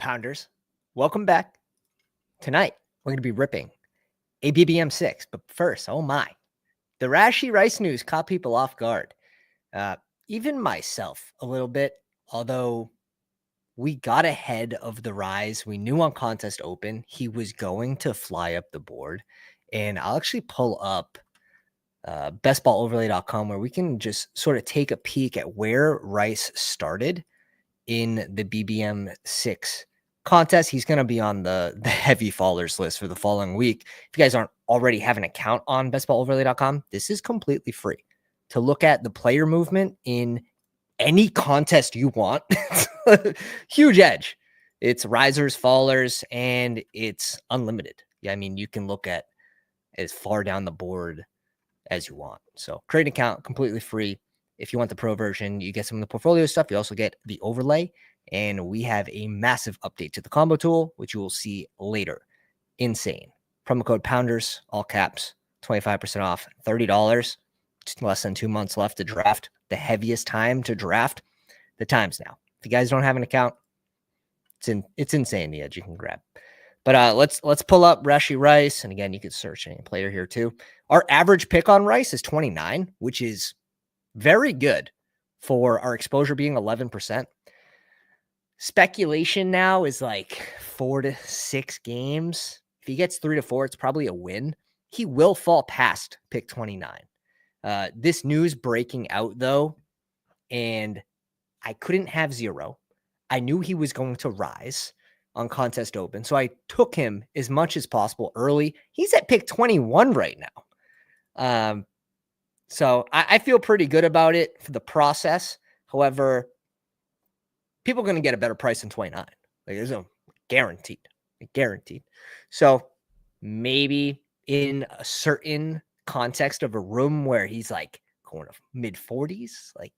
Pounders, welcome back. Tonight, we're going to be ripping a BBM 6. But first, oh my, the Rashee Rice news caught people off guard. Even myself a little bit, although we got ahead of the rise. We knew on contest open he was going to fly up the board. And I'll actually pull up bestballoverlay.com where we can just sort of take a peek at where Rice started in the BBM 6 contest. He's going to be on the heavy fallers list for the following week. If you guys aren't already have an account on bestballoverlay.com, this is completely free to look at the player movement in any contest you want. Huge edge. It's risers, fallers, and it's unlimited. Yeah, I mean, you can look at as far down the board as you want. So create an account, completely free. If you want the pro version, you get some of the portfolio stuff. You also get the overlay, and we have a massive update to the combo tool, which you will see later. Insane. Promo code Pounders, all caps, 25% off, $30. Just less than 2 months left to draft. The heaviest time to draft. The time's now. If you guys don't have an account, it's insane the edge you can grab. But let's pull up Rashee Rice, and again, you can search any player here too. Our average pick on Rice is 29, which is very good for our exposure being 11%. Speculation now is like 4 to 6 games. If he gets 3 to 4, it's probably a win. He will fall past pick 29. This news breaking out though, and I couldn't have 0. I knew he was going to rise on contest open, so I took him as much as possible early. He's at pick 21 right now. So I feel pretty good about it for the process. However, people are going to get a better price than 29. Like, there's a guaranteed. So maybe in a certain context of a room where he's like going to mid 40s, like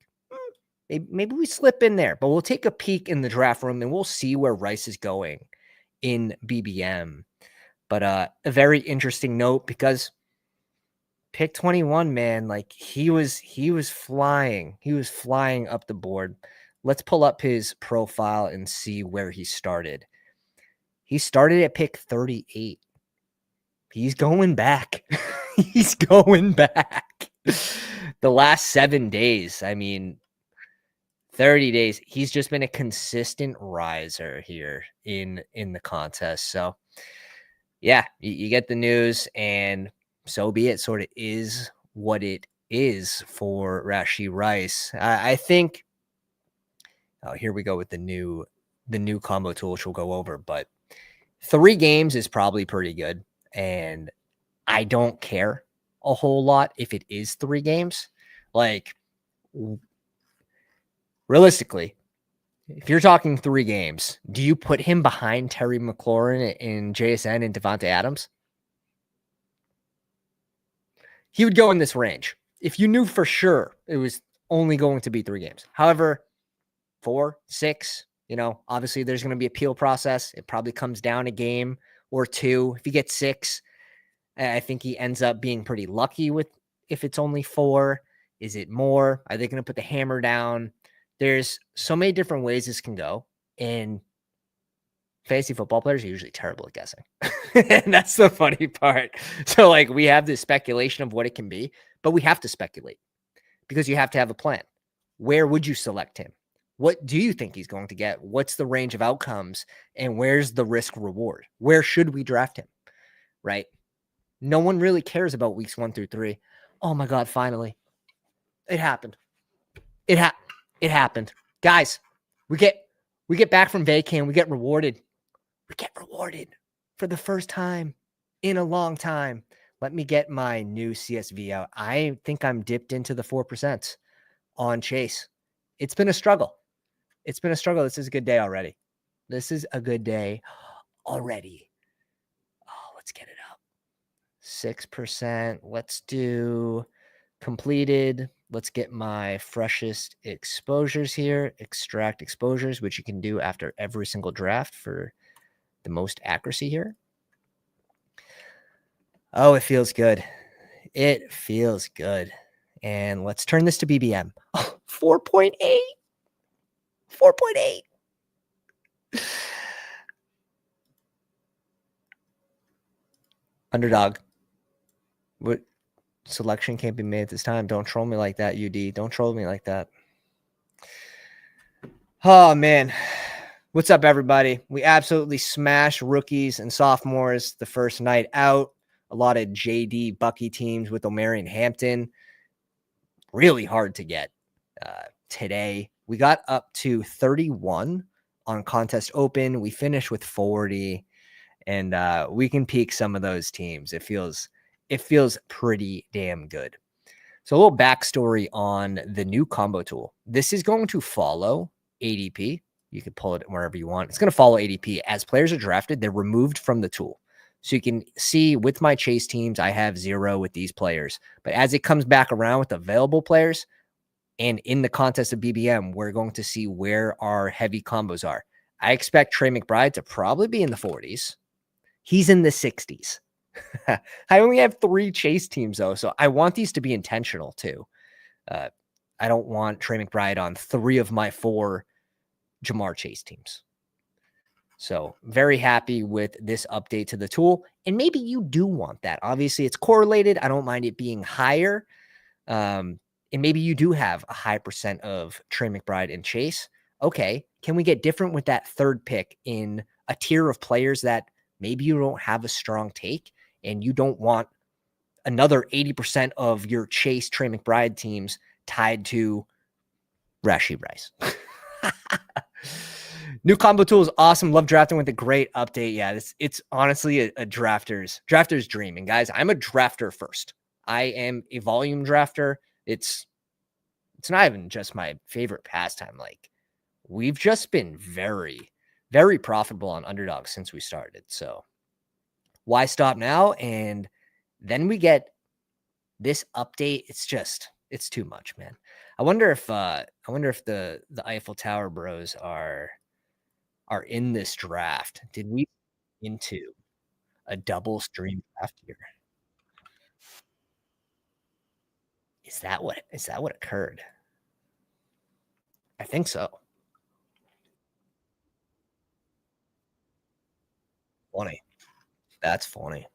maybe we slip in there, but we'll take a peek in the draft room and we'll see where Rice is going in BBM. But a very interesting note, because pick 21, man, like he was flying. He was flying up the board. Let's pull up his profile and see where he started. He started at pick 38. He's going back. He's going back. The last 7 days, I mean, 30 days, he's just been a consistent riser here in the contest. So yeah, you get the news, and so be it. Sort of is what it is for Rashee Rice. I think, oh, here we go with the new combo tool, which we'll go over, but 3 games is probably pretty good. And I don't care a whole lot if it is 3 games. Like, realistically, if you're talking 3 games, do you put him behind Terry McLaurin and JSN and Devontae Adams? He would go in this range if you knew for sure it was only going to be 3 games. However, 4, 6, obviously there's going to be appeal process. It probably comes down a game or 2. If he gets 6, I think he ends up being pretty lucky with if it's only 4. Is it more? Are they going to put the hammer down? There's so many different ways this can go, and fantasy football players are usually terrible at guessing. And that's the funny part. So like, we have this speculation of what it can be, but we have to speculate because you have to have a plan. Where would you select him? What do you think he's going to get? What's the range of outcomes, and where's the risk reward? Where should we draft him? Right? No one really cares about weeks 1 through 3. Oh my God, finally. It happened. It happened. Guys, we get back from vacay. We get rewarded. We get rewarded for the first time in a long time. Let me get my new CSV out. I think I'm dipped into the 4% on Chase. It's been a struggle. This is a good day already. Oh, let's get it up. 6%. Let's do completed. Let's get my freshest exposures here. Extract exposures, which you can do after every single draft for the most accuracy here. Oh, it feels good. And let's turn this to BBM. Oh, 4.8. Underdog. What selection can't be made at this time? Don't troll me like that, UD. Don't troll me like that. Oh, man. What's up, everybody? We absolutely smashed rookies and sophomores the first night out. A lot of JD Bucky teams with O'Marion Hampton. Really hard to get today. We got up to 31 on Contest Open. We finished with 40, and we can peak some of those teams. It feels pretty damn good. So a little backstory on the new combo tool. This is going to follow ADP. You can pull it wherever you want. It's going to follow ADP. As players are drafted, they're removed from the tool. So you can see with my chase teams, I have 0 with these players. But as it comes back around with available players and in the contest of BBM, we're going to see where our heavy combos are. I expect Trey McBride to probably be in the 40s. He's in the 60s. I only have 3 chase teams, though, so I want these to be intentional, too. I don't want Trey McBride on 3 of my 4 Jamar chase teams. So very happy with this update to the tool. And maybe you do want that. Obviously, it's correlated. I don't mind it being higher. And maybe you do have a high percent of Trey McBride and Chase. Okay, can we get different with that third pick in a tier of players that maybe you don't have a strong take and you don't want another 80% of your Chase Trey McBride teams tied to Rashee Rice? New combo tool is awesome. Love drafting with a great update. Yeah, it's honestly a drafter's dream. And guys, I'm a drafter first. I am a volume drafter. It's not even just my favorite pastime. Like, we've just been very, very profitable on Underdog since we started. So why stop now? And then we get this update. It's too much, man. I wonder if the Eiffel Tower bros are in this draft. Did we into a double stream draft here? Is that what occurred? I think so. Funny. That's funny.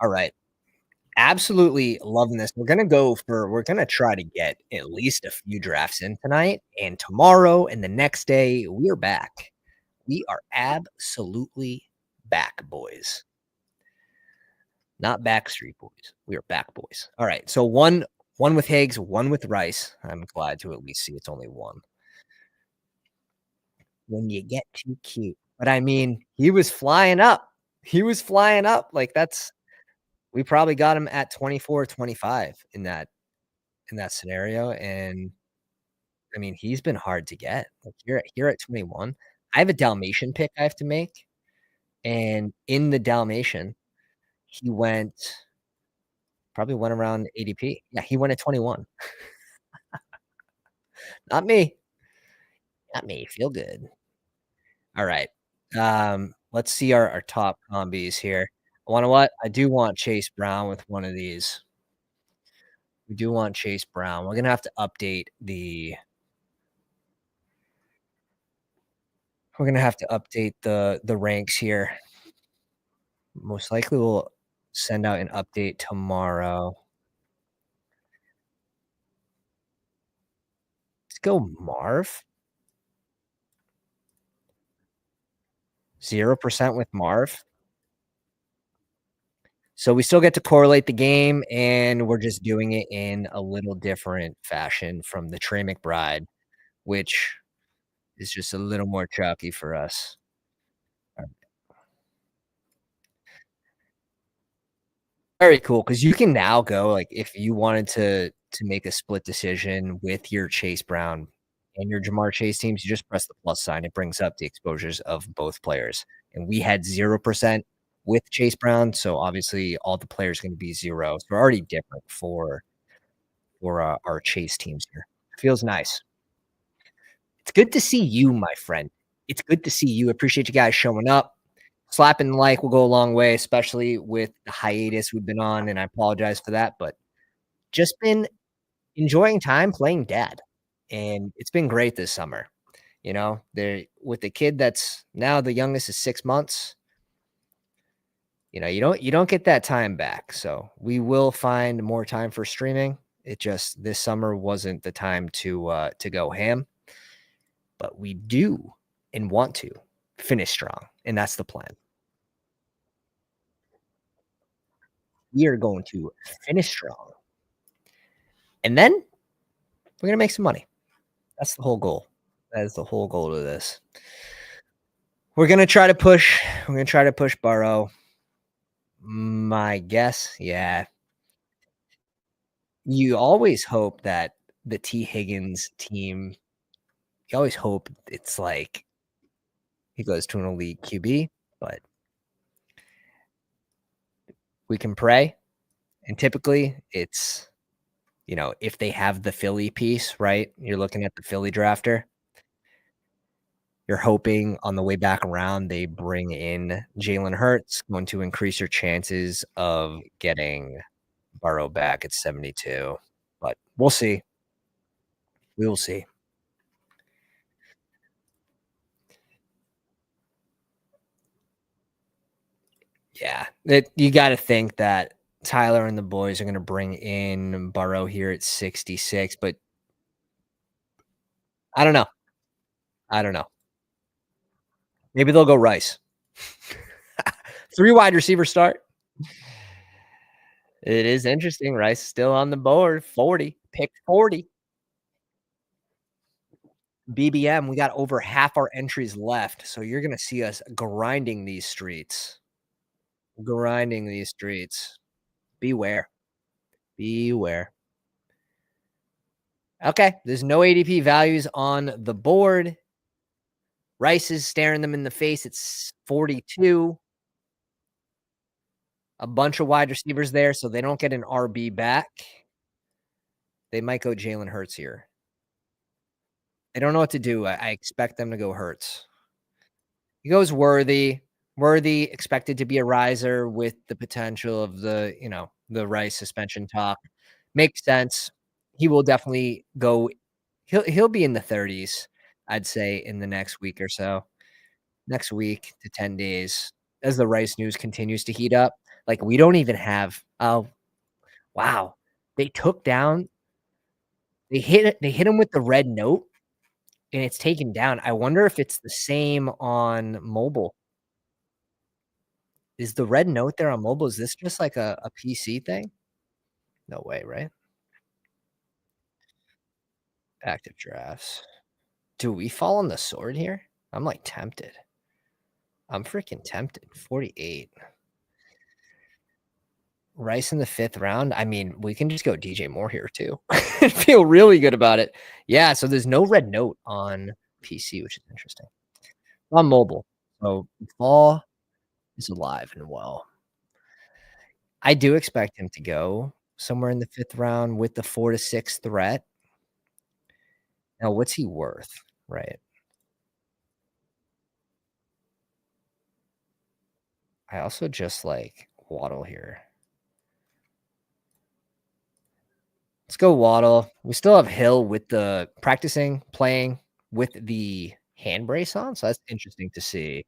All right. Absolutely loving this. We're gonna try to get at least a few drafts in tonight, and tomorrow and the next day we are back. We are absolutely back, boys. Not Backstreet Boys. We are back, boys. All right. So one with Higgs, one with Rice. I'm glad to at least see it's only one. When you get too cute. But I mean, he was flying up. Like, we probably got him at 24, 25 in that scenario. And I mean, he's been hard to get. Like, here at 21. I have a Dalmatian pick I have to make. And in the Dalmatian, he probably went around ADP. Yeah, he went at 21. Not me. Not me. Feel good. All right. Let's see our top combis here. Wanna what? I do want Chase Brown with one of these. We do want Chase Brown. We're gonna have to update the ranks here. Most likely we'll send out an update tomorrow. Let's go Marv. 0% with Marv. So we still get to correlate the game, and we're just doing it in a little different fashion from the Trey McBride, which is just a little more chalky for us. Very cool, because you can now go, like, if you wanted to make a split decision with your Chase Brown and your Jamar Chase teams, you just press the plus sign. It brings up the exposures of both players, and we had 0% with Chase Brown, so obviously all the players gonna be 0. So we're already different for our Chase teams here. Feels nice. It's good to see you, my friend. It's good to see you. Appreciate you guys showing up. Slapping the like will go a long way, especially with the hiatus we've been on, and I apologize for that, but just been enjoying time playing dad, and it's been great this summer. You know, there with the kid that's now the youngest is 6 months. You don't get that time back. So we will find more time for streaming. It just this summer wasn't the time to go ham, but we do and want to finish strong, and that's the plan. We are going to finish strong, and then we're gonna make some money. That's the whole goal. That is the whole goal of this. We're gonna try to push Burrow. My guess, yeah. You always hope that the T. Higgins team, you always hope it's like he goes to an elite QB, but we can pray. And typically it's, if they have the Philly piece, right? You're looking at the Philly drafter. You're hoping on the way back around they bring in Jalen Hurts, going to increase your chances of getting Burrow back at 72. But we'll see. We will see. Yeah. You got to think that Tyler and the boys are going to bring in Burrow here at 66, but I don't know. I don't know. Maybe they'll go Rice. 3 wide receiver start. It is interesting. Rice is still on the board. 40. Pick 40. BBM, we got over half our entries left. So you're going to see us grinding these streets. Grinding these streets. Beware. Beware. Okay. There's no ADP values on the board. Rice is staring them in the face. It's 42. A bunch of wide receivers there, so they don't get an RB back. They might go Jalen Hurts here. They don't know what to do. I expect them to go Hurts. He goes Worthy. Worthy expected to be a riser with the potential of the Rice suspension talk. Makes sense. He will definitely go. He'll be in the 30s, I'd say, in the next week or so. Next week to 10 days as the Rice news continues to heat up. Like we don't even have. Oh wow, they took down. They hit him with the red note and it's taken down. I wonder if it's the same on mobile. Is the red note there on mobile? Is this just like a PC thing? No way, right? Active drafts. Do we fall on the sword here? I'm like tempted. I'm freaking tempted. 48. Rice in the 5th round. I mean, we can just go DJ Moore here too. Feel really good about it. Yeah, so there's no red note on PC, which is interesting. On mobile. So fall is alive and well. I do expect him to go somewhere in the 5th round with the 4 to 6 threat. Now, what's he worth? Right. I also just like Waddle here. Let's go Waddle. We still have Hill with the playing with the hand brace on. So that's interesting to see.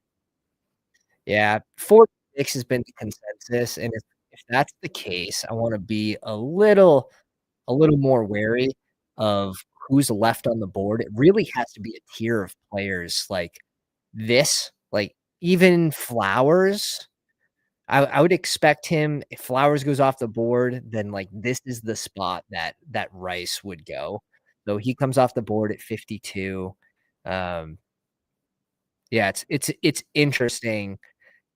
Yeah, 4 to 6 has been the consensus. And if that's the case, I want to be a little more wary of who's left on the board. It really has to be a tier of players like this, like even Flowers. I would expect him if Flowers goes off the board, then like this is the spot that Rice would go. So he comes off the board at 52. Um, yeah, it's interesting.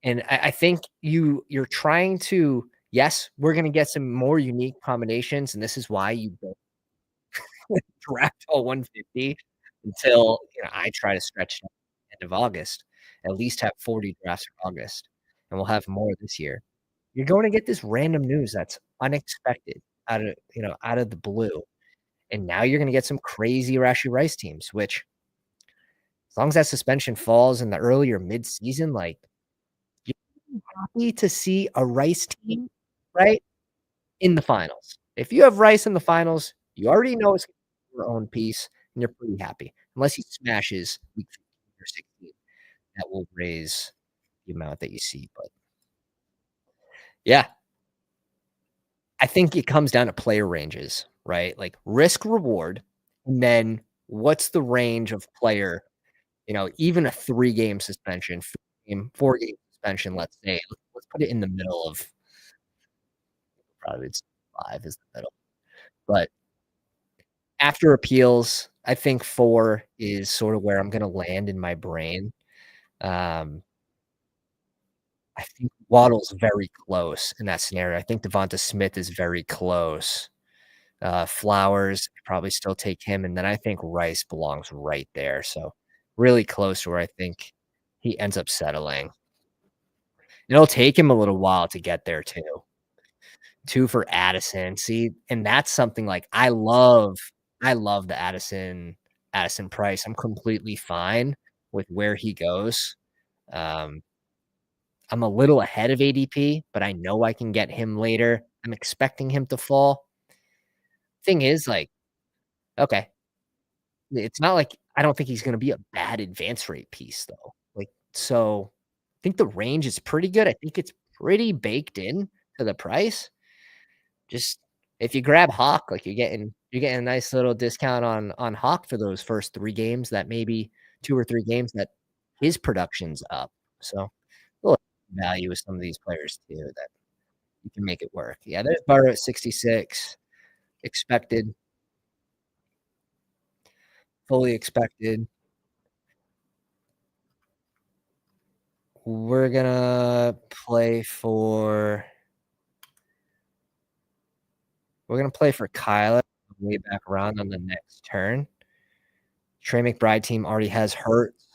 And I think you're trying to yes, we're gonna get some more unique combinations, and this is why you don't draft all 150 until I try to stretch to the end of August. At least have 40 drafts in August, and we'll have more this year. You're going to get this random news that's unexpected out of the blue, and now you're gonna get some crazy Rashee Rice teams, which as long as that suspension falls in the early or mid-season, like, you're happy to see a Rice team, right, in the finals. If you have Rice in the finals, you already know it's your own piece, and you're pretty happy, unless he smashes week 15 or 16, that will raise the amount that you see, but Yeah. I think it comes down to player ranges, right? Like risk reward, and then what's the range of player, even a 3-game suspension, 4-game suspension, let's say. Let's put it in the middle of probably it's 5 is the middle. But after appeals, I think 4 is sort of where I'm gonna land in my brain. Um, I think Waddle's very close in that scenario. I think Devonta Smith is very close. Flowers, probably still take him, and then I think Rice belongs right there, so really close to where I think he ends up settling. It'll take him a little while to get there too. 2 for Addison, see, and that's something like I love the Addison Price. I'm completely fine with where he goes. Um, I'm a little ahead of ADP, but I know I can get him later. I'm expecting him to fall. Thing is, like, okay, it's not like I don't think he's gonna be a bad advance rate piece though. Like, so I think the range is pretty good. I think it's pretty baked in to the price. Just if you grab Hawk, like you're getting a nice little discount on Hawk for those first 3 games that maybe 2 or 3 games that his production's up. So, a little value with some of these players too that you can make it work. Yeah, there's Burrow at 66, expected, fully expected. We're gonna play for we're gonna play for Kyler way back around on the next turn. Trey McBride team already has Hurts.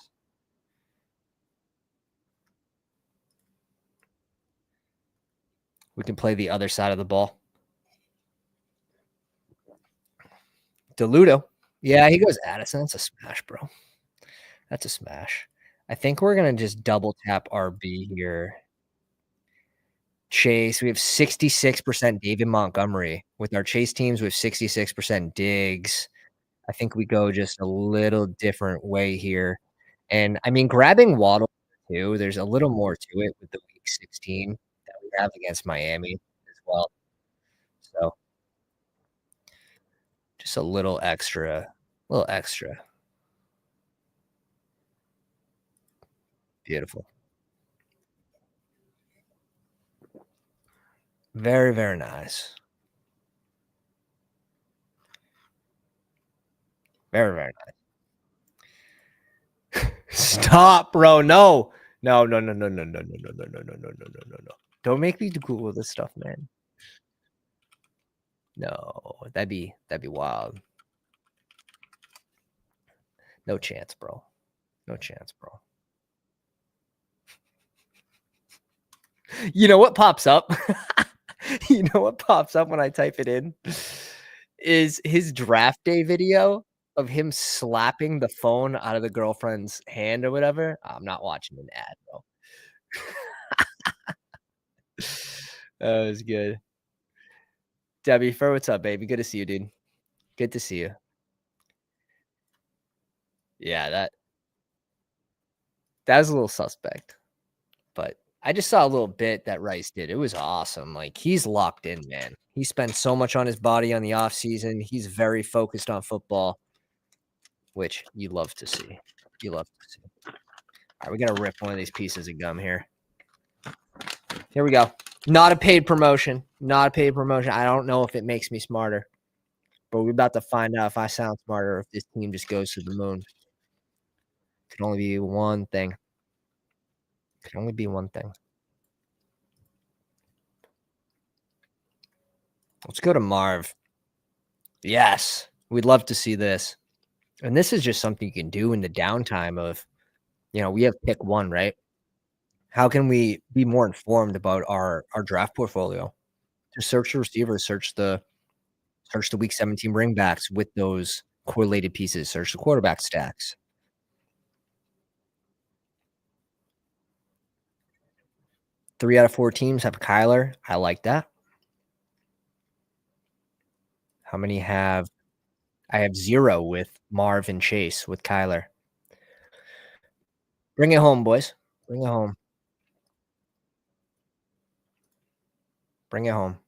We can play the other side of the ball. DeLudo. Yeah, he goes Addison. That's a smash, bro. That's a smash. I think we're gonna just double tap RB here. Chase, we have 66% David Montgomery. With our Chase teams, we have 66% Diggs. I think we go just a little different way here. And I mean, grabbing Waddle too, there's a little more to it with the week 16 that we have against Miami as well. So just a little extra, little extra. Beautiful. Very, very nice. Very, very nice. Stop, bro. No. No, no, no, no, no, no, no, no, no, no, no, no, no, no, no, no. Don't make me Google this stuff, man. No, that'd be wild. No chance, bro. No chance, bro. You know what pops up? You know what pops up when I type it in? Is his draft day video of him slapping the phone out of the girlfriend's hand or whatever. I'm not watching an ad, bro. That was good. Debbie Fur, what's up, baby? Good to see you, dude. Good to see you. Yeah, that was a little suspect, but I just saw a little bit that Rice did. It was awesome. Like he's locked in, man. He spent so much on his body on the off season. He's very focused on football, which you love to see. You love to see. All right, we gotta rip one of these pieces of gum here. Here we go. Not a paid promotion. Not a paid promotion. I don't know if it makes me smarter, but we're about to find out if I sound smarter or if this team just goes to the moon. Can only be one thing. Can only be one thing. Let's go to Marv. Yes, we'd love to see this. And this is just something you can do in the downtime of, we have pick 1, right? How can we be more informed about our draft portfolio? Just search the receivers, search the week 17 bringbacks with those correlated pieces, search the quarterback stacks. 3 out of 4 teams have Kyler. I like that. How many have I have 0 with Marv and Chase with Kyler. Bring it home, boys. Bring it home. Bring it home.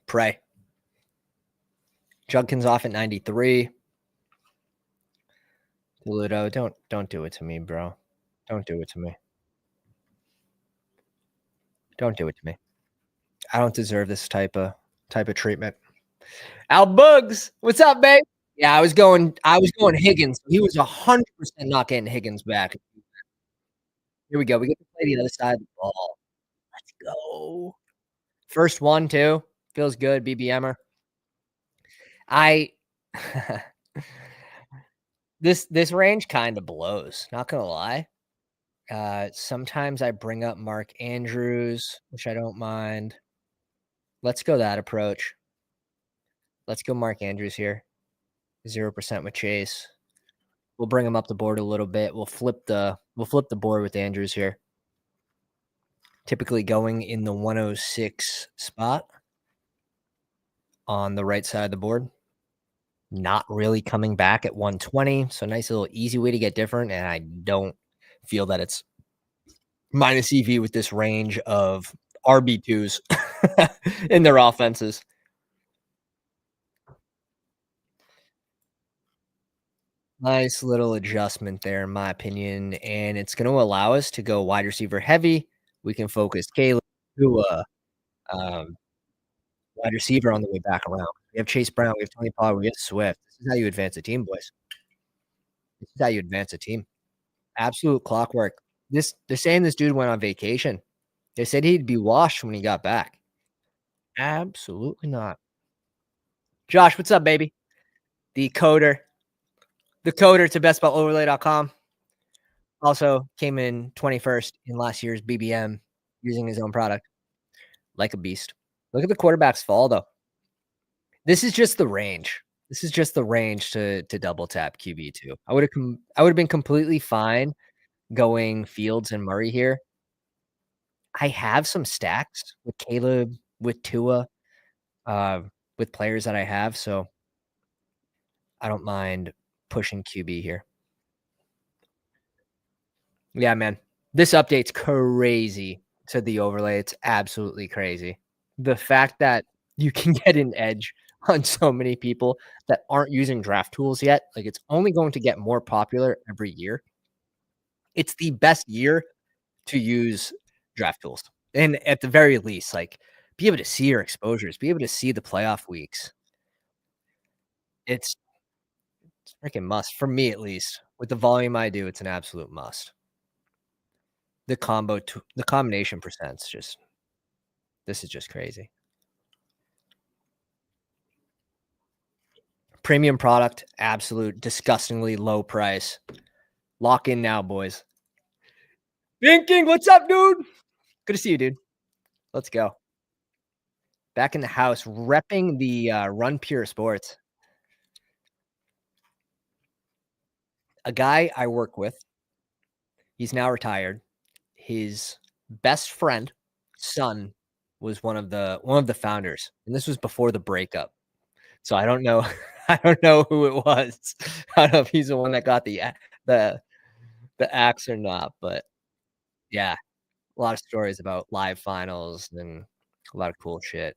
Pray. Judkins off at 93. Ludo, don't do it to me, bro. Don't do it to me. Don't do it to me. I don't deserve this type of treatment. Al Bugs, what's up, babe? Yeah, I was going Higgins. He was 100% not getting Higgins back. Here we go. We get to play the other side of the ball. Let's go. First one, too. Feels good, BBMer. I this range kind of blows, not gonna lie. Sometimes I bring up Mark Andrews, which I don't mind. Let's go that approach. Let's go Mark Andrews here. 0% with Chase. We'll bring him up the board a little bit. We'll flip the board with Andrews here. Typically going in the 106 spot on the right side of the board. Not really coming back at 120. So nice little easy way to get different. And I don't feel that it's minus EV with this range of RB2s in their offenses. Nice little adjustment there, in my opinion. And it's going to allow us to go wide receiver heavy. We can focus Caleb to um, wide receiver on the way back around. We have Chase Brown, we have Tony Pollard, we have Swift. This is how you advance a team, boys. This is how you advance a team. Absolute clockwork. They're saying this dude went on vacation. They said he'd be washed when he got back. Absolutely not. Josh, what's up, baby? The coder to bestballoverlay.com. Also came in 21st in last year's BBM using his own product. Like a beast. Look at the quarterbacks fall, though. This is just the range. This is just the range to double tap QB2. I would have been completely fine going Fields and Murray here. I have some stacks with Caleb, with Tua, with players that I have, so I don't mind pushing QB here. Yeah, man. This update's crazy to the overlay. It's absolutely crazy. The fact that you can get an edge on so many people that aren't using draft tools yet, like it's only going to get more popular every year. It's the best year to use draft tools. And at the very least, like be able to see your exposures, be able to see the playoff weeks. It's freaking must for me at least. With the volume I do, it's an absolute must. The combination percents this is just crazy. Premium product, absolute disgustingly low price. Lock in now, boys. Thinking, what's up, dude? Good to see you, dude. Let's go. Back in the house, repping the Run Pure Sports. A guy I work with, he's now retired. His best friend, son, was one of the founders, and this was before the breakup. So I don't know. I don't know who it was. I don't know if he's the one that got the axe or not, but yeah, a lot of stories about live finals and a lot of cool shit.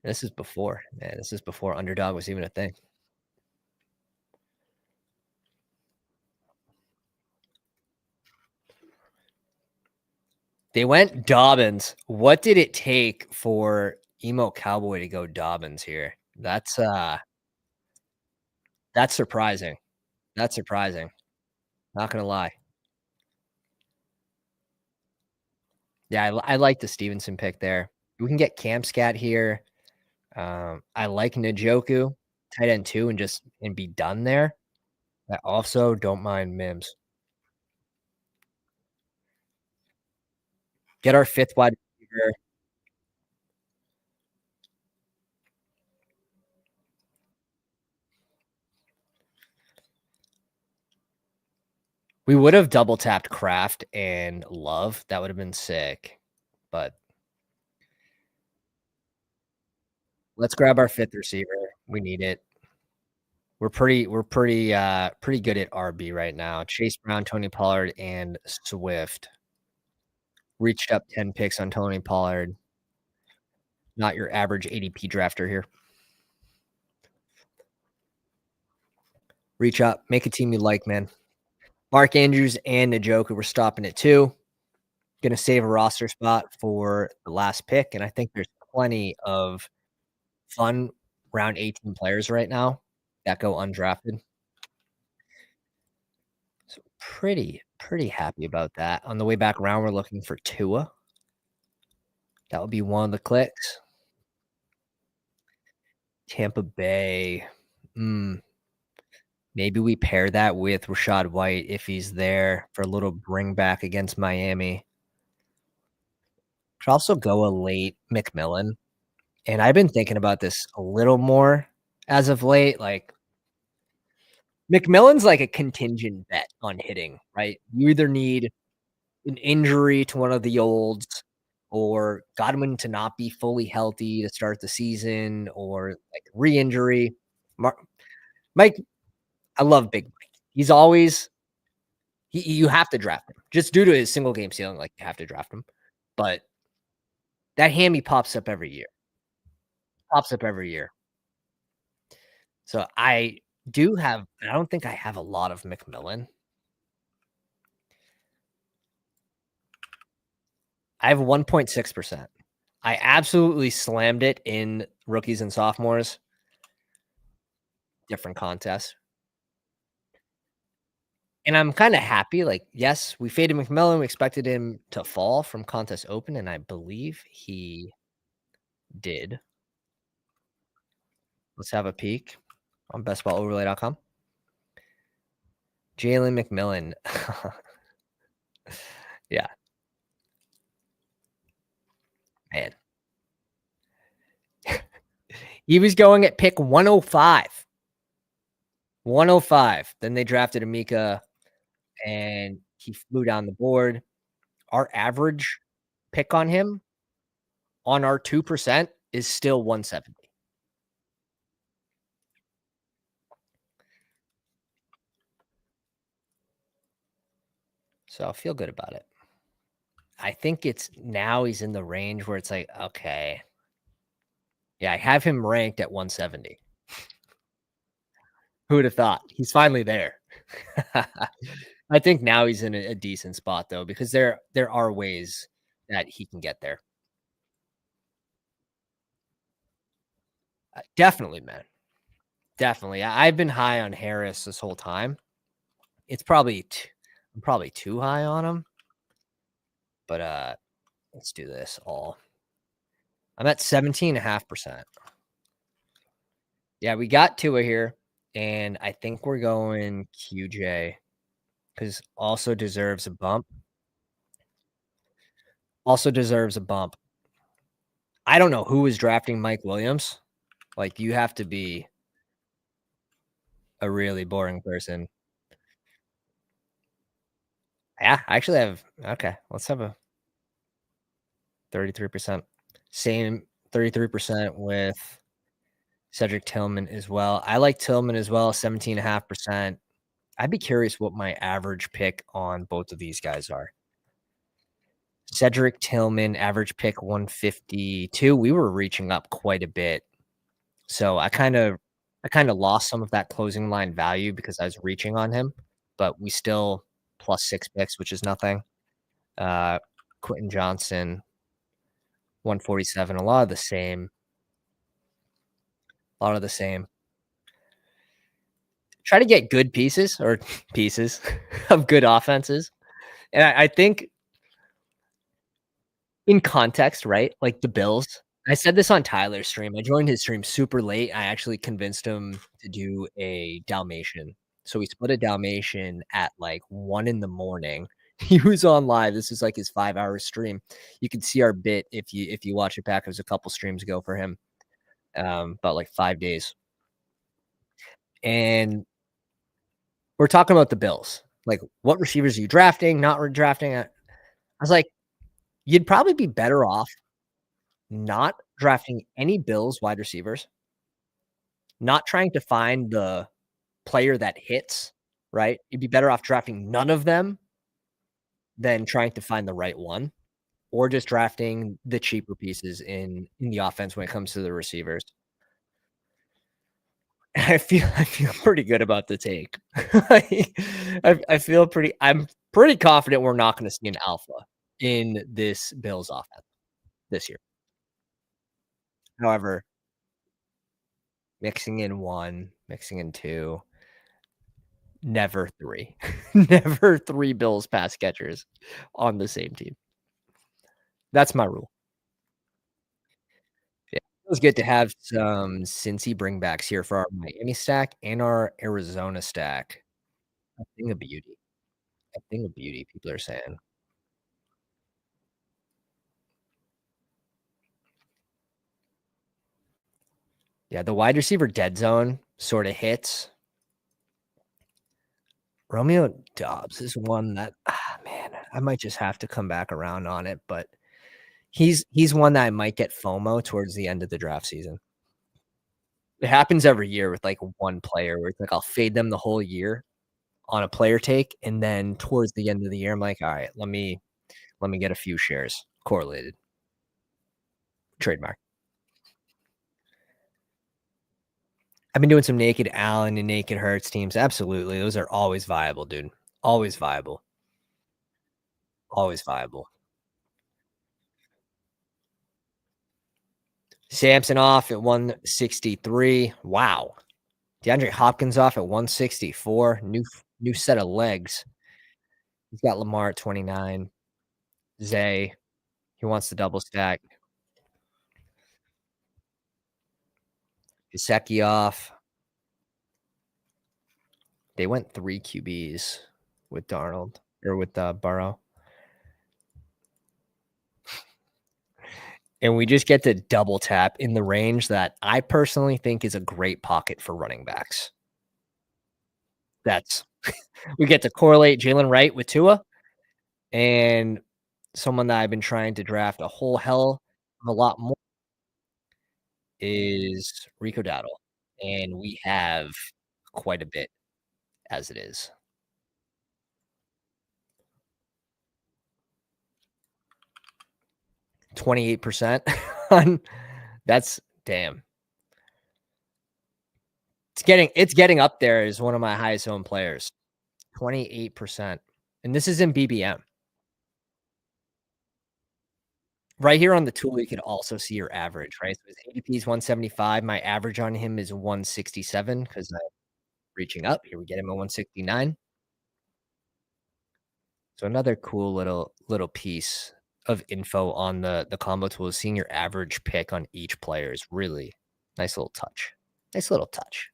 This is before, man. This is before Underdog was even a thing. They went Dobbins. What did it take for Emo Cowboy to go Dobbins here? That's surprising. That's surprising. Not gonna lie. Yeah, I like the Stevenson pick there. We can get Cam Scat here. I like Njoku, tight end 2, and be done there. I also don't mind Mims. Get our 5th wide receiver. We would have double tapped Kraft and Love. That would have been sick. But let's grab our 5th receiver. We need it. Pretty good at RB right now. Chase Brown, Tony Pollard, and Swift. Reached up 10 picks on Tony Pollard. Not your average ADP drafter here. Reach up, make a team you like, man. Mark Andrews and Njoku were stopping it too. Gonna save a roster spot for the last pick, and I think there's plenty of fun round 18 players right now that go undrafted. So pretty happy about that. On the way back around, we're looking for Tua. That would be one of the clicks. Tampa Bay. Maybe we pair that with Rashad White if he's there for a little bring back against Miami. Could also go a late McMillan. And I've been thinking about this a little more as of late. Like McMillan's like a contingent bet on hitting, right? You either need an injury to one of the olds or Godwin to not be fully healthy to start the season or like re-injury. Mike, I love Big Mike. He's always you have to draft him just due to his single game ceiling. Like you have to draft him, but that hammy pops up every year. Pops up every year. So I do have. I don't think I have a lot of McMillan. I have 1.6%. I absolutely slammed it in rookies and sophomores. Different contest. And I'm kind of happy. Like, yes, we faded McMillan. We expected him to fall from contest open, and I believe he did. Let's have a peek on bestballoverlay.com. Jalen McMillan. Yeah. Man. He was going at pick 105. 105. Then they drafted Amika, and he flew down the board. Our average pick on him on our 2% is still 170. So I feel good about it. I think it's now he's in the range where it's like, okay. Yeah, I have him ranked at 170. Who would have thought? He's finally there. I think now he's in a decent spot though, because there are ways that he can get there. Definitely, man. Definitely. I've been high on Harris this whole time. It's probably I'm probably too high on him. But let's do this all. I'm at 17.5%. Yeah, we got Tua here, and I think we're going QJ because also deserves a bump. Also deserves a bump. I don't know who is drafting Mike Williams. Like, you have to be a really boring person. Yeah, I actually have. Okay, let's have a 33%. Same 33% with Cedric Tillman as well. I like Tillman as well, 17.5%. I'd be curious what my average pick on both of these guys are. Cedric Tillman, average pick 152. We were reaching up quite a bit. So I kind of lost some of that closing line value because I was reaching on him, but we still plus 6 picks, which is nothing. Quentin Johnson, 147. A lot of the same. Try to get good pieces or pieces of good offenses. And I think in context, right? Like the Bills. I said this on Tyler's stream. I joined his stream super late. I actually convinced him to do a Dalmatian. So we split a Dalmatian at like 1 in the morning. He was on live. This is like his 5-hour stream. You can see our bit if you watch it back. It was a couple streams ago for him. About like 5 days. And we're talking about the Bills. Like, what receivers are you drafting, not drafting? I was like, you'd probably be better off not drafting any Bills wide receivers not trying to find the player that hits, right? You'd be better off drafting none of them than trying to find the right one, or just drafting the cheaper pieces in the offense when it comes to the receivers. I feel pretty good about the take. I'm pretty confident we're not gonna see an alpha in this Bills offense this year. However, mixing in 1, mixing in 2, never 3. Never 3 Bills pass catchers on the same team. That's my rule. Yeah. It was good to have some Cincy bringbacks here for our Miami stack and our Arizona stack. A thing of beauty. A thing of beauty, people are saying. Yeah, the wide receiver dead zone sorta hits. Romeo Dobbs is one that, man, I might just have to come back around on it, but he's one that I might get FOMO towards the end of the draft season. It happens every year with, like, one player where it's like I'll fade them the whole year on a player take, and then towards the end of the year, I'm like, "Alright, let me get a few shares correlated." Trademark. I've been doing some naked Allen and naked Hurts teams. Absolutely. Those are always viable, dude. Always viable. Always viable. Samson off at 163. Wow. DeAndre Hopkins off at 164. New set of legs. He's got Lamar at 29. Zay. He wants the double stack. Gesicki off. They went 3 QBs with Darnold or with Burrow. And we just get to double tap in the range that I personally think is a great pocket for running backs. That's we get to correlate Jalen Wright with Tua, and someone that I've been trying to draft a whole hell of a lot more is Rico Dowdle, and we have quite a bit as it is. 28% on that's damn. It's getting up there as one of my highest owned players. 28%. And this is in BBM. Right here on the tool, you can also see your average, right? So his ADP is 175. My average on him is 167 because I'm reaching up. Here we get him at 169. So another cool little piece of info on the combo tool is seeing your average pick on each player is really nice little touch. Nice little touch.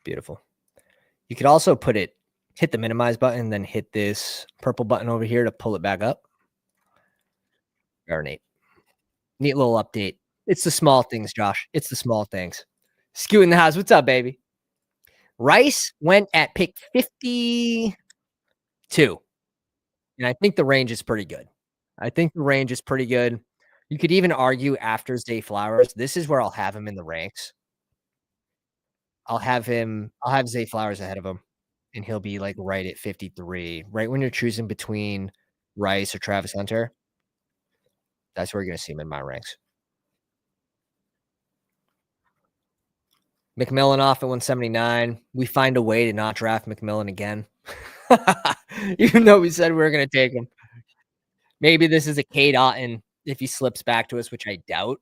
Beautiful. You could also hit the minimize button, then hit this purple button over here to pull it back up. Very neat. Neat little update. It's the small things, Josh. It's the small things. Skew in the house. What's up, baby? Rice went at pick 52. And I think the range is pretty good. I think the range is pretty good. You could even argue after Zay Flowers. This is where I'll have him in the ranks. I'll have Zay Flowers ahead of him, and he'll be like right at 53. Right when you're choosing between Rice or Travis Hunter, that's where you're gonna see him in my ranks. McMillan off at 179. We find a way to not draft McMillan again. Even though we said we were gonna take him. Maybe this is a Cade Otton if he slips back to us, which I doubt.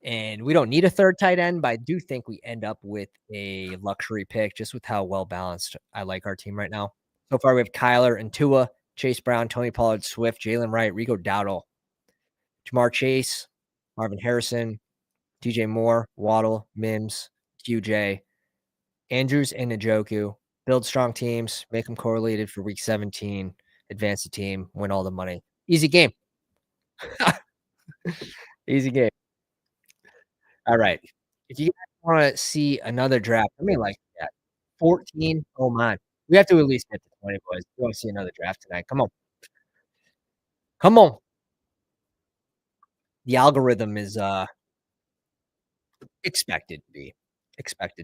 And we don't need a third tight end, but I do think we end up with a luxury pick just with how well balanced I like our team right now. So far, we have Kyler and Tua, Chase Brown, Tony Pollard, Swift, Jalen Wright, Rico Dowdle, Jamar Chase, Marvin Harrison, DJ Moore, Waddle, Mims, QJ, Andrews, and Njoku. Build strong teams, make them correlated for week 17, advance the team, win all the money. Easy game. Easy game. All right. If you wanna see another draft. I mean, like, yeah, 14? Oh my. We have to at least get to 20, boys. We wanna see another draft tonight. Come on. Come on. The algorithm is, expected to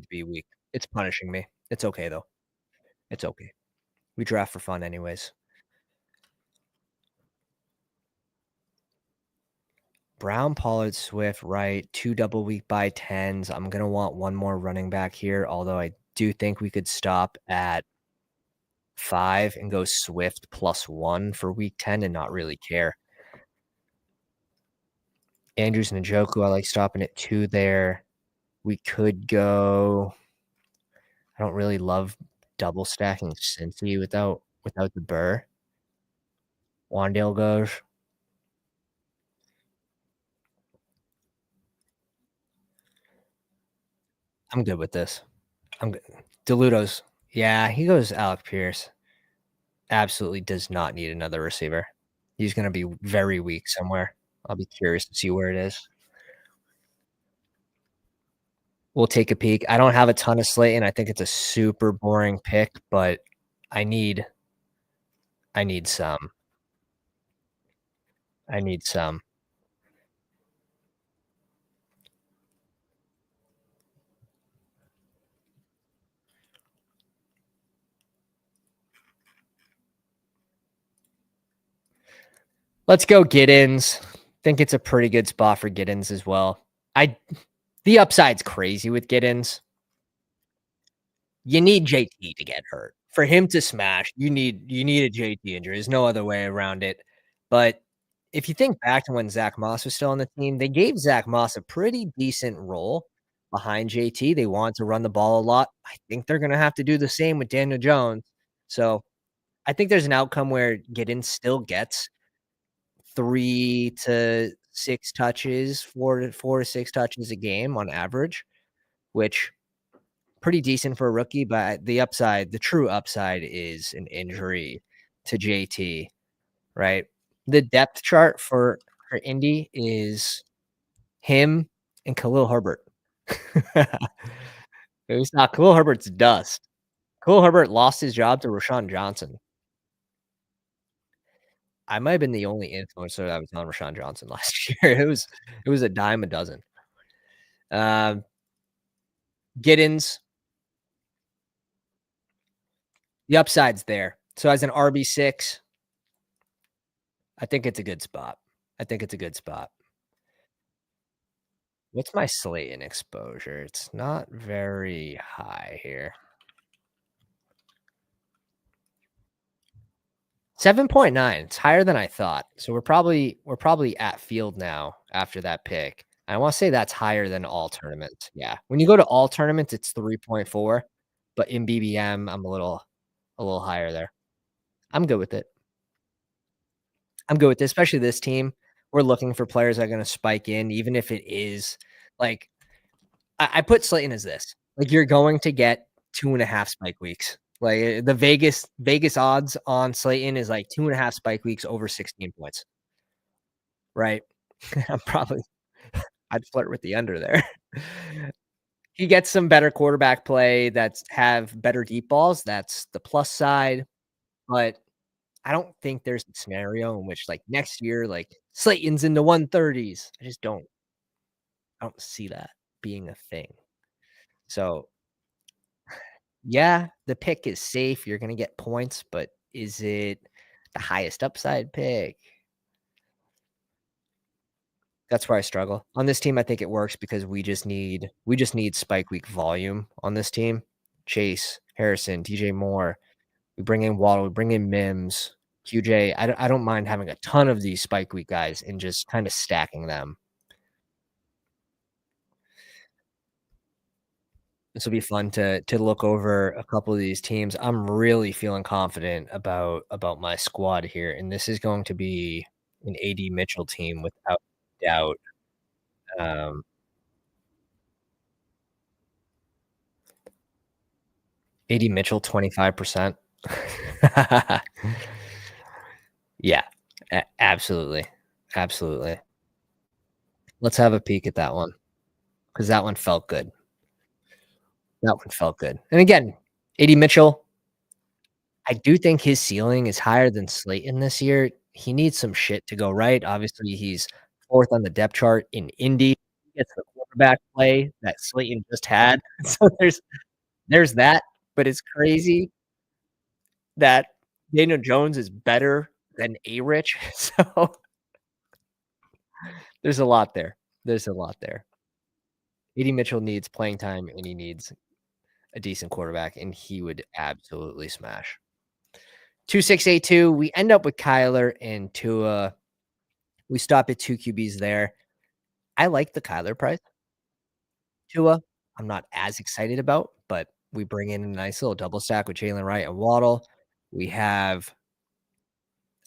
be weak. It's punishing me. It's okay, though. It's okay. We draft for fun anyways. Brown, Pollard, Swift, Wright, 2 double week by 10s. I'm gonna want one more running back here, although I do think we could stop at 5 and go Swift +1 for week 10 and not really care. Andrews and Njoku, I like stopping at 2 there. We could go I don't really love double stacking Cincy without the Burr. Wandale goes. I'm good with this. I'm good. DeLudo's. Yeah, he goes Alec Pierce. Absolutely does not need another receiver. He's gonna be very weak somewhere. I'll be curious to see where it is. We'll take a peek. I don't have a ton of Slayton. I think it's a super boring pick, but I need I need some. I need some. Let's go Giddens. Think it's a pretty good spot for Giddens as well. I the upside's crazy with Giddens. You need JT to get hurt. For him to smash, you need a JT injury. There's no other way around it. But if you think back to when Zach Moss was still on the team, they gave Zach Moss a pretty decent role behind JT. They want to run the ball a lot. I think they're gonna have to do the same with Daniel Jones. So I think there's an outcome where Giddens still gets 3 to 6 touches, 4 to 6 touches a game on average, which pretty decent for a rookie, but the true upside is an injury to JT, right? The depth chart for Indy is him and Khalil Herbert. It was not Khalil Herbert's dust. Khalil Herbert lost his job to Rashawn Johnson. I might have been the only influencer that was on Rashawn Johnson last year. It was a dime a dozen. Um, Giddens, the upside's there. So as an RB6, I think it's a good spot. I think it's a good spot. What's my Slayton exposure? It's not very high here. 7.9. It's higher than I thought. So we're probably at field now after that pick. I want to say that's higher than all tournaments. Yeah. When you go to all tournaments, it's 3.4. But in BBM, I'm a little higher there. I'm good with it. I'm good with it, especially this team. We're looking for players that are going to spike in, even if it is like I put Slayton as this. Like you're going to get 2.5 spike weeks. Like the Vegas odds on Slayton is like 2.5 spike weeks over 16 points. Right. I'm probably I'd flirt with the under there. He gets some better quarterback play that's have better deep balls. That's the plus side. But I don't think there's a scenario in which like next year, like Slayton's in the 130s. I don't see that being a thing. So yeah, the pick is safe. You're gonna get points, but is it the highest upside pick? That's where I struggle. On this team, I think it works because we just need spike week volume on this team. Chase, Harrison, DJ Moore. We bring in Waddle, we bring in Mims, QJ. I don't mind having a ton of these spike week guys and just kind of stacking them. This will be fun to look over a couple of these teams. I'm really feeling confident about my squad here, and this is going to be an AD Mitchell team without doubt. Um, AD Mitchell 25%. Yeah, absolutely, absolutely. Let's have a peek at that one because that one felt good. That one felt good. And again, AD Mitchell, I do think his ceiling is higher than Slayton this year. He needs some shit to go right. Obviously, he's 4th on the depth chart in Indy. He gets the quarterback play that Slayton just had. So there's that, but it's crazy that Daniel Jones is better than A-Rich. So there's a lot there. There's a lot there. AD Mitchell needs playing time, and he needs a decent quarterback, and he would absolutely smash. 2682, we end up with Kyler and Tua. We stop at 2 QBs there. I like the Kyler price. Tua, I'm not as excited about, but we bring in a nice little double stack with Jalen Wright and Waddle. We have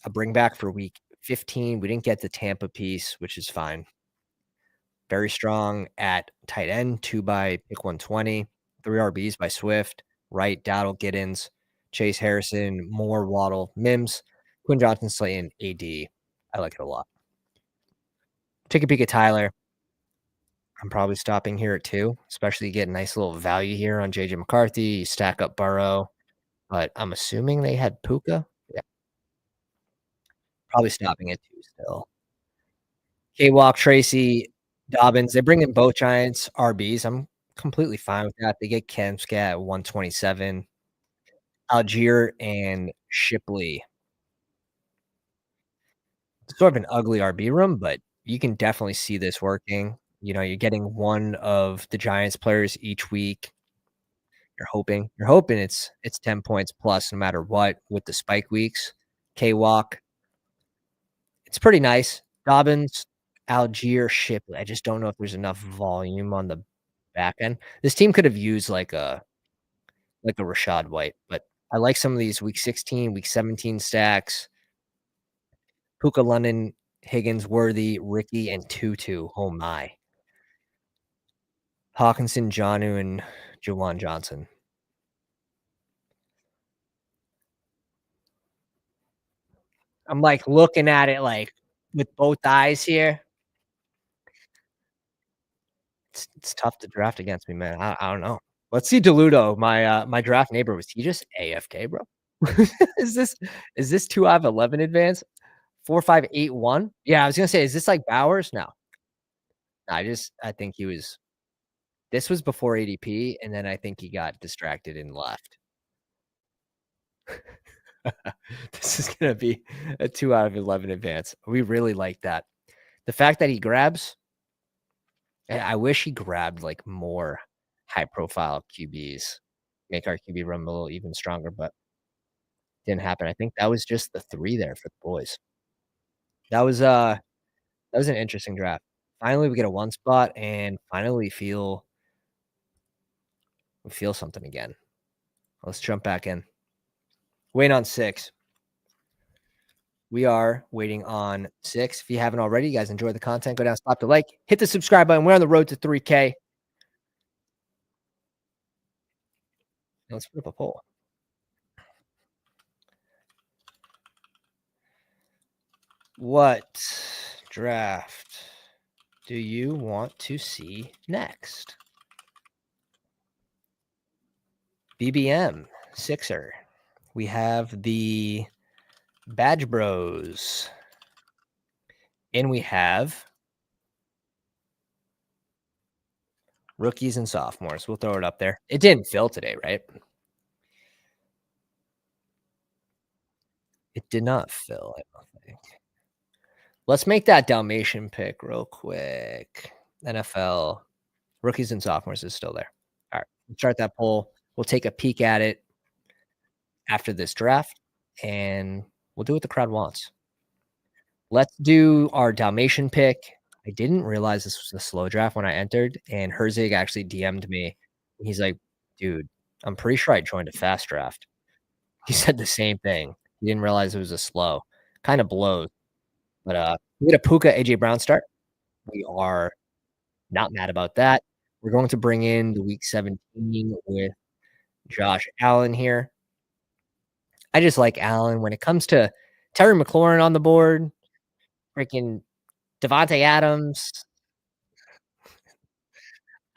a bring back for week 15. We didn't get the Tampa piece, which is fine. Very strong at tight end, 2 by pick 120, 3 RBs by Swift, Wright, Dowdle, Giddens, Chase Harrison, Moore, Waddle, Mims, Quinn Johnson, Slayton, AD. I like it a lot. Take a peek at Tyler. I'm probably stopping here at 2, especially get a nice little value here on JJ McCarthy. You stack up Burrow, but I'm assuming they had Puka. Yeah, probably stopping at 2 still. K-Walk, Tracy, Dobbins, they bring in both Giants RBs. I'm completely fine with that. They get Kemska at 127. Algier and Shipley. It's sort of an ugly RB room, but you can definitely see this working. You know, you're getting one of the Giants players each week. You're hoping it's 10 points plus no matter what with the spike weeks. K-Walk, it's pretty nice. Dobbins, Algier, Shipley. I just don't know if there's enough volume on the back end. This team could have used like a Rashad White, but I like some of these week 16, week 17 stacks. Puka, London, Higgins, Worthy, Ricky, and Tutu. Oh my. Hawkinson, Jonnu, and Jawan Johnson. I'm like looking at it like with both eyes here. It's tough to draft against me, man. I don't know. Let's see Deludo, my draft neighbor. Was he just AFK, bro? Is this is this 2 out of 11 advance? 4-5-8-1? Yeah, I was gonna say, is this like Bowers? No. I think he was this was before ADP, and then I think he got distracted and left. This is gonna be a 2 out of 11 advance. We really like that. The fact that he grabs I wish he grabbed, like, more high profile QBs, make our QB room a little even stronger, but didn't happen. I think that was just the 3 there for the boys. That was, uh, that was an interesting draft. Finally, we get a 1 spot, and finally we feel something again. Let's jump back in. Waiting on 6. We are waiting on 6. If you haven't already, you guys enjoy the content, go down, slap the like, hit the subscribe button. We're on the road to 3K. Let's put up a poll. What draft do you want to see next? BBM, Sixer. We have the Badge Bros. And we have rookies and sophomores. We'll throw it up there. It didn't fill today, right? It did not fill, I don't think. Let's make that Dalmatian pick real quick. NFL rookies and sophomores is still there. All right, we'll start that poll. We'll take a peek at it after this draft, and we'll do what the crowd wants. Let's do our Dalmatian pick. I didn't realize this was a slow draft when I entered, and Herzig actually DM'd me. He's like, dude, I'm pretty sure I joined a fast draft. He said the same thing. He didn't realize it was a slow. Kind of blows. But we get a Puka AJ Brown start. We are not mad about that. We're going to bring in the week 17 with Josh Allen here. I just like Allen when it comes to Terry McLaurin on the board, freaking Devontae Adams.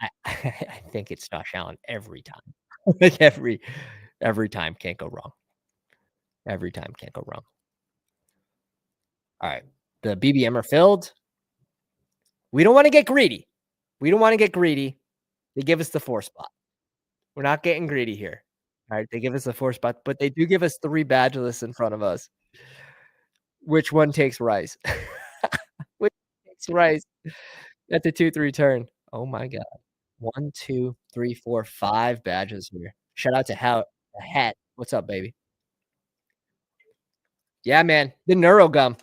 I think it's Josh Allen every time. Like, every time, can't go wrong. Every time, can't go wrong. Alright, the BBM are filled. We don't wanna get greedy. We don't wanna get greedy. They give us the 4 spot. We're not getting greedy here. Alright, they give us the 4 spot, but they do give us 3 badgeless in front of us. Which one takes Rice? Which takes Rice at the 2-3 turn? Oh my god. 1, 2, 3, 4, 5 badges here. Shout out to How Hat. What's up, baby? Yeah, man. The neurogum.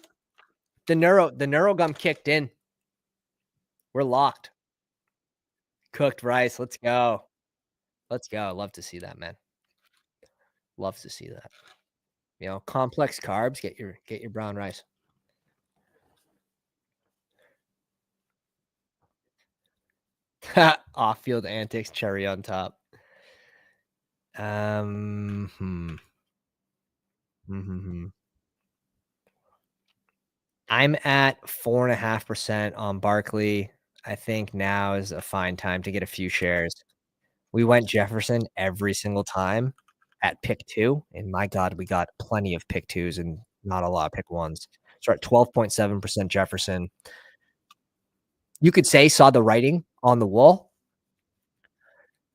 The neurogum kicked in. We're locked. Cooked rice. Let's go. Let's go. Love to see that, man. Love to see that. Complex carbs, get your brown rice. Off-field antics, cherry on top. Um, hmm. Mhm. I'm at 4.5% on Barkley. I think now is a fine time to get a few shares. We went Jefferson every single time at pick 2, and my god, we got plenty of pick 2s and not a lot of pick 1s. So we're at 12.7% Jefferson. You could say saw the writing on the wall.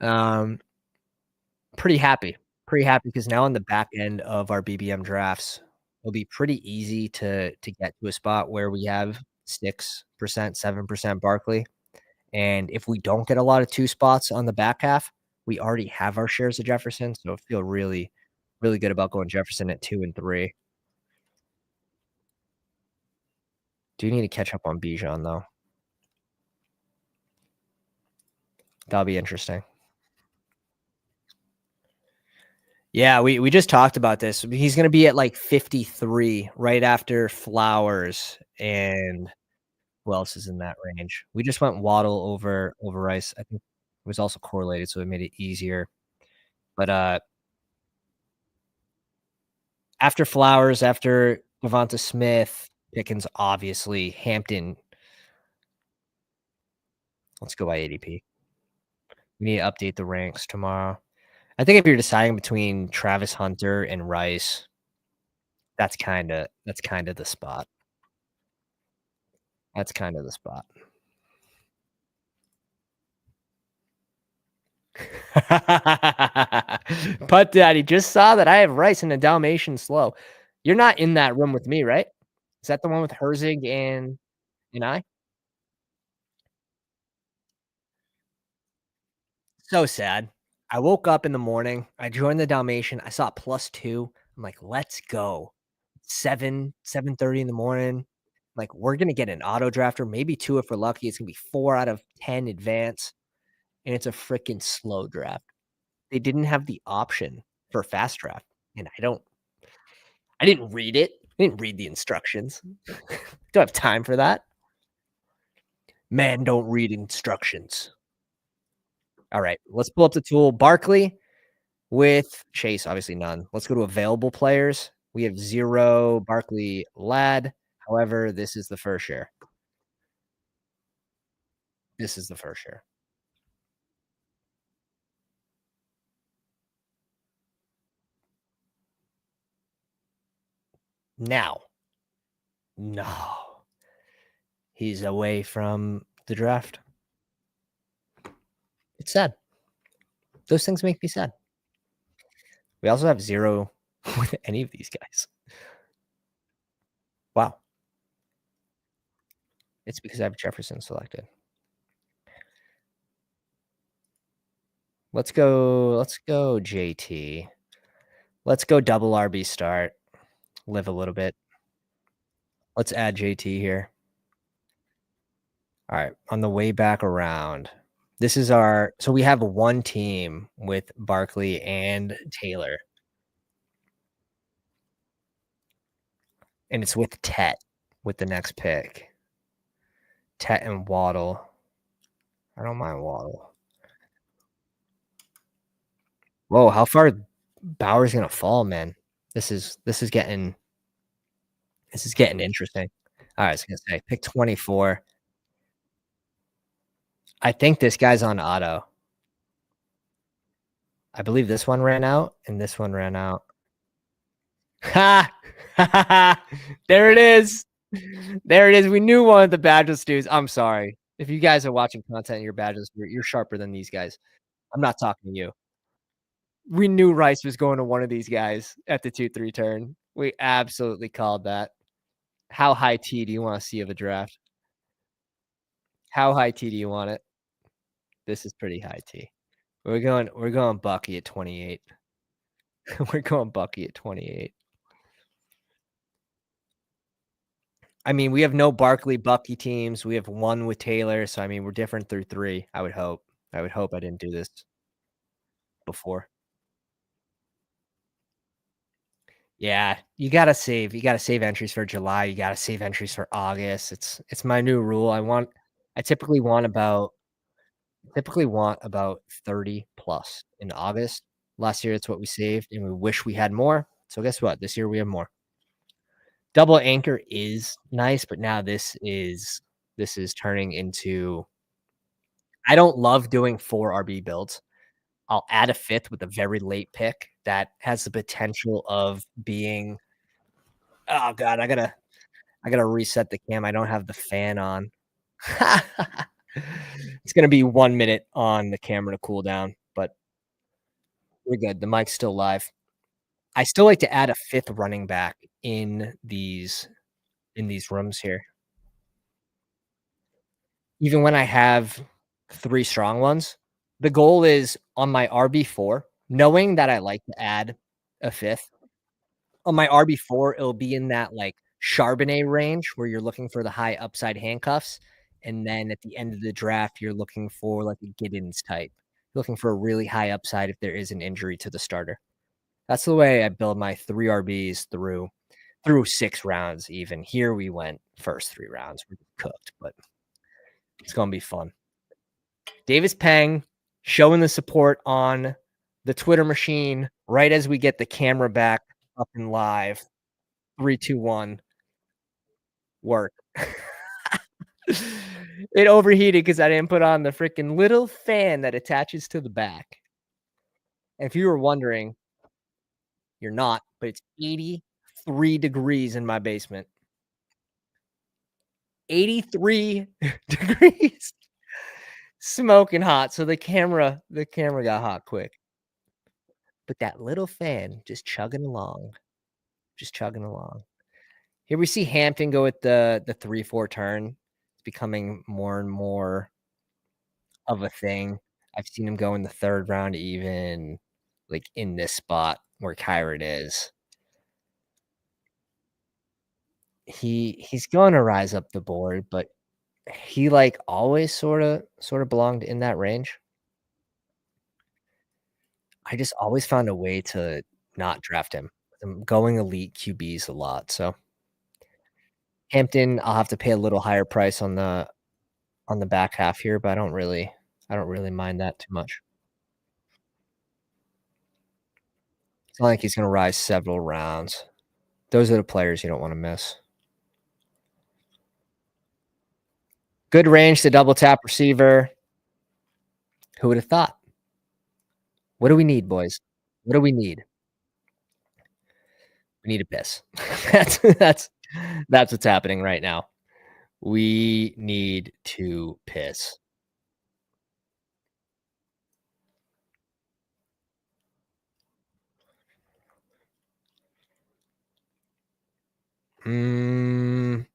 Um, pretty happy. Pretty happy because now on the back end of our BBM drafts, it'll be pretty easy to get to a spot where we have 6%, 7% Barkley. And if we don't get a lot of 2 spots on the back half, we already have our shares of Jefferson, so I feel really, really good about going Jefferson at 2 and 3. Do need to catch up on Bijan, though. That'll be interesting. Yeah, we just talked about this. He's gonna be at, like, 53 right after Flowers, and who else is in that range? We just went Waddle over Rice. I think it was also correlated, so it made it easier. But, after Flowers, after Devonta Smith, Pickens, obviously, Hampton. Let's go by ADP. We need to update the ranks tomorrow. I think if you're deciding between Travis Hunter and Rice, that's kinda the spot. That's kinda the spot. Putt Daddy just saw that I have Rice in a Dalmatian slow. You're not in that room with me, right? Is that the one with Herzig and I? So sad. I woke up in the morning, I joined the Dalmatian, I saw +2. I'm like, "Let's go." 7:30 in the morning. Like, we're gonna get an auto drafter, maybe 2 if we're lucky. It's gonna be 4 out of 10 advance, and it's a freaking slow draft. They didn't have the option for fast draft, and I didn't read it. I didn't read the instructions. Don't have time for that. Man, don't read instructions. All right, let's pull up the tool. Barkley with Chase, obviously none. Let's go to available players. We have 0 Barkley Lad. However, this is the first share. This is the first share. Now, no, he's away from the draft. It's sad. Those things make me sad. We also have 0 with any of these guys. Wow. It's because I have Jefferson selected. Let's go JT. Let's go double RB start. Live a little bit. Let's add JT here. All right, on the way back around. This is so we have one team with Barkley and Taylor, and it's with Tet with the next pick. Tet and Waddle. I don't mind Waddle. Whoa, how far Bauer's gonna fall, man? This is getting interesting. All right, I was gonna say pick 24. I think this guy's on auto. I believe this one ran out and this one ran out. Ha! There it is. There it is. We knew one of the Badgers dudes. I'm sorry. If you guys are watching content, you're Badgers, you're sharper than these guys. I'm not talking to you. We knew Rice was going to one of these guys at the 2-3 turn. We absolutely called that. How high T do you want to see of a draft? How high T do you want it? This is pretty high T. We're going Bucky at 28. We're going Bucky at 28. I mean, we have no Barkley Bucky teams. We have one with Taylor, so I mean, we're different through 3, I would hope. I would hope I didn't do this before. Yeah, you gotta save entries for July, you gotta save entries for August. It's my new rule. I typically want about 30 plus in August. Last year, it's what we saved, and we wish we had more. So guess what? This year we have more. Double anchor is nice, but now this is turning into I don't love doing 4 RB builds. I'll add a 5th with a very late pick that has the potential of being oh god, I gotta reset the cam. I don't have the fan on. It's gonna be 1 minute on the camera to cool down, but we're good. The mic's still live. I still like to add a 5th running back in these rooms here. Even when I have 3 strong ones, the goal is on my RB4, knowing that I like to add a 5th. On my RB4, it'll be in that, like, Charbonnet range where you're looking for the high upside handcuffs, and then at the end of the draft, you're looking for, like, a Giddens type. Looking for a really high upside if there is an injury to the starter. That's the way I build my 3 RBs through 6 rounds even. Here we went first 3 rounds. We're cooked, but it's gonna be fun. Davis Peng showing the support on the Twitter machine right as we get the camera back up and live. 3, 2, 1, work. It overheated because I didn't put on the freaking little fan that attaches to the back. And if you were wondering, you're not, but it's 83 degrees in my basement. 83 degrees. Smoking hot. So the camera got hot quick. But that little fan just chugging along. Just chugging along. Here we see Hampton go with the 3-4 turn. It's becoming more and more of a thing. I've seen him go in the 3rd round even, like, in this spot where Kyron is. He's gonna rise up the board, but he, like, always sorta belonged in that range. I just always found a way to not draft him. I'm going elite QBs a lot, so Hampton, I'll have to pay a little higher price on the back half here, but I don't really mind that too much. It's not like he's gonna rise several rounds. Those are the players you don't wanna miss. Good range to double tap receiver. Who would have thought? What do we need, boys? What do we need? We need a piss. That's what's happening right now. We need to piss. Mm,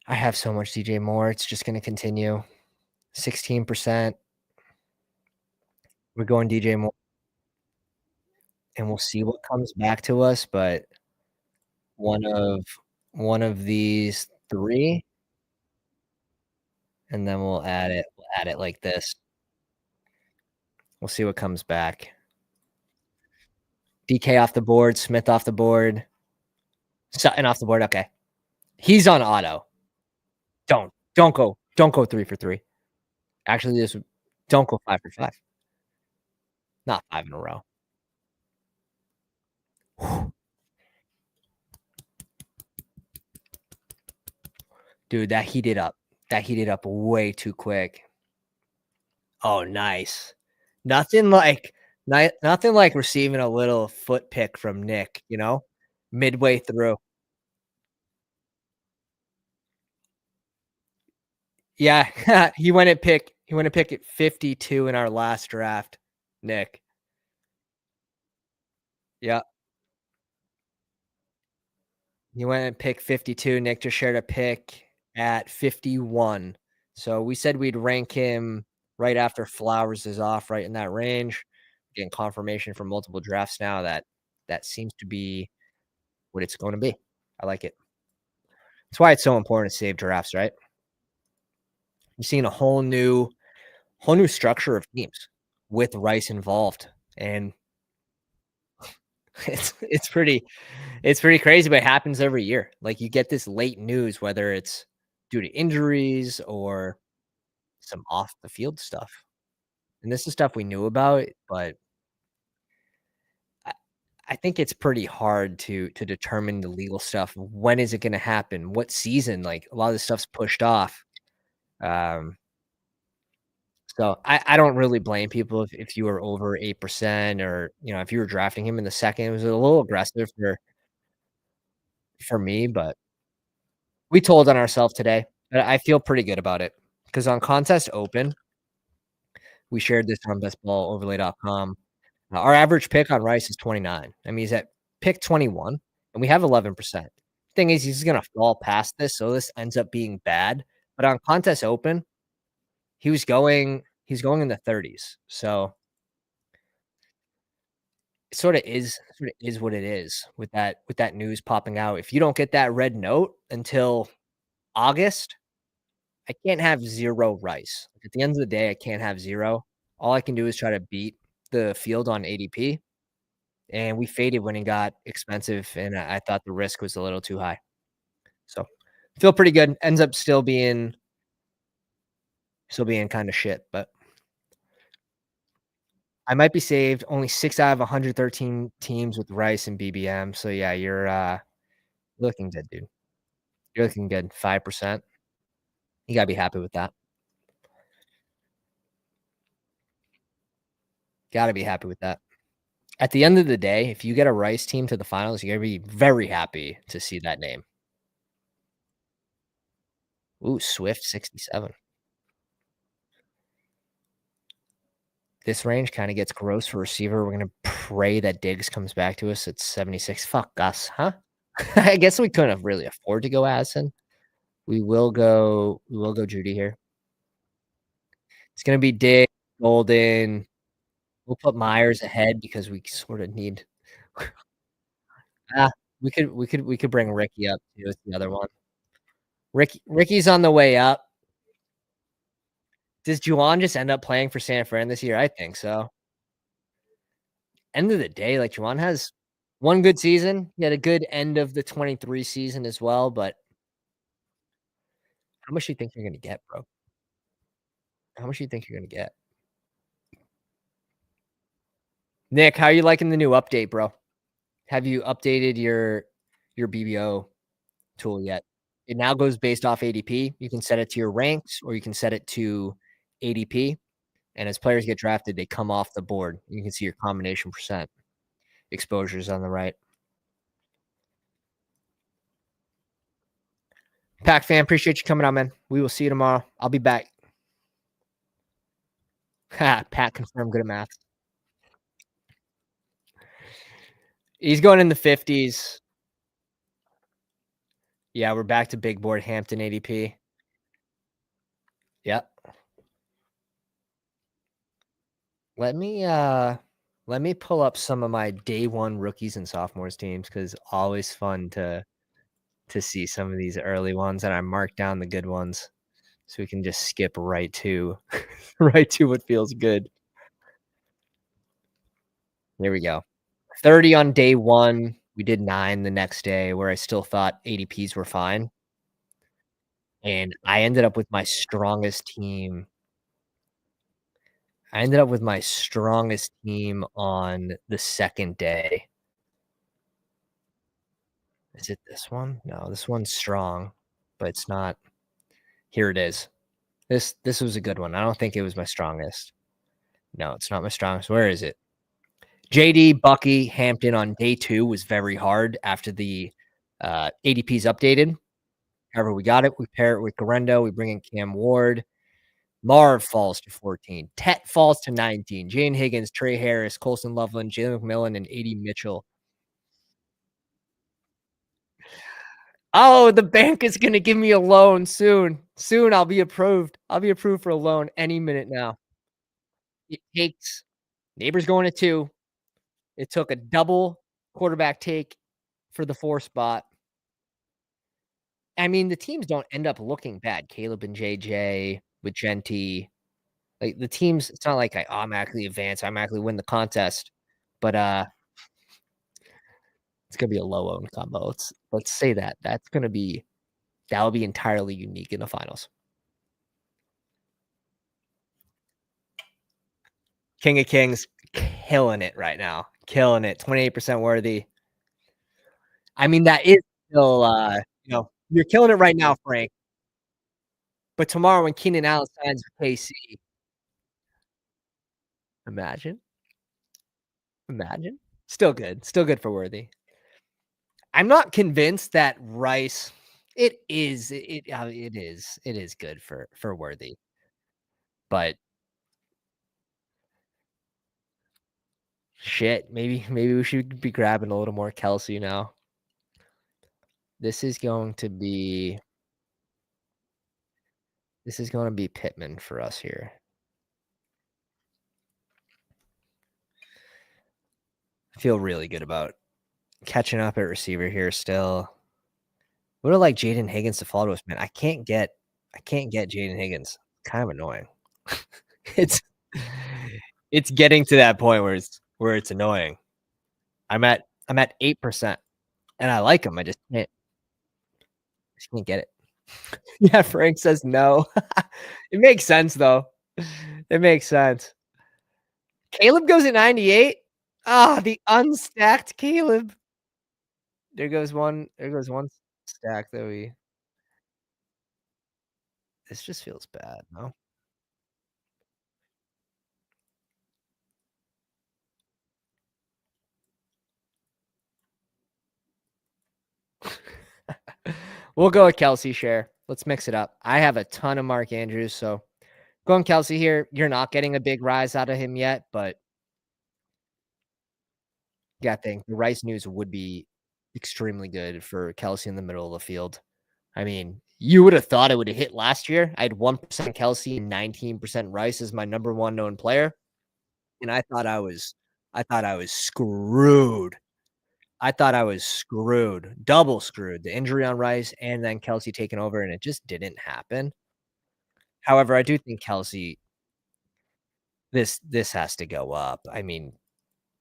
I have so much DJ Moore. It's just gonna continue. 16%. We're going DJ Moore, and we'll see what comes back to us, but one of one of these 3, and then we'll add it like this. We'll see what comes back. DK off the board, Smith off the board, Sutton off the board, okay. He's on auto. Don't go 3 for 3. Actually, don't go 5 for 5. Not 5 in a row. Whew. Dude, that heated up. That heated up way too quick. Oh, nice. Nothing like nothing like receiving a little foot pick from Nick, midway through. Yeah, he went to pick at 52 in our last draft, Nick. Yeah, he went and picked 52. Nick just shared a pick at 51. So we said we'd rank him right after Flowers is off, right in that range. Getting confirmation from multiple drafts now that that seems to be what it's going to be. I like it. That's why it's so important to save drafts, right? You're seeing a whole new structure of teams with Rice involved, and it's pretty crazy, but it happens every year. Like, you get this late news, whether it's due to injuries or some off the field stuff, and this is stuff we knew about, but I I think it's pretty hard to determine the legal stuff. When is it gonna happen? What season? Like, a lot of this stuff's pushed off. Um, so I don't really blame people if you were over 8% or, if you were drafting him in the second, it was a little aggressive for me, but we told on ourselves today, but I feel pretty good about it because on Contest Open, we shared this on bestballoverlay.com. Our average pick on Rice is 29. I mean, he's at pick 21, and we have 11%. Thing is, he's gonna fall past this, so this ends up being bad. But on Contest Open, he's going in the 30s. So it sorta is what it is with that news popping out. If you don't get that red note until August, I can't have 0 Rice. Like, at the end of the day, I can't have 0. All I can do is try to beat the field on ADP, and we faded when it got expensive, and I thought the risk was a little too high. So, feel pretty good. Ends up still being kinda shit, but I might be saved. Only 6 out of 113 teams with Rice and BBM. So, yeah, you're looking good, dude. You're looking good. 5%. You gotta be happy with that. Gotta be happy with that. At the end of the day, if you get a Rice team to the finals, you're gonna be very happy to see that name. Ooh, Swift 67. This range kinda gets gross for receiver. We're gonna pray that Diggs comes back to us at 76. Fuck us, huh? I guess we couldn't really afford to go Addison. We will go Judy here. It's gonna be Diggs, Golden. We'll put Myers ahead because we sorta need ah, we could bring Ricky up too as the other one. Ricky's on the way up. Does Juwan just end up playing for San Fran this year? I think so. End of the day, like, Juwan has one good season. He had a good end of the 23 season as well, but how much do you think you're gonna get, bro? How much do you think you're gonna get? Nick, how are you liking the new update, bro? Have you updated your BBO tool yet? It now goes based off ADP. You can set it to your ranks or you can set it to ADP, and as players get drafted, they come off the board. You can see your combination percent exposures on the right. Pack fan, appreciate you coming on, man. We will see you tomorrow. I'll be back. Pat confirmed good at math. He's going in the 50s. Yeah, we're back to big board Hampton ADP. Yep. Let me let me pull up some of my day one rookies and sophomores teams because always fun to see some of these early ones, and I marked down the good ones so we can just skip right to right to what feels good. There we go. 30 on day one. We did 9 the next day where I still thought ADPs were fine. And I ended up with my strongest team on the second day. Is it this one? No, this one's strong, but it's not Here it is. This was a good one. I don't think it was my strongest. No, it's not my strongest. Where is it? JD, Bucky, Hampton on day 2 was very hard after the, ADPs updated. However, we got it. We pair it with Garendo. We bring in Cam Ward. Marv falls to 14. Tet falls to 19. Jane Higgins, Trey Harris, Colson Loveland, Jalen McMillan, and AD Mitchell. Oh, the bank is gonna give me a loan soon. Soon I'll be approved. I'll be approved for a loan any minute now. It takes Neighbors going to 2. It took a double quarterback take for the 4 spot. I mean, the teams don't end up looking bad. Caleb and JJ with Genty. Like, the teams, it's not like I automatically advance, I automatically win the contest, but, it's gonna be a low owned combo. Let's say that. That will be entirely unique in the finals. King of Kings, killing it right now. Killing it. 28% worthy. I mean, that is still, you're killing it right now, Frank. But tomorrow when Keenan Allen signs with KC, imagine, imagine. Still good for Worthy. I'm not convinced that Rice. It is good for Worthy, but shit, maybe we should be grabbing a little more Kelsey now. This is going to be Pittman for us here. I feel really good about catching up at receiver here still. Would have liked Jaden Higgins to follow us, man. I can't get Jaden Higgins. Kind of annoying. It's it's getting to that point where it's annoying. I'm at 8% and I like him. I just can't get it. Yeah, Frank says no. It makes sense though. It makes sense. Caleb goes at 98. Ah, the unstacked Caleb. There goes one stack that we this just feels bad, no? We'll go with Kelsey share. Let's mix it up. I have a ton of Mark Andrews, so going Kelsey here. You're not getting a big rise out of him yet, but yeah, I think the Rice news would be extremely good for Kelsey in the middle of the field. I mean, you would have thought it would have hit last year. I had 1% Kelsey and 19% Rice as my number one known player. And I thought I was screwed. I thought I was screwed, double screwed. The injury on Rice and then Kelsey taking over, and it just didn't happen. However, I do think Kelsey, this has to go up. I mean,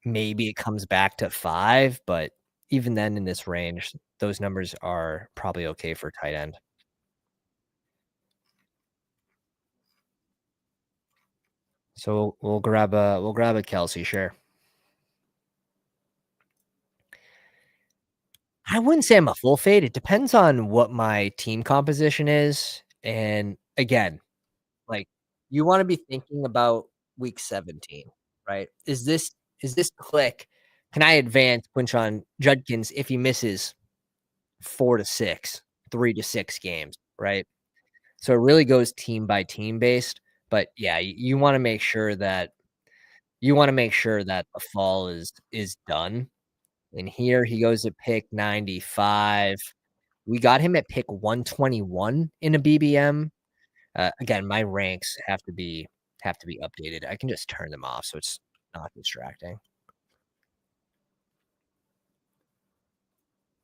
maybe it comes back to 5, but even then in this range, those numbers are probably okay for tight end. So we'll grab a Kelsey, sure. I wouldn't say I'm a full fade. It depends on what my team composition is. And again, like you want to be thinking about week 17, right? Is this click? Can I advance Quinshon Judkins if he misses 4 to 6, 3 to 6 games, right? So it really goes team by team based. But yeah, you want to make sure that the fall is done. And here he goes at pick 95. We got him at pick 121 in a BBM. Again, my ranks have to be updated. I can just turn them off so it's not distracting.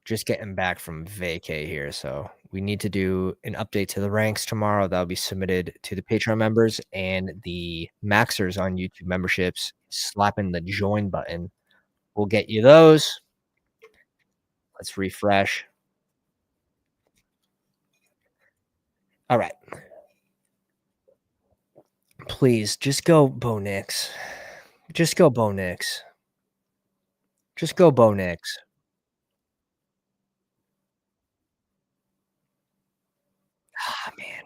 Just getting back from vacay here, so we need to do an update to the ranks tomorrow. That'll be submitted to the Patreon members and the Maxers on YouTube memberships. Slapping the join button. We'll get you those. Let's refresh. All right. Please just go Bo Nix. Just go Bo Nix. Just go Bo Nix. Ah, man.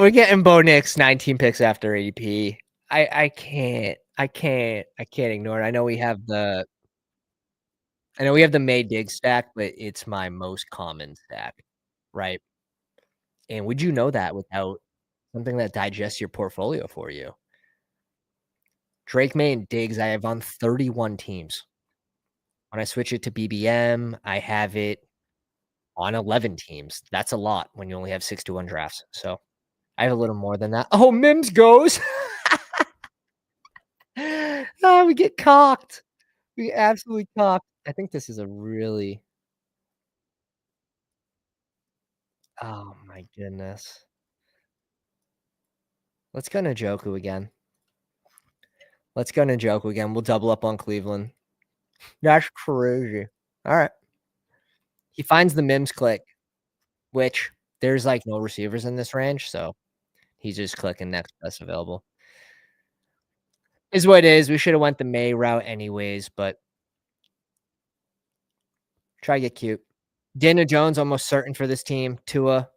We're getting Bo Nix 19 picks after ADP. I can't ignore it. I know we have the May dig stack, but it's my most common stack, right? And would you know that without something that digests your portfolio for you? Drake, May, and Diggs, I have on 31 teams. When I switch it to BBM, I have it on 11 teams. That's a lot when you only have 6 to 1 drafts. So I have a little more than that. Oh, Mims goes. We get cocked. We absolutely cocked. I think this is a really oh my goodness. Let's go Njoku again. Let's go Njoku again. We'll double up on Cleveland. That's crazy. All right. He finds the Mims click, which there's like no receivers in this range, so he's just clicking next best available. Is what it is. We should have went the May route anyways, but try to get cute. Daniel Jones almost certain for this team. Tua,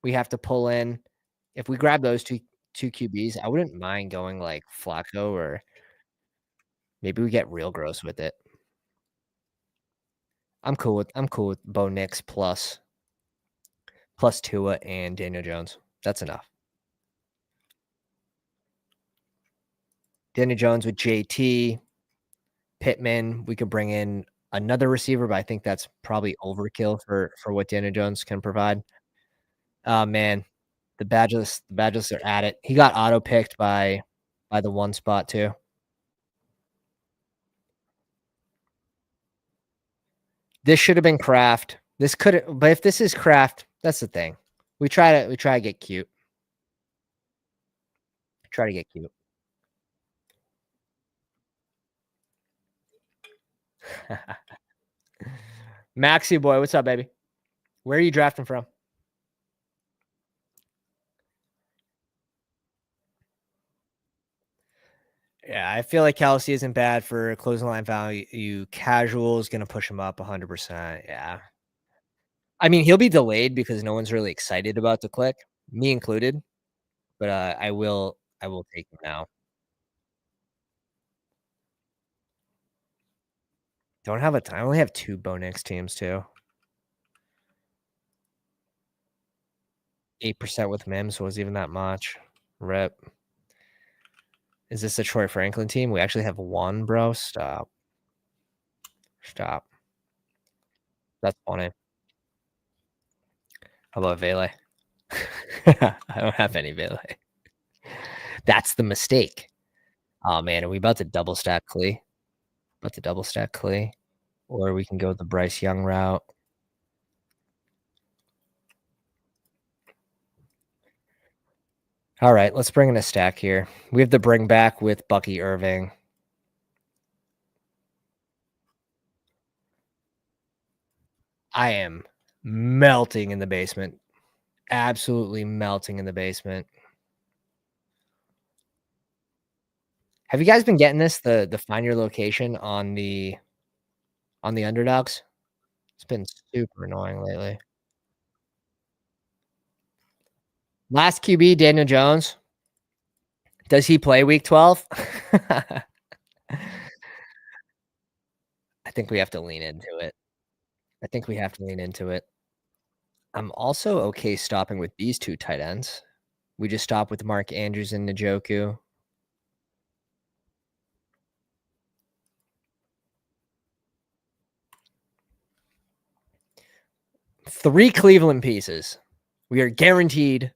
we have to pull in. If we grab those two QBs, I wouldn't mind going like Flacco or maybe we get real gross with it. I'm cool with Bo Nix plus Tua and Daniel Jones. That's enough. Daniel Jones with JT, Pittman. We could bring in another receiver, but I think that's probably overkill for what Daniel Jones can provide. Oh man, the Badgers are at it. He got auto picked by the one spot too. This should have been Kraft. This could, but if this is Kraft, that's the thing. We try to get cute. Try to get cute. Maxi boy, what's up, baby? Where are you drafting from? Yeah, I feel like Kelsey isn't bad for closing line value. Casual is gonna push him up 100%. Yeah, I mean he'll be delayed because no one's really excited about the click, me included. But I will take him now. Don't have a ton. I only have 2 Bo Nix teams too. 8% with Mims was even that much. Rip. Is this a Troy Franklin team? We actually have 1, bro. Stop. Stop. That's funny. How about Vele? I don't have any Vele. That's the mistake. Oh man, are we about to double stack Klee? About to double stack Klee? Or we can go the Bryce Young route. All right, let's bring in a stack here. We have the bring back with Bucky Irving. I am melting in the basement. Absolutely melting in the basement. Have you guys been getting this? The find your location on the underdogs? It's been super annoying lately. Last QB, Daniel Jones. Does he play week 12? I think we have to lean into it. I think we have to lean into it. I'm also okay stopping with these 2 tight ends. We just stop with Mark Andrews and Njoku. 3 Cleveland pieces. We are guaranteed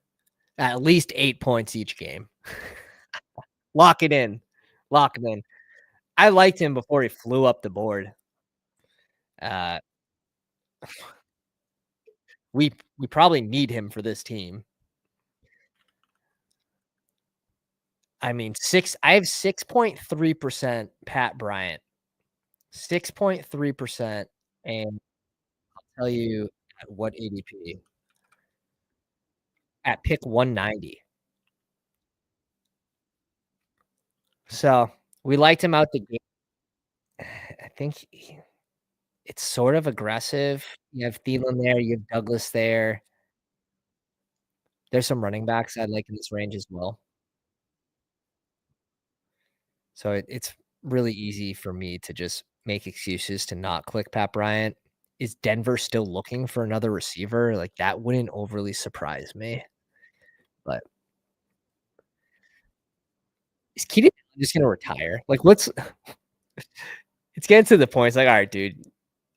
at least 8 points each game. Lock it in. Lock it in. I liked him before he flew up the board. Uh, we probably need him for this team. I mean, I have 6.3% Pat Bryant. 6.3%, and I'll tell you at what ADP. At pick 190. So, we liked him out the gate. I think it's sort of aggressive. You have Thielen there, you have Douglas there. There's some running backs I like in this range as well. So it's really easy for me to just make excuses to not click Pat Bryant. Is Denver still looking for another receiver? Like, that wouldn't overly surprise me, but is Keenan Allen just gonna retire? Like, what's it's getting to the point, it's like, "Alright, dude,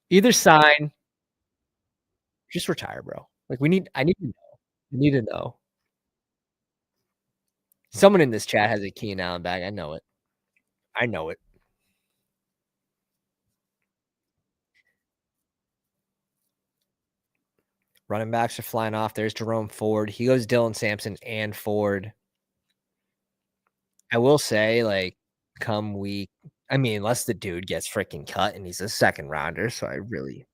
either sign, just retire, bro." Like, I need to know. I need to know. Someone in this chat has a Keenan Allen bag, I know it. I know it. Running backs are flying off. There's Jerome Ford. He goes Dylan Sampson and Ford. I will say, like, come week I mean, unless the dude gets freaking cut and he's a second rounder, so I really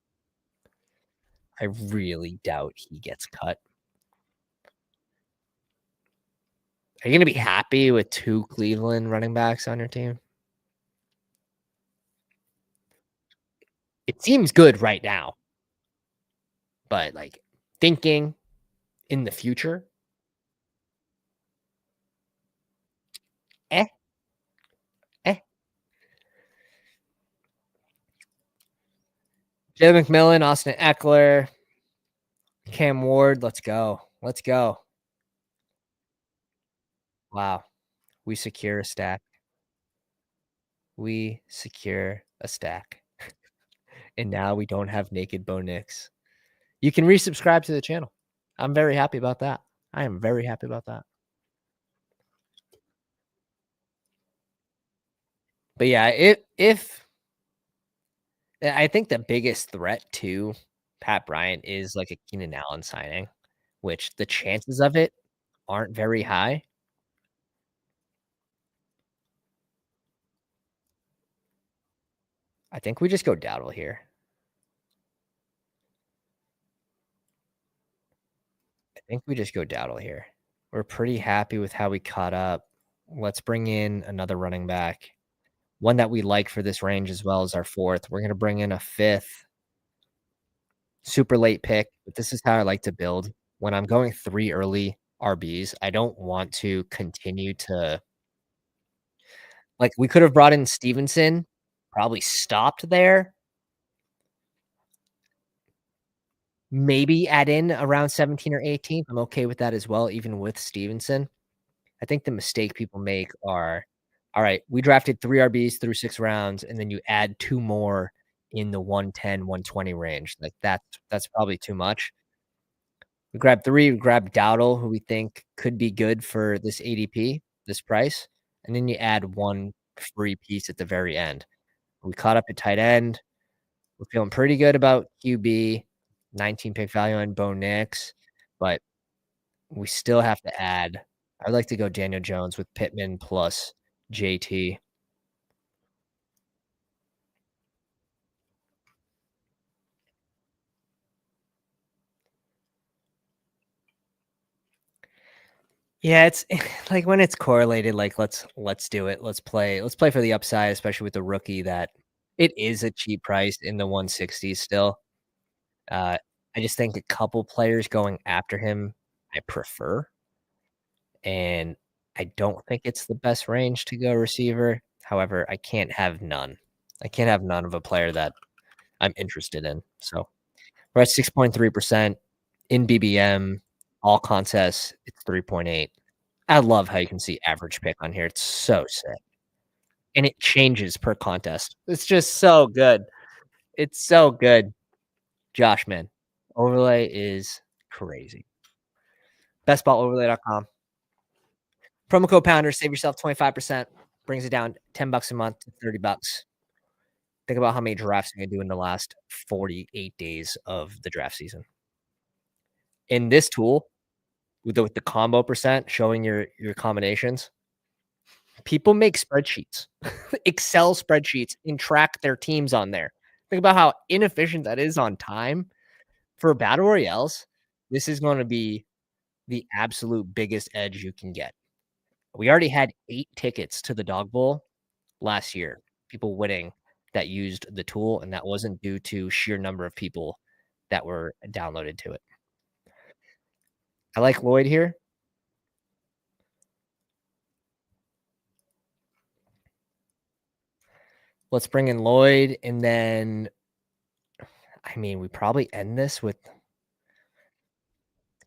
doubt he gets cut. Are you gonna be happy with 2 Cleveland running backs on your team? It seems good right now, but, like, thinking in the future, eh, eh. Jay McMillan, Austin Eckler, Cam Ward, let's go. Let's go. Wow. We secure a stack. We secure a stack. And now we don't have naked Bo Nix. You can resubscribe to the channel. I'm very happy about that. I am very happy about that. But yeah, if I think the biggest threat to Pat Bryant is like a Keenan Allen signing, which the chances of it aren't very high. I think we just go Dowdle here. I think we just go Dowdle here. We're pretty happy with how we caught up. Let's bring in another running back. One that we like for this range as well as our fourth. We're going to bring in a fifth. Super late pick, but this is how I like to build. When I'm going 3 early RBs, I don't want to continue to like, we could have brought in Stevenson, probably stopped there, maybe add in around 17 or 18. I'm okay with that as well, even with Stevenson. I think the mistake people make are, all right, we drafted 3 RBs through 6 rounds, and then you add 2 more in the 110, 120 range. Like, that's probably too much. We grabbed 3, we grabbed Dowdle, who we think could be good for this ADP, this price, and then you add 1 free piece at the very end. We caught up at tight end. We're feeling pretty good about QB, 19 pick value on Bo Nix, but we still have to add I'd like to go Daniel Jones with Pittman plus JT. Yeah, it's like when it's correlated, like let's do it. Let's play for the upside, especially with the rookie that it is a cheap price in the 160s still. Uh, I just think a couple players going after him I prefer, and I don't think it's the best range to go receiver. However, I can't have none. I can't have none of a player that I'm interested in. So we're at 6.3% in BBM, all contests, it's 3.8. I love how you can see average pick on here. It's so sick. And it changes per contest. It's just so good. It's so good. Josh, man, overlay is crazy. Bestballoverlay.com. Promo code Pounder, save yourself 25%. Brings it down $10 a month to $30. Think about how many drafts you're gonna do in the last 48 days of the draft season. In this tool, with the combo percent showing your combinations, people make spreadsheets, Excel spreadsheets, and track their teams on there. Think about how inefficient that is on time. For battle royales, this is going to be the absolute biggest edge you can get. We already had 8 tickets to the Dog Bowl last year, people winning that used the tool, and that wasn't due to sheer number of people that were downloaded to it. I like Lloyd here. Let's bring in Lloyd, and then, I mean, we probably end this with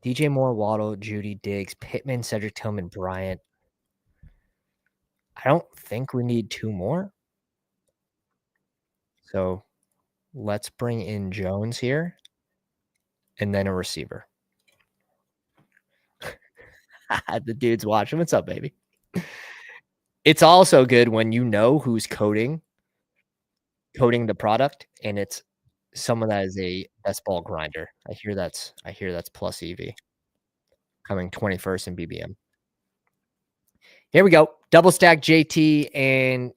DJ Moore, Waddle, Judy, Diggs, Pittman, Cedric Tillman, Bryant. I don't think we need 2 more. So let's bring in Jones here and then a receiver. The dude's watching. What's up, baby? It's also good when you know who's coding the product, and it's someone that is a best ball grinder. I hear that's plus EV coming 21st in BBM. Here we go. Double stack JT and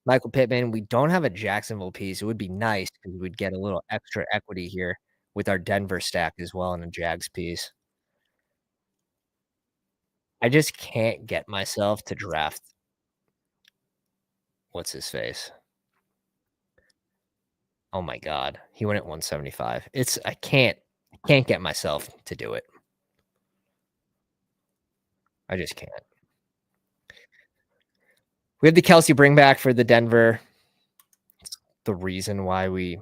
Michael Pittman. We don't have a Jacksonville piece. It would be nice because we'd get a little extra equity here with our Denver stack as well and a Jags piece. I just can't get myself to draft what's his face. Oh my god. He went at 175. I can't get myself to do it. I just can't. We have the Kelsey bring back for the Denver. It's the reason why we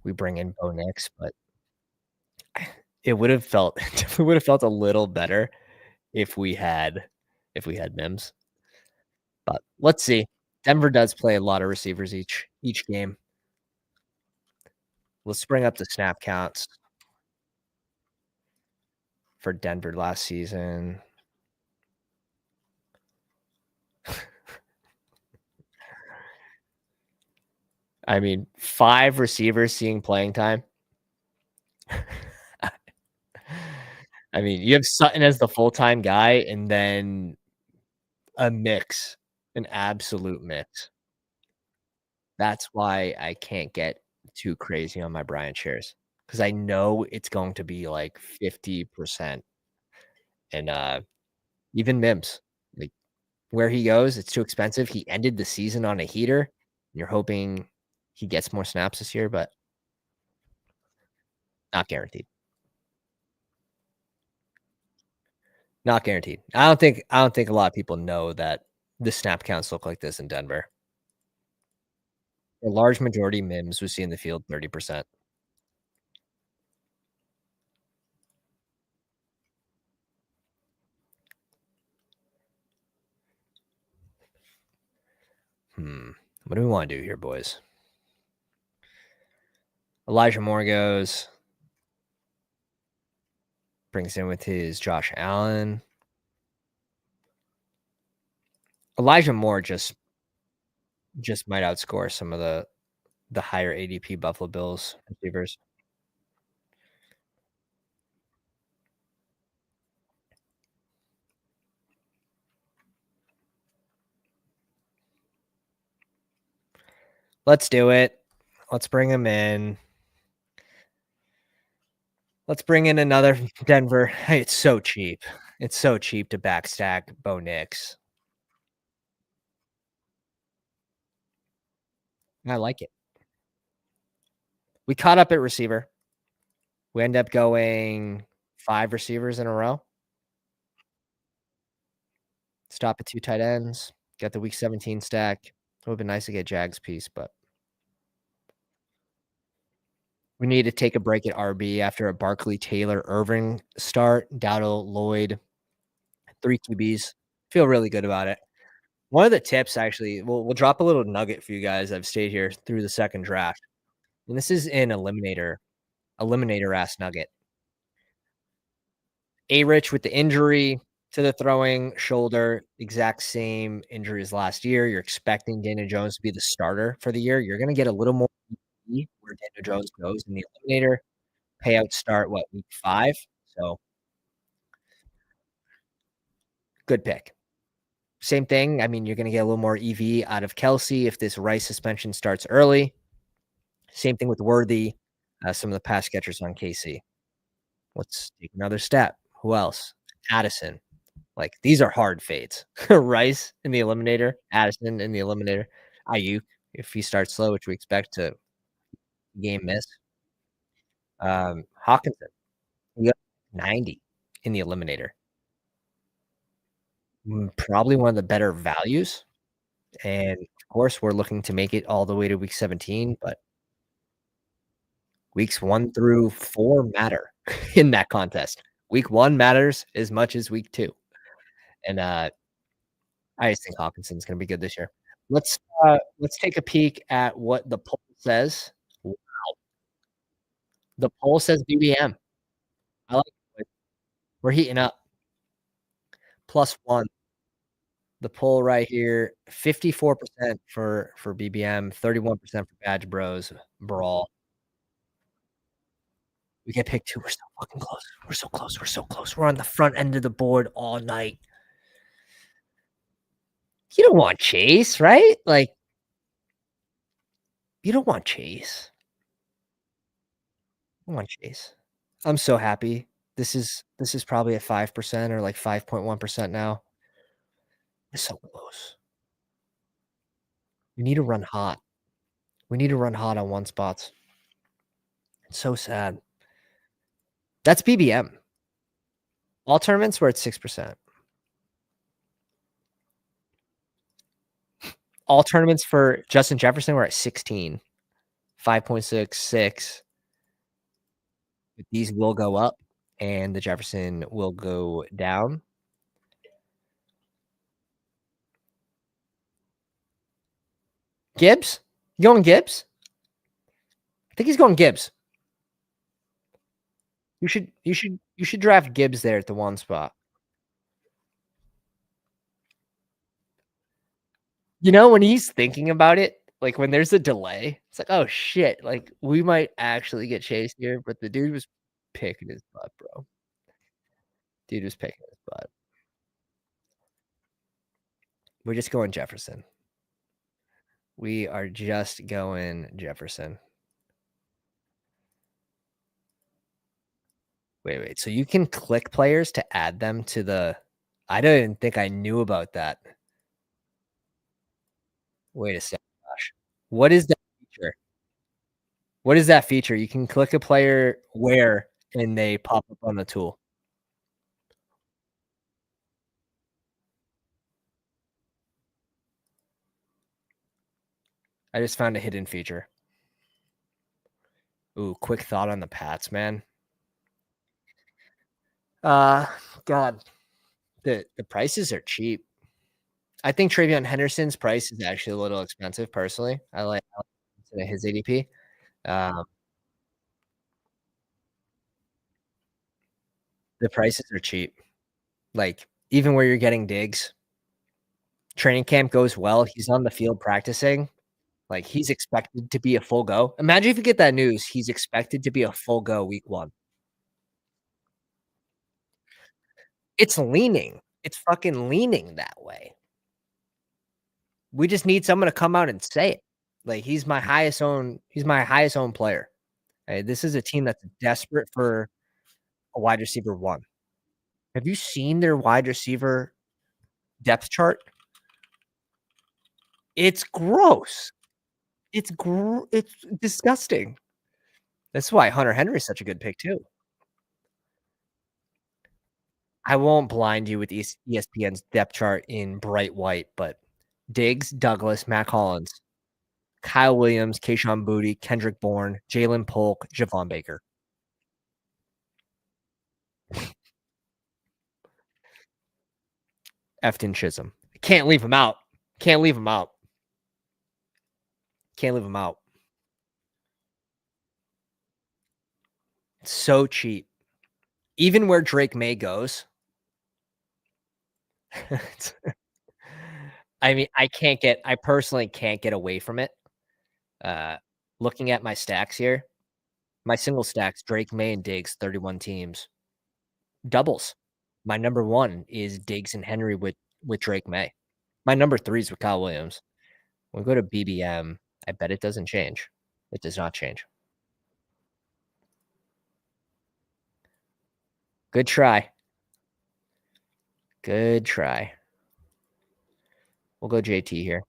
bring in Bo Nix, but it would have felt definitely would have felt a little better if we had Mims. But let's see. Denver does play a lot of receivers each game. Let's bring up the snap counts for Denver last season. I mean, 5 receivers seeing playing time. I mean, you have Sutton as the full-time guy and then a mix, an absolute mix. That's why I can't get too crazy on my Bryant shares because I know it's going to be like 50% and, even Mims, like, where he goes, it's too expensive. He ended the season on a heater. You're hoping he gets more snaps this year, but not guaranteed. Not guaranteed. I don't think a lot of people know that the snap counts look like this in Denver. A large majority Mims was seeing the field 30%. What do we want to do here, boys? Elijah Moore goes, brings in with his Josh Allen. Elijah Moore just might outscore some of the higher ADP Buffalo Bills receivers. Let's do it. Let's bring him in. Let's bring in another Denver. Hey, it's so cheap. It's so cheap to backstack Bo Nix. I like it. We caught up at receiver. We end up going 5 receivers in a row. Stop at 2 tight ends. Got the week 17 stack. It would have been nice to get Jags piece, but we need to take a break at RB after a Barkley, Taylor, Irving start. Dowdle, Lloyd, 3 QBs. Feel really good about it. One of the tips, actually, we'll drop a little nugget for you guys. I've stayed here through the second draft, and this is an eliminator ass nugget. A-Rich with the injury to the throwing shoulder, exact same injury as last year. You're expecting Daniel Jones to be the starter for the year. You're going to get a little more where Daniel Jones goes in the eliminator. Payouts start, week 5? So, good pick. Same thing. I mean, you're going to get a little more EV out of Kelsey if this Rice suspension starts early. Same thing with Worthy, some of the pass catchers on KC. Let's take another step. Who else? Addison. Like, these are hard fades. Rice in the eliminator, Addison in the eliminator, Ayuk, if he starts slow, which we expect to game miss. Hawkinson, he got 90. in the eliminator. Probably one of the better values, and of course, we're looking to make it all the way to week 17, but weeks 1 through 4 matter in that contest. Week 1 matters as much as week 2, and, I just think Hawkinson's gonna be good this year. Let's take a peek at what the poll says. The poll says BBM. I like it. We're heating up. +1. The poll right here, 54% for BBM, 31% for Badge Bros, Brawl. We get pick 2. We're so fucking close. We're so close. We're so close. We're on the front end of the board all night. You don't want Chase, right? Like, you don't want Chase. You don't want Chase. I'm so happy. This is probably at 5% or like 5.1% now. It's so close. We need to run hot. We need to run hot on 1 spots. It's so sad. That's BBM. All tournaments, we're at 6%. All tournaments for Justin Jefferson, we're at 16, 5.66. These will go up, and the Jefferson will go down. Gibbs? You going Gibbs? I think he's going Gibbs. You should draft Gibbs there at the 1 spot. You know, when he's thinking about it, like, when there's a delay, it's like, "Oh, shit, like, we might actually get chased here," but the dude was picking his butt, bro. Dude was picking his butt. We're just going Jefferson. We are just going Jefferson. Wait, so you can click players to add them to the I don't even think I knew about that. Wait a second, gosh. What is that feature? What is that feature? You can click a player where and they pop up on the tool. I just found a hidden feature. Ooh, quick thought on the Pats, man. Uh, God, the prices are cheap. I think Travion Henderson's price is actually a little expensive, personally. I like his ADP. Um, the prices are cheap. Like, even where you're getting Diggs, training camp goes well, he's on the field practicing, like, he's expected to be a full go. Imagine if you get that news, he's expected to be a full go week 1. It's leaning. It's fucking leaning that way. We just need someone to come out and say it. Like, he's my highest owned player. This is a team that's desperate for a wide receiver 1. Have you seen their wide receiver depth chart? It's gross. It's disgusting. That's why Hunter Henry is such a good pick too. I won't blind you with ESPN's depth chart in bright white, but Diggs, Douglas, Mac Hollins, Kyle Williams, Kayshon Boutte, Kendrick Bourne, Jalen Polk, Javon Baker. Efton Chisholm. Can't leave him out. Can't leave him out. Can't leave him out. It's so cheap. Even where Drake May goes. I mean, I personally can't get away from it. Looking at my stacks here, my single stacks, Drake May and Diggs, 31 teams. Doubles. My number 1 is Diggs and Henry with Drake May. My number 3 is with Kyle Williams. When we go to BBM, I bet it doesn't change. It does not change. Good try. Good try. We'll go JT here.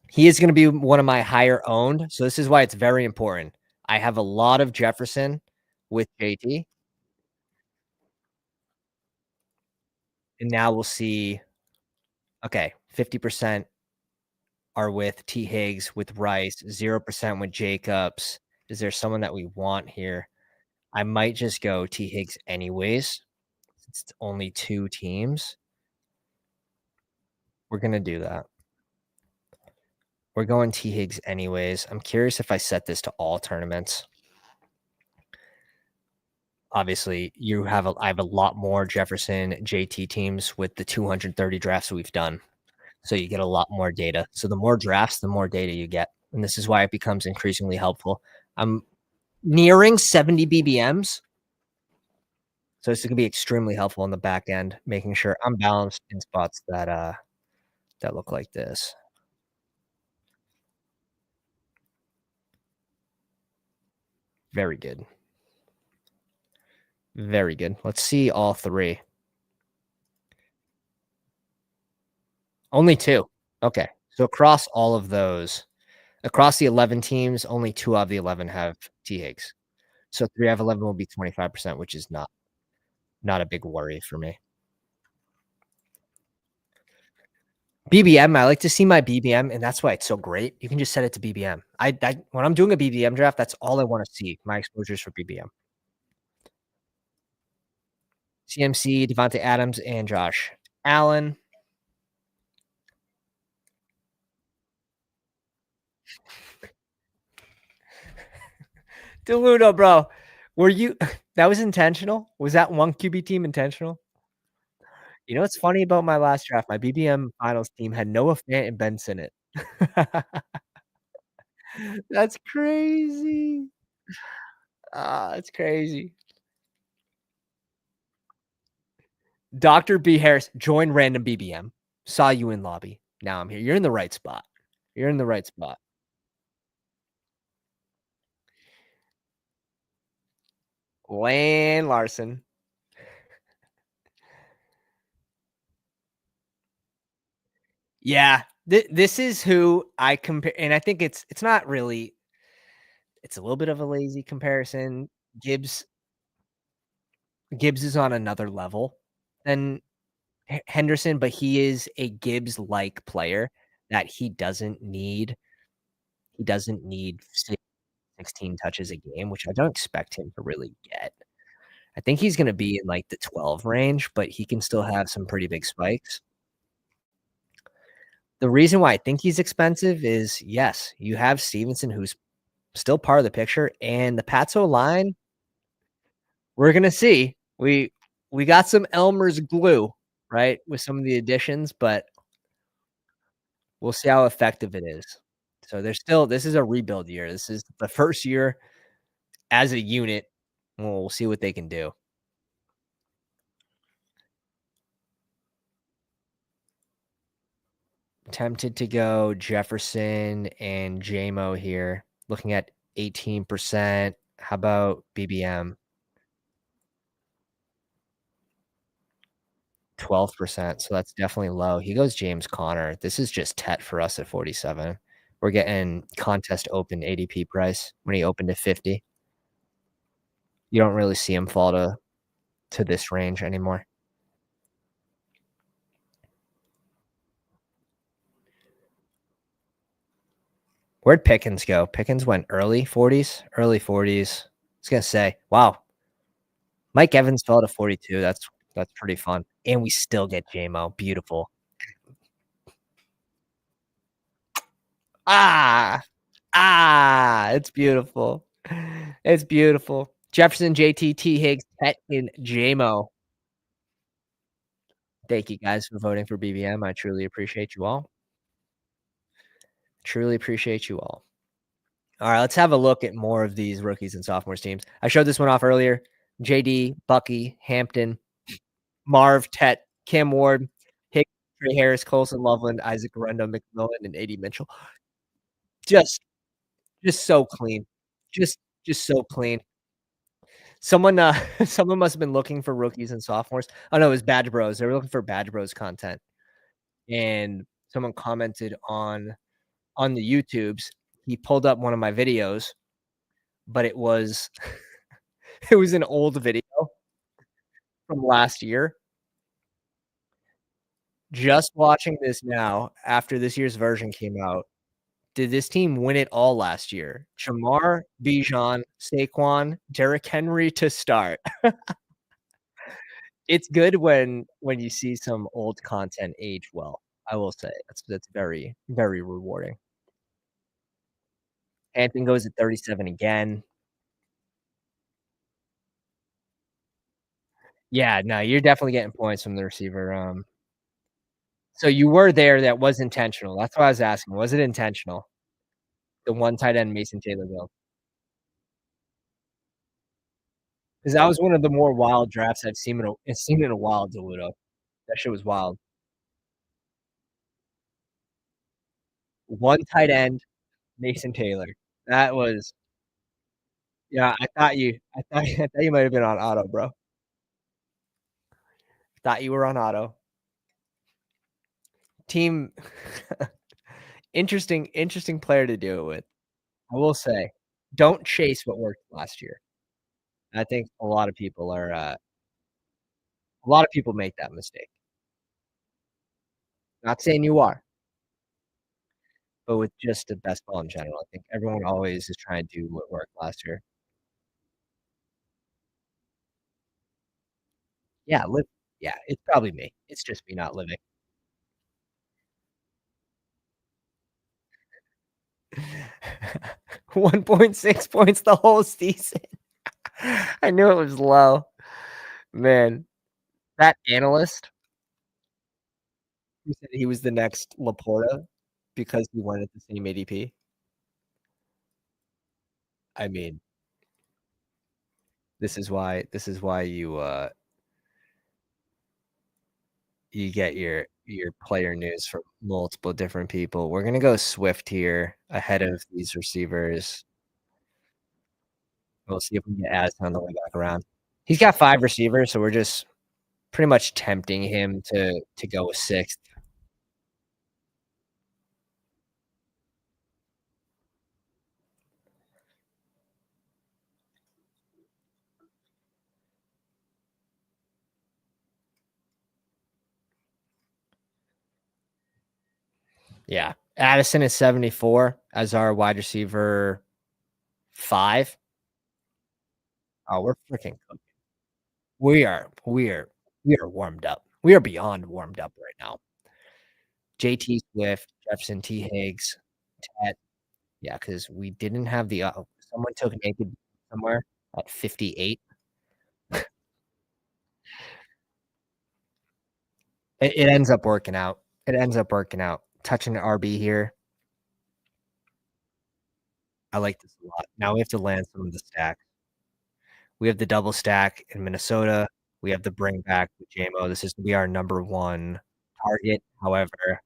He is going to be one of my higher owned, so this is why it's very important. I have a lot of Jefferson with JT. And now we'll see. Okay, 50% are with T. Higgs, with Rice, 0% with Jacobs. Is there someone that we want here? I might just go T. Higgs anyways. It's only 2 teams. We're gonna do that. We're going T. Higgs anyways. I'm curious if I set this to all tournaments. Obviously, I have a lot more Jefferson JT teams with the 230 drafts we've done. So you get a lot more data. So the more drafts, the more data you get. And this is why it becomes increasingly helpful. I'm nearing 70 BBMs. So this is gonna be extremely helpful on the back end, making sure I'm balanced in spots that look like this. Very good. Very good. Let's see all 3. Only 2. Okay. So across all of those, across the 11 teams, only 2 of the 11 have T. Higgs. So 3 out of 11 will be 25%, which is not a big worry for me. BBM, I like to see my BBM, and that's why it's so great. You can just set it to BBM. I when I'm doing a BBM draft, that's all I wanna see, my exposures for BBM. CMC, Devontae Adams, and Josh Allen. Deludo, bro. Were you that was intentional? Was that one QB team intentional? You know what's funny about my last draft? My BBM finals team had Noah Fant and Ben Sinnott. That's crazy. Ah, that's crazy. Dr. B. Harris, join random BBM. Saw you in lobby. Now I'm here. You're in the right spot. You're in the right spot. Lane Larson. Yeah. This is who I compare, and I think it's not really, it's a little bit of a lazy comparison. Gibbs Gibbs is on another level than Henderson, but he is a Gibbs-like player that he doesn't need 16 touches a game, which I don't expect him to really get. I think he's gonna be in, like, the 12 range, but he can still have some pretty big spikes. The reason why I think he's expensive is, yes, you have Stevenson, who's still part of the picture, and the Pats O-line, we're gonna see. We got some Elmer's glue, right, with some of the additions, but we'll see how effective it is. So there's still, this is a rebuild year. This is the first year as a unit. We'll see what they can do. Tempted to go Jefferson and JMO here, looking at 18%. How about BBM? 12%. So that's definitely low. He goes James Conner. This is just Tet for us at 47. We're getting contest open ADP price when he opened at 50. You don't really see him fall to this range anymore. Where'd Pickens go? Pickens went early 40s, early 40s. I was gonna say, wow, Mike Evans fell to 42. That's pretty fun. And we still get JMO. Beautiful. Ah, it's beautiful. It's beautiful. Jefferson, JT, T. Higgs, Pet, and JMO. Thank you guys for voting for BBM. I truly appreciate you all. Truly appreciate you all. All right, let's have a look at more of these rookies and sophomores teams. I showed this one off earlier. JD, Bucky, Hampton, Marv, Tet, Cam Ward, Hicks, Trey Harris, Colson, Loveland, Isaac Arendo, McMillan, and AD Mitchell. Just just so clean. Just so clean. Someone someone must have been looking for rookies and sophomores. Oh no, it was Badge Bros. They were looking for Badge Bros content. And someone commented on the YouTubes. He pulled up one of my videos, but it was it was an old video from last year. Just watching this now after this year's version came out. Did this team win it all last year? Jamar, Bijan, Saquon, Derrick Henry to start. It's good when you see some old content age well, I will say. That's very, very rewarding. Hampton goes at 37 again. Yeah, no, you're definitely getting points from the receiver, so you were there, that was intentional. That's why I was asking, was it intentional? The one tight end Mason Taylor Bill, because that was one of the more wild drafts I've seen in a while, Deludo. That shit was wild. One tight end, Mason Taylor. That was yeah, I thought you might have been on auto, bro. Thought you were on auto. Team interesting player to do it with. I will say, don't chase what worked last year. I think a lot of people make that mistake. Not saying you are, but with just the best ball in general, I think everyone always is trying to do what worked last year. Yeah, yeah, it's probably me. It's just me not living. 1.6 points the whole season. I knew it was low. Man, that analyst who said he was the next Laporta because he went at the same ADP. I mean, this is why you get your player news from multiple different people. We're gonna go Swift here ahead of these receivers. We'll see if we can get Addison on the way back around. He's got 5 receivers, so we're just pretty much tempting him to go with 6th. Yeah. Addison is 74 as our wide receiver 5. Oh, we're freaking cooked. We are warmed up. We are beyond warmed up right now. JT Swift, Jefferson T. Higgs, Ted. Yeah, because we didn't have the someone took naked somewhere at 58. It ends up working out. It ends up working out. Touching the RB here. I like this a lot. Now we have to land some of the stacks. We have the double stack in Minnesota. We have the bring back with JMO. This is gonna be our number 1 target. However,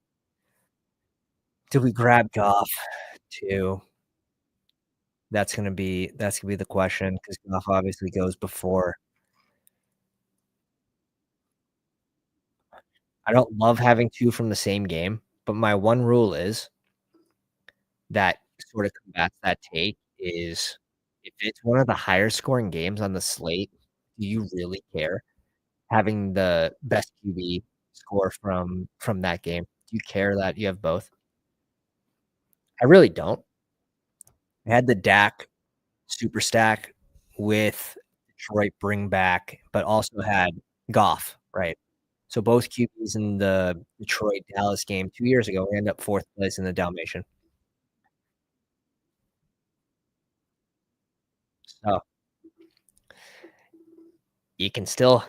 do we grab Goff too? That's gonna be the question because Goff obviously goes before. I don't love having 2 from the same game, but my one rule is that sort of combats that take is if it's one of the higher scoring games on the slate, do you really care having the best QB score from that game? Do you care that you have both? I really don't. I had the Dak super stack with Detroit bring back, but also had Goff, right? So both QBs in the Detroit Dallas game 2 years ago, we end up 4th place in the Dalmatian. So you can still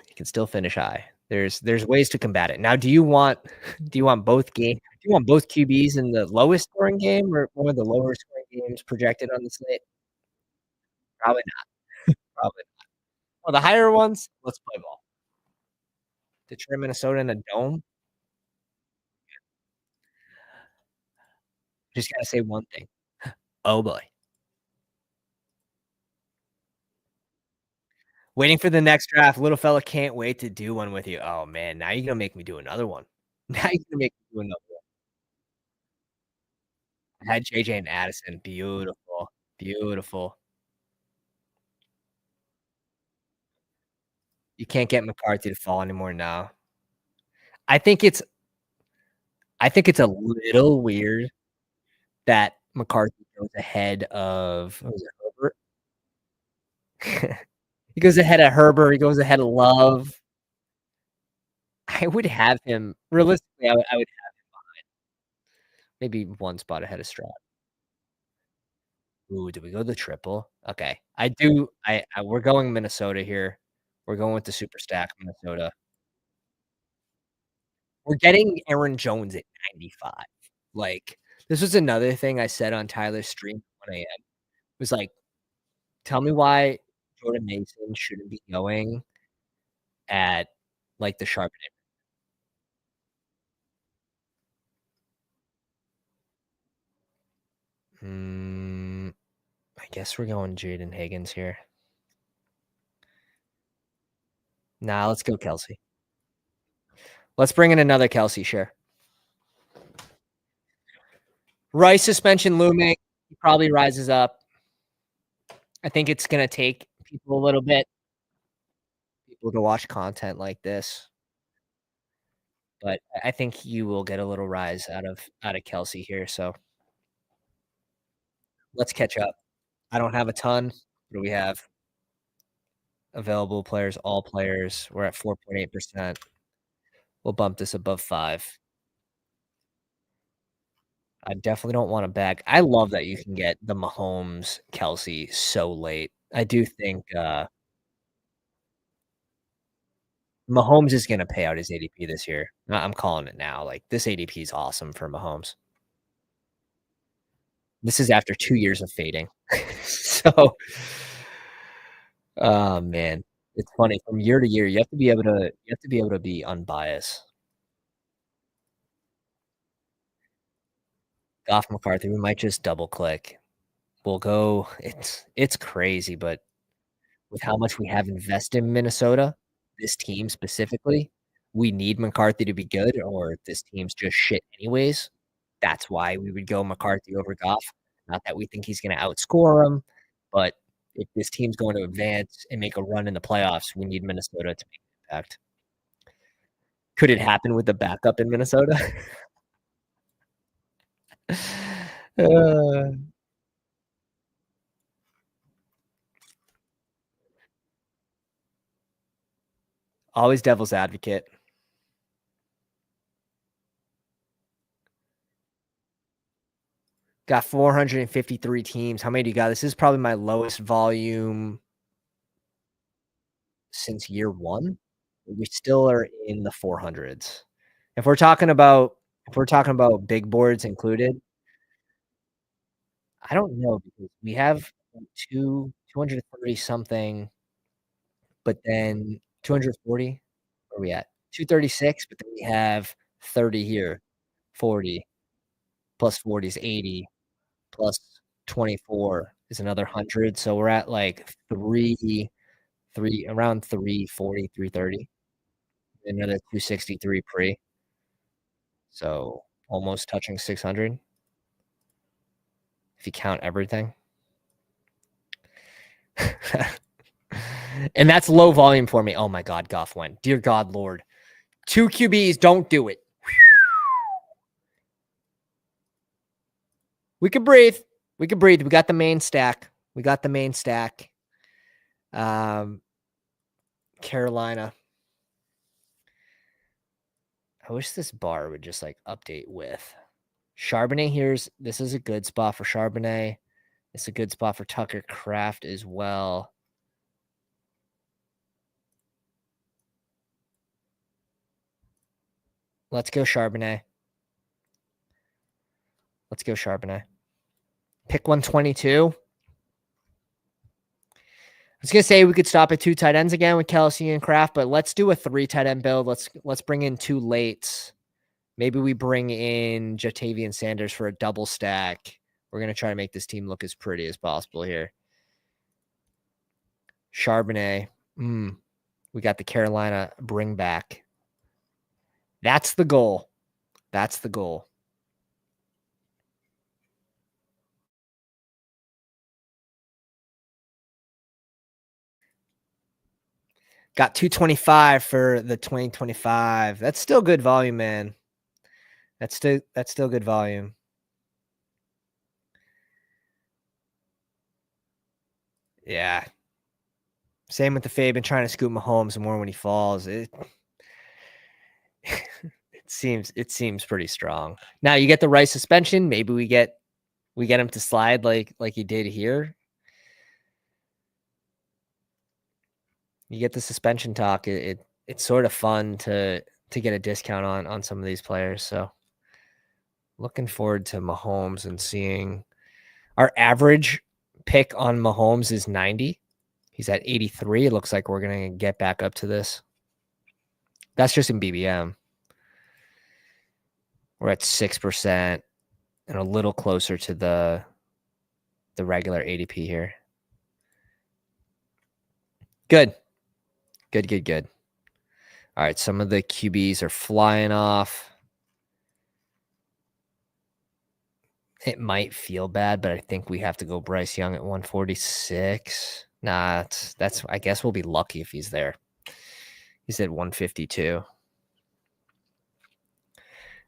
finish high. There's ways to combat it. Now, do you want both QBs in the lowest scoring game or one of the lower scoring games projected on the slate? Probably not. Probably not. Well, the higher ones, let's play ball. Detroit, Minnesota in a dome. Just gotta say one thing. Oh boy. Waiting for the next draft. Little fella can't wait to do one with you. Oh man, now you're gonna make me do another one. Now you're gonna make me do another one. I had JJ and Addison. Beautiful. Beautiful. You can't get McCarthy to fall anymore now. I think it's I think it's a little weird that McCarthy goes ahead of what was it, Herbert? He goes ahead of Herbert, he goes ahead of Love. I would have him realistically, I would maybe one spot ahead of Stroud. Ooh, did we go the triple? Okay. I we're going Minnesota here. We're going with the super stack Minnesota. We're getting Aaron Jones at 95. Like, this was another thing I said on Tyler's stream at 1 AM. Was like, "Tell me why Jordan Mason shouldn't be going at, like, the Charbonnet." Mm, I guess we're going Jaden Higgins here. Nah, let's go Kelsey. Let's bring in another Kelsey share. Rice suspension looming. He probably rises up. I think it's gonna take people a little bit, people to watch content like this, but I think you will get a little rise out of Kelsey here, so let's catch up. I don't have a ton. What do we have? Available players, all players. We're at 4.8%. We'll bump this above 5. I definitely don't want to bag. I love that you can get the Mahomes, Kelsey so late. I do think, Mahomes is gonna pay out his ADP this year. I'm calling it now. Like, this ADP is awesome for Mahomes. This is after 2 years of fading. So, oh, man. It's funny, from year to year, you have to be able to be unbiased. Goff McCarthy, we might just double click. We'll go it's crazy, but with how much we have invested in Minnesota, this team specifically, we need McCarthy to be good or this team's just shit anyways. That's why we would go McCarthy over Goff. Not that we think he's gonna outscore him, but if this team's going to advance and make a run in the playoffs, we need Minnesota to make an impact. Could it happen with the backup in Minnesota? Uh, always devil's advocate. Got 453 teams. How many do you got? This is probably my lowest volume since year 1. We still are in the 400s. If we're talking about big boards included, I don't know because we have 230 something, but then 240, where are we at? 236, but then we have 30 here, 40 plus 40 is 80 plus 24 is another 100, so we're at, like, 3 around 340, 330, another 263 pre, so almost touching 600 if you count everything. And that's low volume for me. Oh my God, Goff went. Dear God, Lord. 2 QBs, don't do it. We can breathe. We can breathe. We got the main stack. Carolina. I wish this bar would just like update with. Charbonnet this is a good spot for Charbonnet. It's a good spot for Tucker Kraft as well. Let's go Charbonnet. Pick 122. I was gonna say we could stop at 2 tight ends again with Kelsey and Kraft, but let's do a 3 tight end build. Let's bring in 2 lates. Maybe we bring in Jatavian Sanders for a double stack. We're gonna try to make this team look as pretty as possible here. Charbonnet. We got the Carolina bring back. That's the goal. Got 225 for the 2025. That's still good volume, man. That's still good volume. Yeah. Same with the fade. Been trying to scoop Mahomes more when he falls. It seems pretty strong. Now you get the Rice suspension. Maybe we get him to slide like he did here. You get the suspension talk. It's sort of fun to get a discount on some of these players. So looking forward to Mahomes and seeing our average pick on Mahomes is 90. He's at 83. It looks like we're going to get back up to this. That's just in BBM. We're at 6% and a little closer to the regular ADP here. Good. All right, some of the QBs are flying off. It might feel bad, but I think we have to go Bryce Young at 146. Nah, that's I guess we'll be lucky if he's there. He's at 152.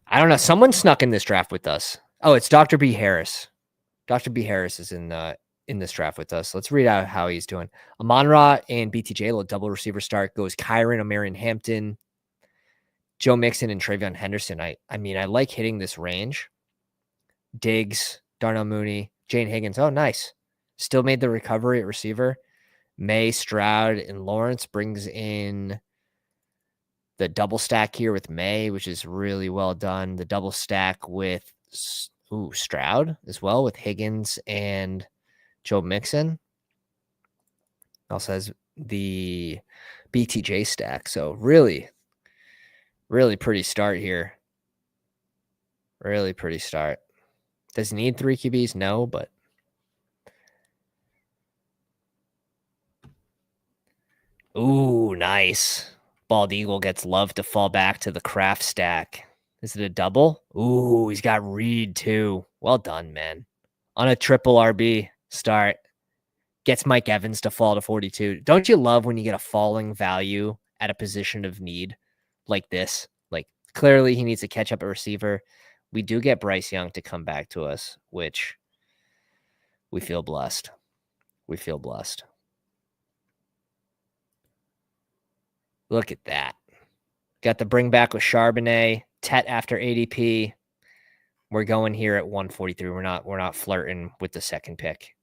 I don't know. Someone snuck in this draft with us. Oh, it's Dr. B. Harris. Dr. B. Harris is in this draft with us. Let's read out how he's doing. Amon-Ra and BTJ, little double receiver start. Goes Kyron, Omarion Hampton, Joe Mixon, and Travion Henderson. I mean, I like hitting this range. Diggs, Darnell Mooney, Jane Higgins. Oh, nice. Still made the recovery at receiver. May, Stroud, and Lawrence brings in the double stack here with May, which is really well done. The double stack with Stroud as well, with Higgins and Joe Mixon. Also has the BTJ stack. So really, really pretty start here. Really pretty start. Does he need 3 QBs? No, but ooh, nice. Bald Eagle gets love to fall back to the Kraft stack. Is it a double? Ooh, he's got Reed too. Well done, man. On a triple RB start. Gets Mike Evans to fall to 42. Don't you love when you get a falling value at a position of need like this? Like, clearly he needs to catch up at receiver. We do get Bryce Young to come back to us, which we feel blessed. Look at that. Got the bring back with Charbonnet. Tet after ADP. We're going here at 143. We're not flirting with the second pick.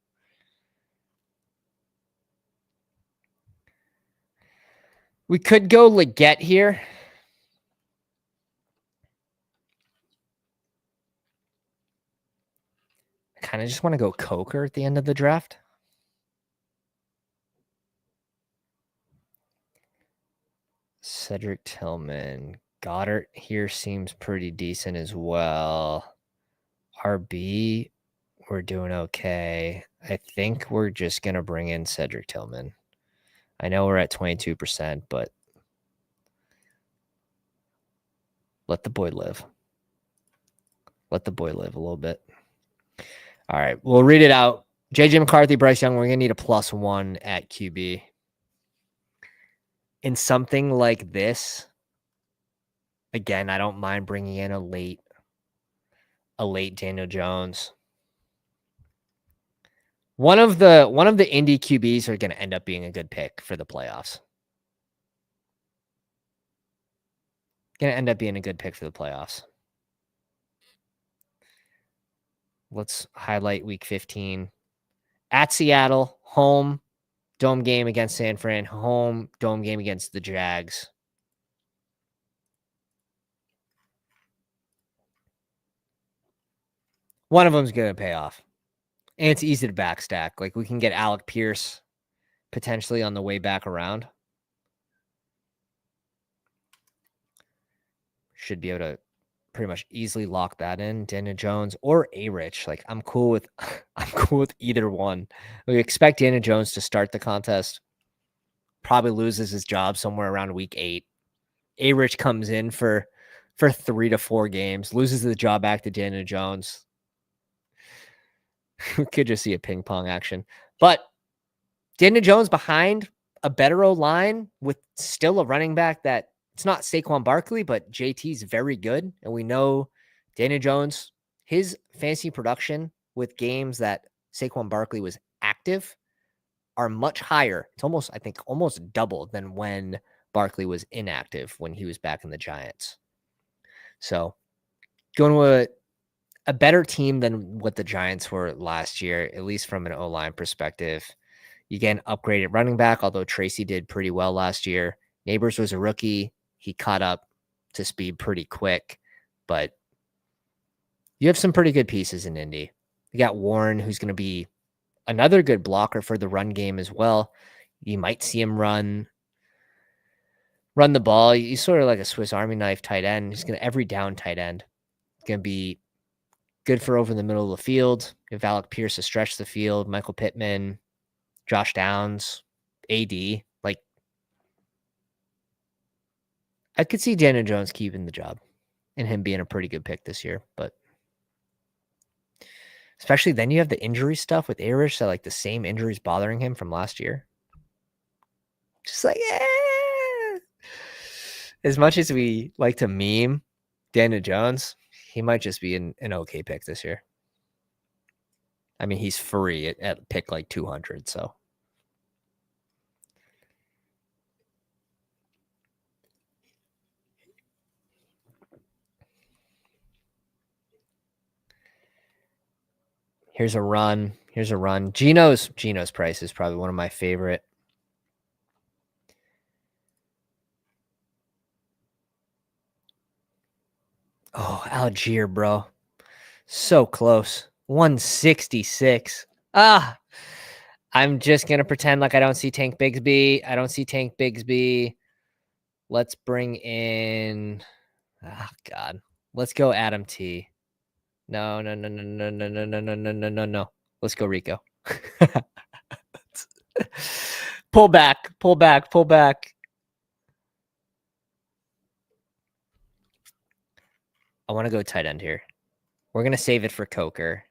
We could go Leggett here. I kind of just want to go Coker at the end of the draft. Cedric Tillman. Goddard here seems pretty decent as well. RB, we're doing okay. I think we're just going to bring in Cedric Tillman. I know we're at 22%, but let the boy live. Let the boy live a little bit. All right, we'll read it out. JJ McCarthy, Bryce Young, we're going to need a +1 at QB. In something like this, again, I don't mind bringing in a late Daniel Jones. One of the Indy QBs are going to end up being a good pick for the playoffs. Going to end up being a good pick for the playoffs. Let's highlight week 15. At Seattle, home, dome game against San Fran, home, dome game against the Jags. One of them's going to pay off. And it's easy to backstack. Like, we can get Alec Pierce potentially on the way back around. Should be able to pretty much easily lock that in. Daniel Jones or A-Rich. Like, I'm cool with either one. We expect Daniel Jones to start the contest. Probably loses his job somewhere around week 8. A-Rich comes in for 3 to 4 games, loses the job back to Daniel Jones. We could just see a ping pong action. But Daniel Jones behind a better O-line with still a running back that it's not Saquon Barkley, but JT's very good. And we know Daniel Jones, his fantasy production with games that Saquon Barkley was active are much higher. It's almost, I think, almost double than when Barkley was inactive when he was back in the Giants. So going with a better team than what the Giants were last year, at least from an O-line perspective. You get an upgraded running back, although Tracy did pretty well last year. Neighbors was a rookie. He caught up to speed pretty quick, but you have some pretty good pieces in Indy. You got Warren, who's going to be another good blocker for the run game as well. You might see him run the ball. He's sort of like a Swiss Army knife tight end. He's going to every down tight end. Going to be good for over the middle of the field. You have Alec Pierce to stretch the field, Michael Pittman, Josh Downs, AD. Like, I could see Daniel Jones keeping the job and him being a pretty good pick this year. But especially then you have the injury stuff with Arish, so like the same injuries bothering him from last year. Just like, as much as we like to meme Daniel Jones, he might just be an okay pick this year. I mean, he's free at pick like 200, so. Here's a run. Geno's price is probably one of my favorite. Oh, Algier, bro. So close. 166. I'm just going to pretend like I don't see Tank Bigsby. Let's bring in, God. Let's go Adam T. No. Let's go Rico. Pull back. I want to go tight end here. We're going to save it for Coker.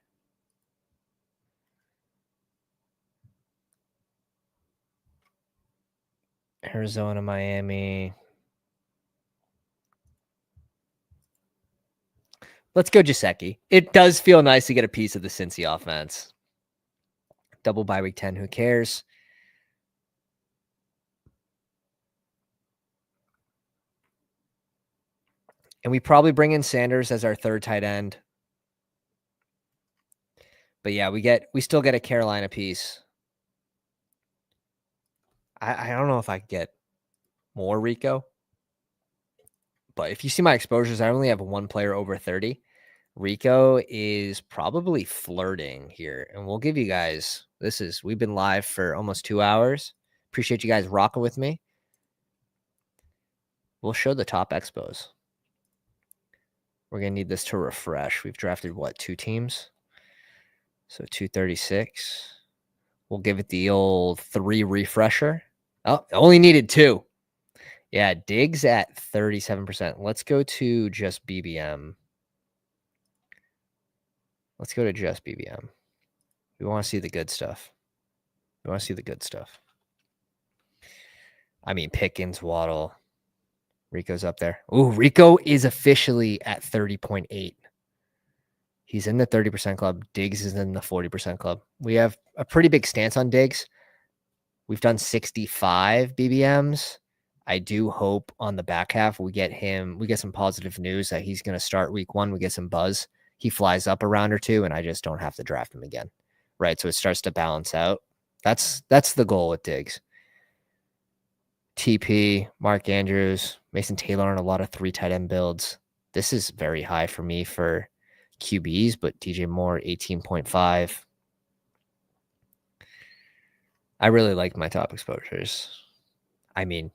Arizona, Miami. Let's go Gesicki. It does feel nice to get a piece of the Cincy offense. Double bye week 10. Who cares? And we probably bring in Sanders as our third tight end. But yeah, we still get a Carolina piece. I don't know if I could get more Rico. But if you see my exposures, I only have one player over 30. Rico is probably flirting here. And we'll give you guys, we've been live for almost 2 hours. Appreciate you guys rocking with me. We'll show the top expos. We're going to need this to refresh. We've drafted, 2 teams? So 236. We'll give it the old 3 refresher. Oh, only needed 2. Yeah, Diggs at 37%. Let's go to just BBM. We want to see the good stuff. I mean, Pickens, Waddle. Rico's up there. Ooh, Rico is officially at 30.8. He's in the 30% club. Diggs is in the 40% club. We have a pretty big stance on Diggs. We've done 65 BBMs. I do hope on the back half we get some positive news that he's going to start week 1. We get some buzz. He flies up a round or 2, and I just don't have to draft him again. Right? So it starts to balance out. That's the goal with Diggs. TP, Mark Andrews, Mason Taylor on a lot of 3 tight end builds. This is very high for me for QBs, but DJ Moore, 18.5. I really like my top exposures. I mean,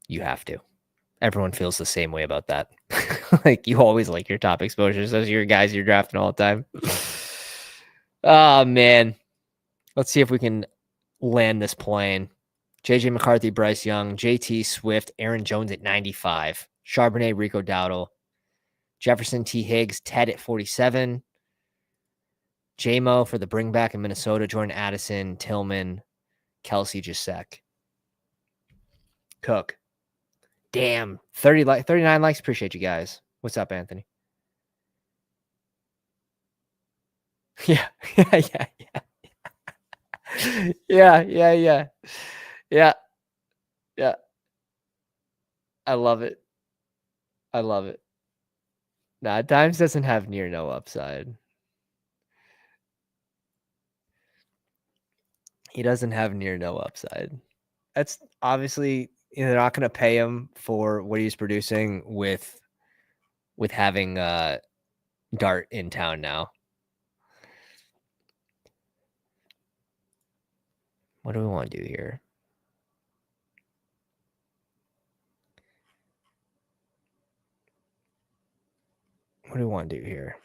you have to. Everyone feels the same way about that. Like, you always like your top exposures. Those are your guys you're drafting all the time. Oh, man. Let's see if we can land this plane. JJ McCarthy, Bryce Young, JT Swift, Aaron Jones at 95. Charbonnet, Rico Dowdle. Jefferson, T. Higgs, Ted at 47. J-Mo for the bring back in Minnesota. Jordan Addison, Tillman, Kelsey, Jasek. Cook. Damn. 39 likes. Appreciate you guys. What's up, Anthony? Yeah. Yeah. Yeah. Yeah. Yeah. I love it. I love it. Nah, Dimes doesn't have near no upside. He doesn't have near no upside. That's obviously they're not going to pay him for what he's producing with having Dart in town now. What do we want to do here? What do we want to do here?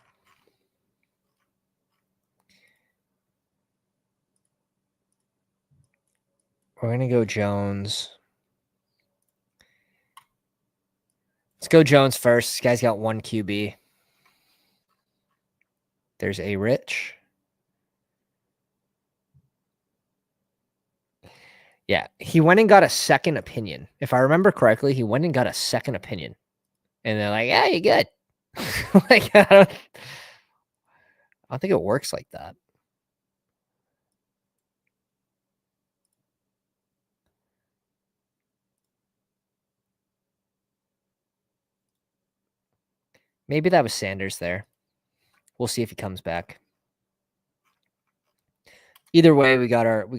We're going to go Jones. Let's go Jones first. This guy's got 1 QB. There's a Rich. Yeah, he went and got a second opinion. If I remember correctly, he went and got a second opinion. And they're like, yeah, you're good. Like, I don't think it works like that. Maybe that was Sanders there. We'll see if he comes back. Either way, we got our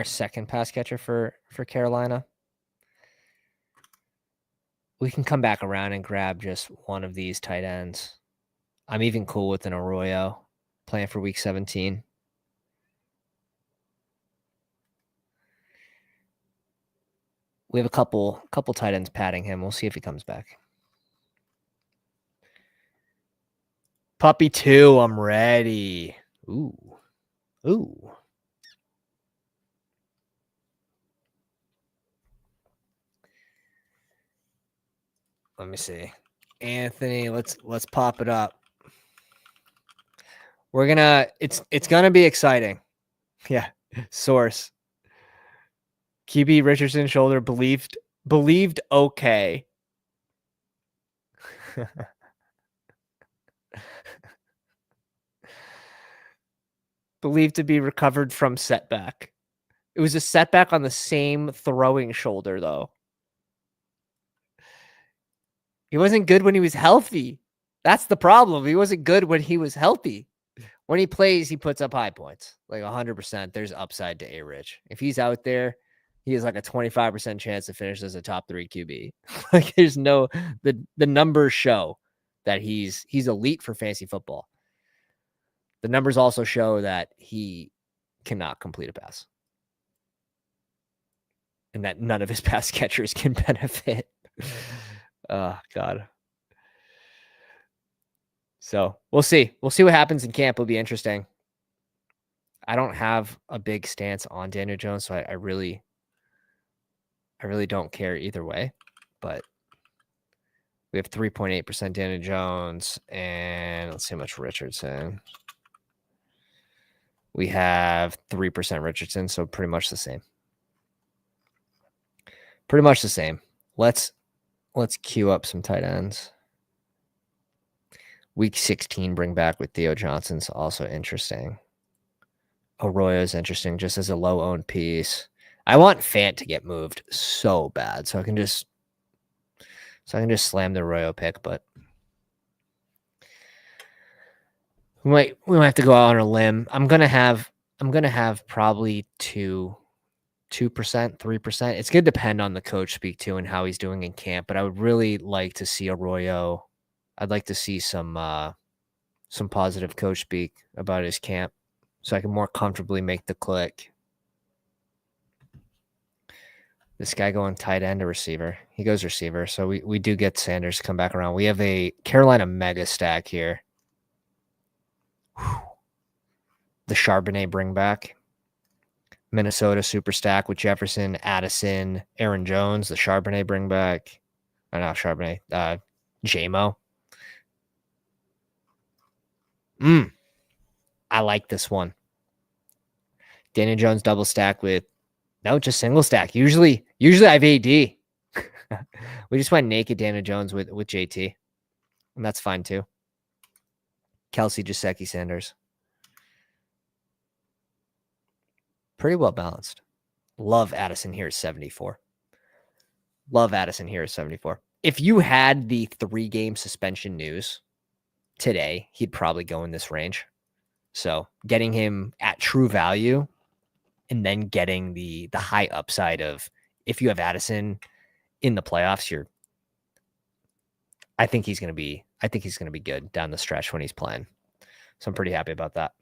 second pass catcher for Carolina. We can come back around and grab just one of these tight ends. I'm even cool with an Arroyo playing for week 17. We have a couple tight ends padding him. We'll see if he comes back. Puppy 2, I'm ready. Ooh. Let me see. Anthony, let's pop it up. We're gonna it's gonna be exciting. Yeah. Source. QB Richardson shoulder believed okay. Believed to be recovered from setback. It was a setback on the same throwing shoulder, though. He wasn't good when he was healthy. That's the problem. He wasn't good when he was healthy. When he plays, he puts up high points. Like 100%. There's upside to A-Rich. If he's out there, he has like a 25% chance to finish as a top 3 QB. Like there's no the numbers show that he's elite for fantasy football. The numbers also show that he cannot complete a pass. And that none of his pass catchers can benefit. Oh, God. So we'll see. We'll see what happens in camp. It'll be interesting. I don't have a big stance on Daniel Jones, so I really don't care either way. But we have 3.8% Daniel Jones, and let's see how much Richardson. We have 3% Richardson, so pretty much the same. Pretty much the same. Let's queue up some tight ends. Week 16, bring back with Theo Johnson's also interesting. Arroyo is interesting just as a low-owned piece. I want Fant to get moved so bad, so I can just slam the Arroyo pick, but we might have to go out on a limb. I'm gonna have probably 2%, 3%. It's gonna depend on the coach speak to and how he's doing in camp, but I would really like to see Arroyo. I'd like to see some positive coach speak about his camp so I can more comfortably make the click. This guy going tight end or receiver? He goes receiver. So we do get Sanders to come back around. We have a Carolina mega stack here. Whew. The Charbonnet bring back. Minnesota super stack with Jefferson, Addison, Aaron Jones. The Charbonnet bring back. Oh, not Charbonnet. JMO. I like this one. Daniel Jones double stack with just single stack. Usually I have AD. We just went naked Daniel Jones with JT. And that's fine too. Kelsey, Gesicki, Sanders. Pretty well balanced. Love Addison here at 74. Love Addison here at 74. If you had the 3-game suspension news today, he'd probably go in this range. So getting him at true value and then getting the high upside of if you have Addison in the playoffs, I think he's going to be good down the stretch when he's playing. So I'm pretty happy about that.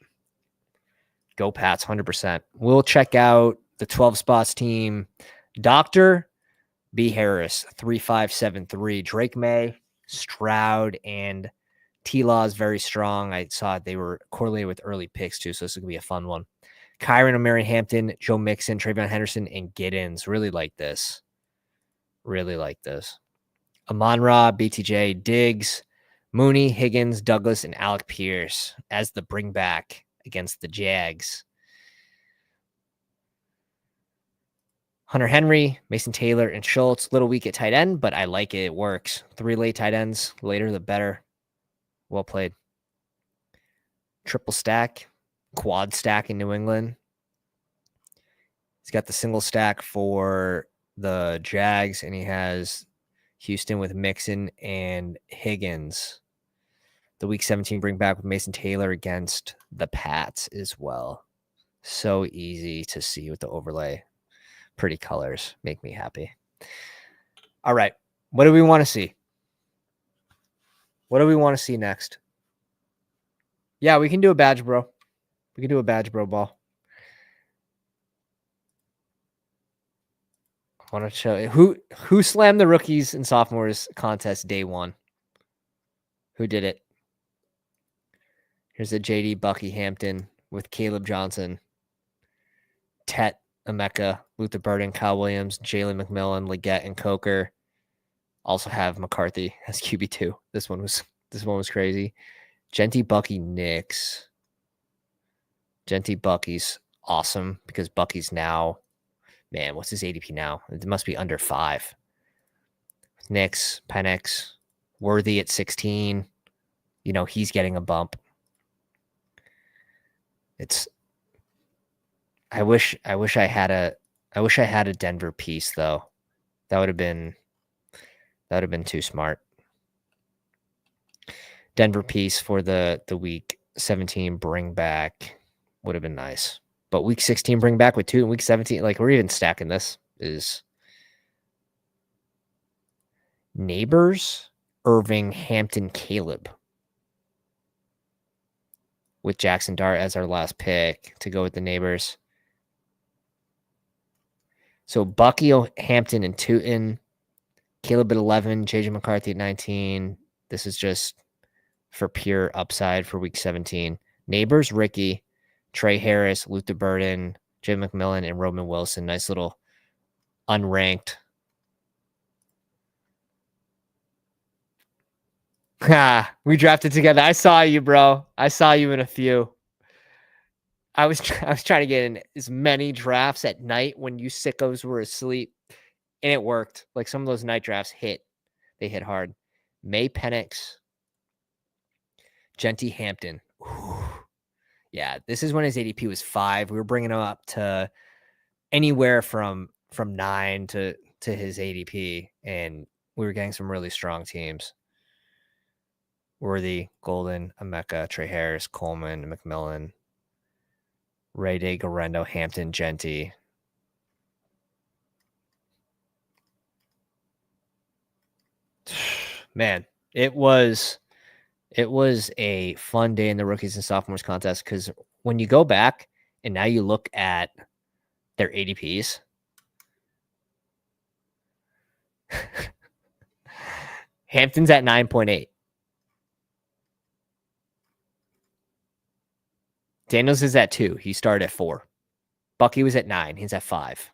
Go Pats 100%. We'll check out the 12 spots team. Dr. B. Harris, 3573. Drake May, Stroud, and T-Law is very strong. I saw they were correlated with early picks too, so this is going to be a fun one. Kyron, Amari Hampton, Joe Mixon, Travion Henderson, and Giddens. Really like this. Amon-Ra, BTJ, Diggs, Mooney, Higgins, Douglas, and Alec Pierce as the bring back against the Jags. Hunter Henry, Mason Taylor, and Schultz. Little weak at tight end, but I like it. It works. 3 late tight ends. Later, the better. Well played. Triple stack. Quad stack in New England. He's got the single stack for the Jags, and he has Houston with Mixon and Higgins. The week 17 bring back with Mason Taylor against the Pats as well. So easy to see with the overlay. Pretty colors make me happy. All right. What do we want to see? What do we want to see next? Yeah, we can do a badge, bro. We can do a badge, bro ball. I want to show you who slammed the rookies and sophomores contest day 1. Who did it? Here's a JD Bucky Hampton with Caleb Johnson, Tet, Emeka, Luther Burden, Kyle Williams, Jalen McMillan, Leggett, and Coker. Also have McCarthy as QB2. This one was crazy. Genty Bucky Knicks. Genty Bucky's awesome because Bucky's now, man, what's his ADP now? It must be under 5. Knicks, Penix, Worthy at 16. He's getting a bump. I wish I had a Denver piece though. That would have been too smart. Denver piece for the week 17 bring back would have been nice. But week 16 bring back with 2 and week 17, like we're even stacking this is Neighbors, Irving, Hampton, Caleb. With Jackson Dart as our last pick to go with the Neighbors. So Bucky, Hampton, and Tootin. Caleb at 11. JJ McCarthy at 19. This is just for pure upside for week 17. Neighbors, Ricky, Trey Harris, Luther Burden, Jay McMillan, and Roman Wilson. Nice little unranked. We drafted together. I saw you, bro. I saw you in a few. I was trying to get in as many drafts at night when you sickos were asleep, and it worked. Like some of those night drafts hit. They hit hard. May Penix, Genty Hampton. Ooh. Yeah, this is when his ADP was 5. We were bringing him up to anywhere from 9 to his ADP, and we were getting some really strong teams. Worthy, Golden, Emeka, Trey Harris, Coleman, McMillan, Ray Day, Garendo, Hampton, Genty. Man, it was a fun day in the rookies and sophomores contest because when you go back and now you look at their ADPs, Hampton's at 9.8. Daniels is at 2. He started at 4. Bucky was at 9. He's at 5.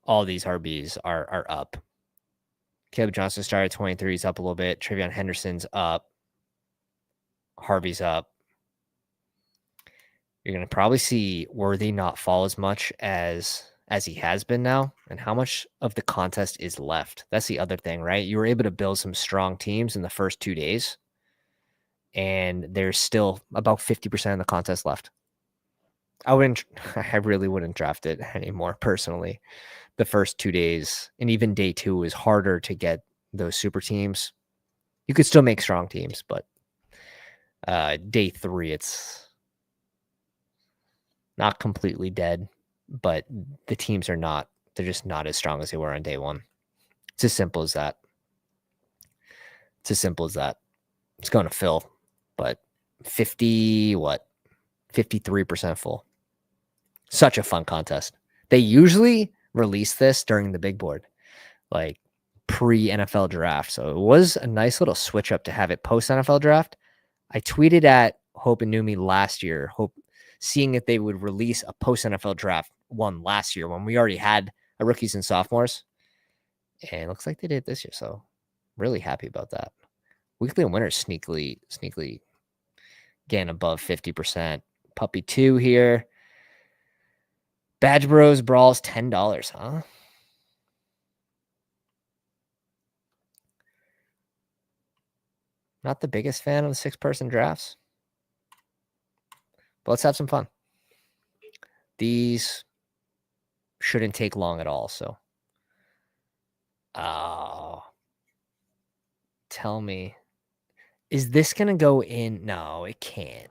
All these RBs are up. Caleb Johnson started at 23. He's up a little bit. Travion Henderson's up. Harvey's up. You're going to probably see Worthy not fall as much as as he has been now, and how much of the contest is left. That's the other thing, right? You were able to build some strong teams in the first 2 days, and there's still about 50% of the contest left. I really wouldn't draft it anymore personally. The first 2 days, and even day 2 is harder to get those super teams. You could still make strong teams, but day 3, it's not completely dead, but the teams are not, they're just not as strong as they were on day 1. It's as simple as that. It's as simple as that. It's going to fill, but 53% full. Such a fun contest. They usually release this during the big board, like pre-NFL draft. So it was a nice little switch up to have it post-NFL draft. I tweeted at Hope and Numi last year, seeing if they would release a post-NFL draft one last year when we already had a rookies and sophomores. And it looks like they did this year, so really happy about that. Weekly and winners sneakily getting above 50%. Puppy 2 here. Badge Bros Brawls, $10, huh? Not the biggest fan of the 6-person drafts, but let's have some fun. These shouldn't take long at all, so. Oh. Tell me. Is this going to go in? No, it can't.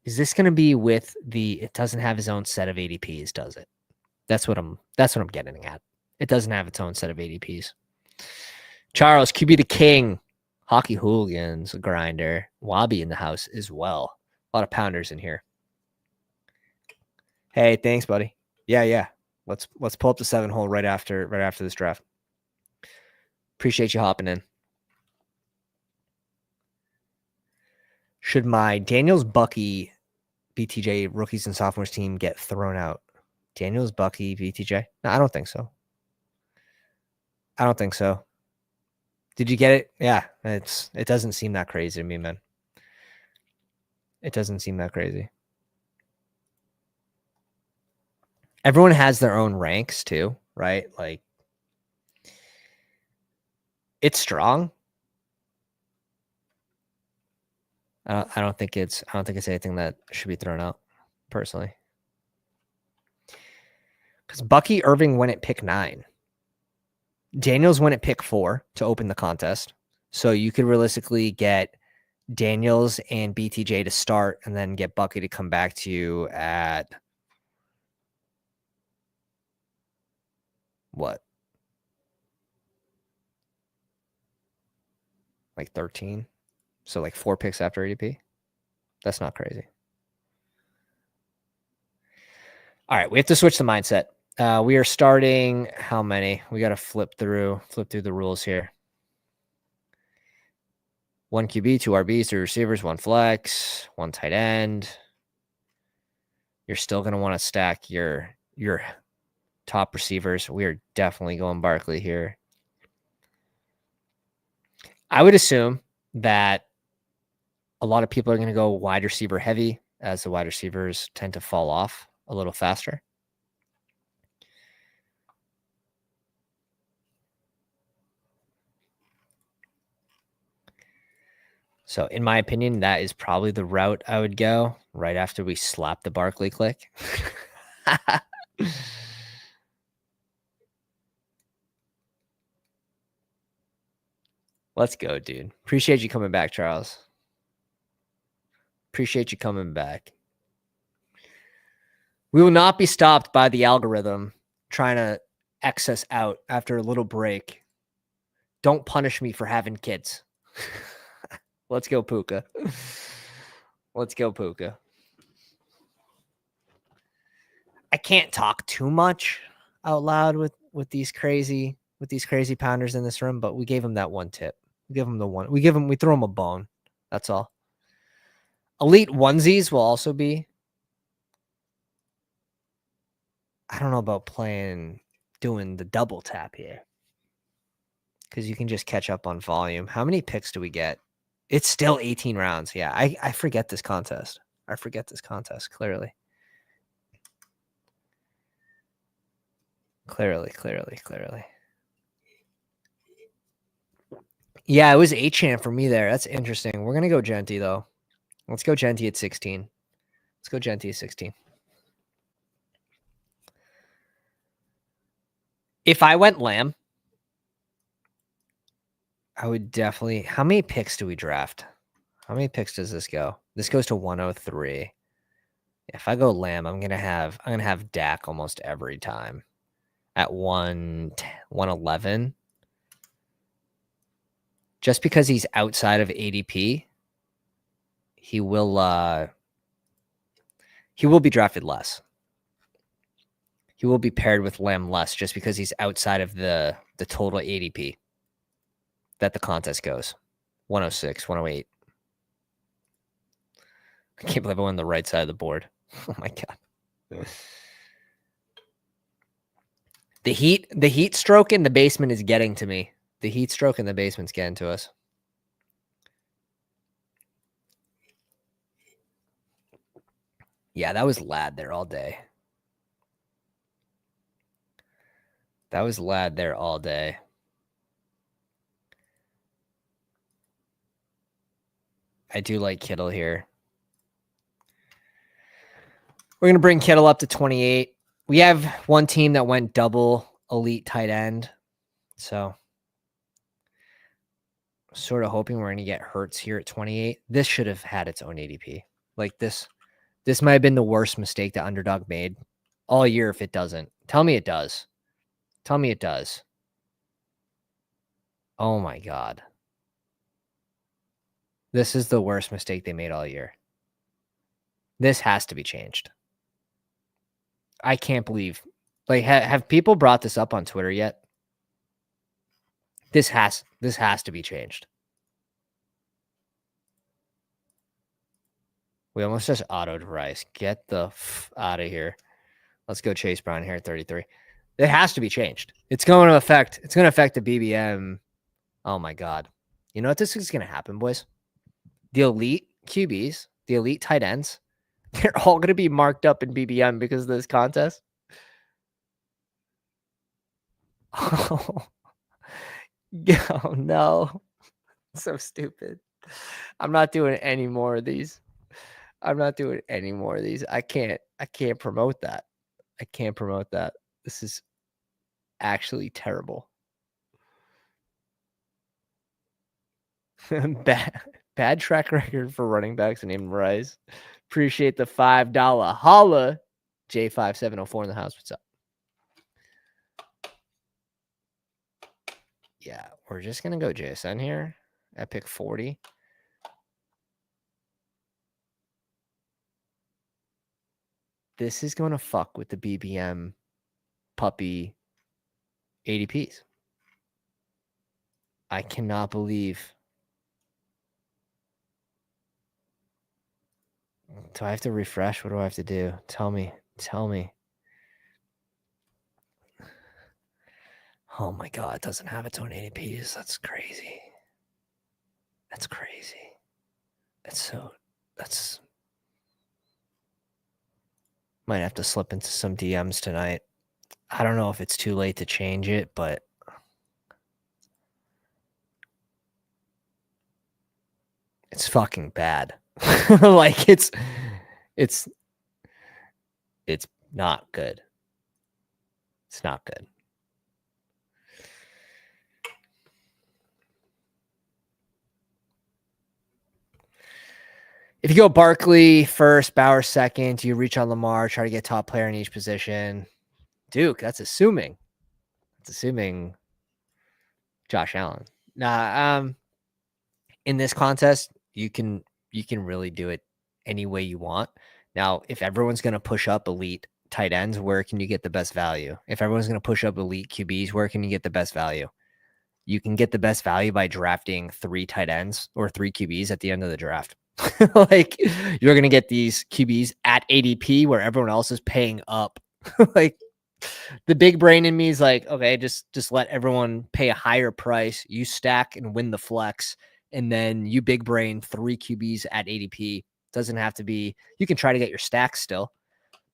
Is this going to be with it doesn't have its own set of ADPs, does it? That's what I'm getting at. It doesn't have its own set of ADPs. Charles, QB the King. Hockey Hooligans, a grinder. Wabi in the house as well. A lot of pounders in here. Hey, thanks, buddy. Yeah. Let's pull up the 7-hole right after this draft. Appreciate you hopping in. Should my Daniels Bucky BTJ rookies and sophomores team get thrown out? Daniels Bucky BTJ? No, I don't think so. Did you get it? Yeah, it doesn't seem that crazy to me, man. It doesn't seem that crazy. Everyone has their own ranks too, right? Like, it's strong. I don't think it's anything that should be thrown out, personally. Because Bucky Irving went at pick 9. Daniels went at pick 4 to open the contest. So you could realistically get Daniels and BTJ to start and then get Bucky to come back to you at what? Like 13? So like 4 picks after ADP? That's not crazy. All right, we have to switch the mindset. We are starting how many? We got to flip through the rules here. 1 QB, 2 RBs, 3 receivers, 1 flex, 1 tight end. You're still going to want to stack your top receivers. We are definitely going Barkley here. I would assume that a lot of people are going to go wide receiver heavy, as the wide receivers tend to fall off a little faster. So in my opinion, that is probably the route I would go right after we slap the Barkley click. Let's go, dude. Appreciate you coming back, Charles. Appreciate you coming back. We will not be stopped by the algorithm trying to X us out after a little break. Don't punish me for having kids. Let's go, Puka. Let's go, Puka. I can't talk too much out loud with these crazy pounders in this room, but we gave them that one tip. We give them the one. We throw them a bone. That's all. Elite onesies will also be. I don't know about doing the double tap here, because you can just catch up on volume. How many picks do we get? It's still 18 rounds. Yeah, I forget this contest. Clearly. Clearly. Yeah, it was Achane for me there. That's interesting. We're going to go Genty, though. Let's go Genty at 16. Let's go Genty at 16. If I went Lamb, I would definitely... How many picks do we draft? How many picks does this go? This goes to 103. If I go Lamb, I'm gonna have Dak almost every time at 111. Just because he's outside of ADP, he will be drafted less. He will be paired with Lamb less just because he's outside of the total ADP that the contest goes. 106, 108. I can't believe I went on the right side of the board. Oh my God. The heat stroke in the basement is getting to me. The heat stroke in the basement's getting to us. Yeah, that was Lad there all day. That was Lad there all day. I do like Kittle here. We're going to bring Kittle up to 28. We have one team that went double elite tight end. So sort of hoping we're going to get Hurts here at 28. This should have had its own ADP. Like this might have been the worst mistake that Underdog made all year if it doesn't. Tell me it does. Tell me it does. Oh my God. This is the worst mistake they made all year. This has to be changed. I can't believe. Like, have people brought this up on Twitter yet? This has to be changed. We almost just autoed Rice. Get the out of here. Let's go Chase Brown here at 33. It has to be changed. It's going to affect the BBM. Oh my God. You know what this is going to happen, boys? The elite QBs, the elite tight ends, they're all going to be marked up in BBM because of this contest. Oh, oh no. So stupid. I'm not doing any more of these. I can't promote that. I can't promote that. This is actually terrible. Bad track record for running backs named Rice. Appreciate the $5 holla. J5704 in the house. What's up? Yeah, we're just going to go JSN here at pick 40. This is going to fuck with the BBM puppy ADPs. I cannot believe. Do I have to refresh? What do I have to do? Tell me. Oh my God, it doesn't have its own ADPs. That's crazy. Might have to slip into some DMs tonight. I don't know if it's too late to change it, but it's fucking bad. Like it's not good. It's not good. If you go Barkley first, Bauer second, you reach on Lamar, try to get top player in each position. Duke, that's assuming. Josh Allen. Nah, in this contest, you can really do it any way you want. Now, if everyone's going to push up elite tight ends, where can you get the best value? If everyone's going to push up elite QBs, where can you get the best value? You can get the best value by drafting 3 tight ends or 3 QBs at the end of the draft. Like, you're going to get these QBs at ADP where everyone else is paying up. Like, the big brain in me is like, okay, just let everyone pay a higher price. You stack and win the flex. And then you big brain 3 QBs at ADP. Doesn't have to be, you can try to get your stacks still,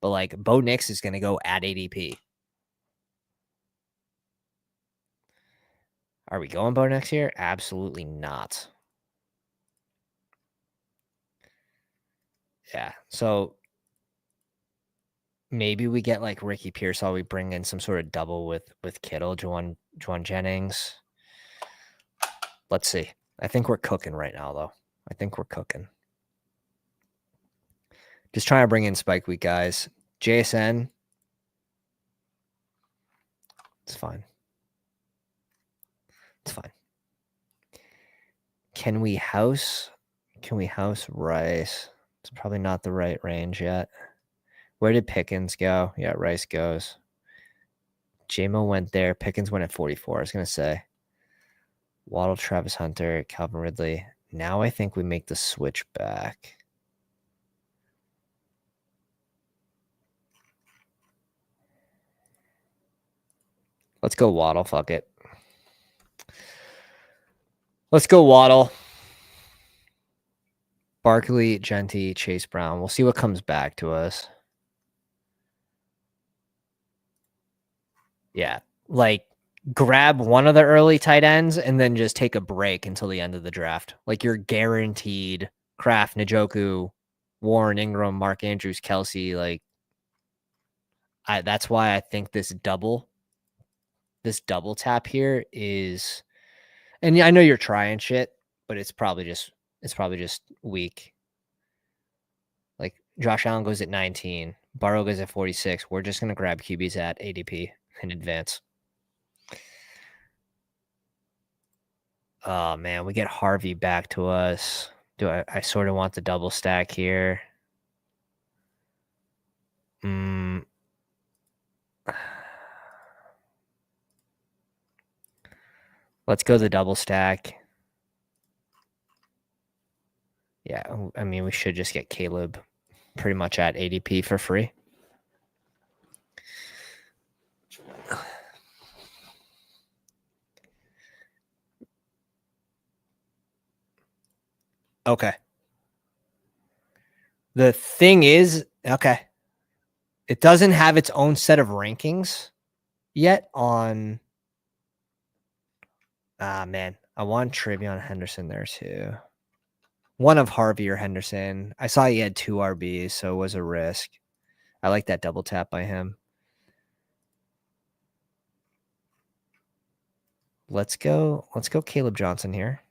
but like Bo Nix is going to go at ADP. Are we going Bo next year? Absolutely not. Yeah. So maybe we get like Ricky Pearsall. We bring in some sort of double with Kittle, Juwan Jennings. Let's see. I think we're cooking right now, though. I think we're cooking. Just trying to bring in Spike Week guys. JSN. It's fine. It's fine. Can we house Rice? It's probably not the right range yet. Where did Pickens go? Yeah, Rice goes. J-Mo went there. Pickens went at 44. I was going to say. Waddle, Travis Hunter, Calvin Ridley. Now I think we make the switch back. Let's go Waddle. Fuck it. Let's go Waddle. Barkley, Genty, Chase Brown. We'll see what comes back to us. Yeah. Like, grab one of the early tight ends and then just take a break until the end of the draft. Like, you're guaranteed Kraft, Njoku, Warren, Ingram, Mark Andrews, Kelsey. Like, that's why I think this double tap here is, and I know you're trying shit, but it's probably just weak. Like, Josh Allen goes at 19, Burrow goes at 46. We're just gonna grab QBs at ADP in advance. Oh man, we get Harvey back to us. Do I sort of want the double stack here? Let's go the double stack. Yeah, I mean, we should just get Caleb pretty much at ADP for free. Okay. The thing is, okay, it doesn't have its own set of rankings yet on. Man, I want Travion Henderson there too. One of Harvey or Henderson. I saw he had 2 RBs, so it was a risk. I like that double tap by him. Let's go Caleb Johnson here.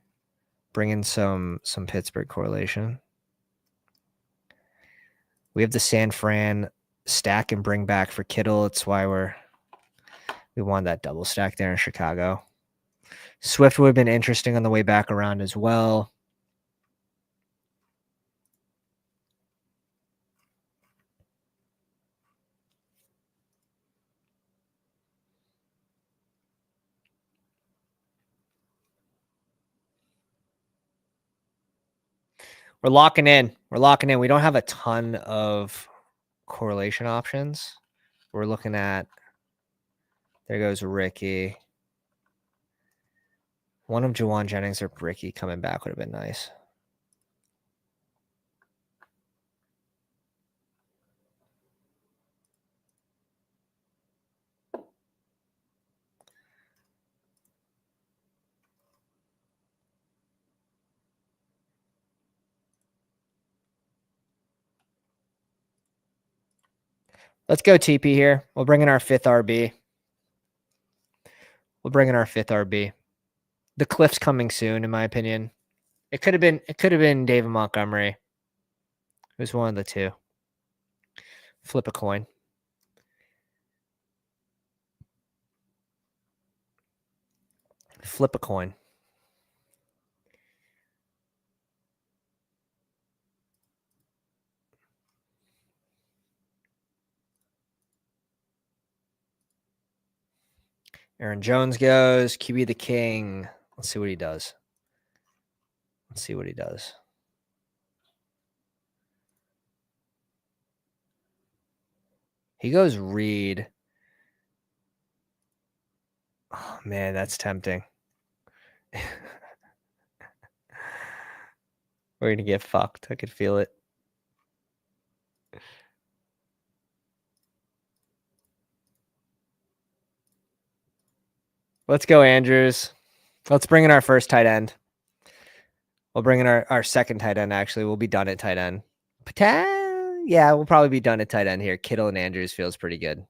Bring in some Pittsburgh correlation. We have the San Fran stack and bring back for Kittle. It's why we want that double stack there in Chicago. Swift would have been interesting on the way back around as well. We're locking in. We don't have a ton of correlation options. We're looking at, there goes Ricky. One of Juwan Jennings or Ricky coming back would have been nice. Let's go TP here. We'll bring in our 5th RB. The cliff's coming soon, in my opinion. It could have been David Montgomery. It was one of the two. Flip a coin. Aaron Jones goes. QB the King. Let's see what he does. He goes Reed. Oh, man, that's tempting. We're going to get fucked. I could feel it. Let's go, Andrews. Let's bring in our first tight end. We'll bring in our second tight end, actually. We'll be done at tight end. Yeah, we'll probably be done at tight end here. Kittle and Andrews feels pretty good.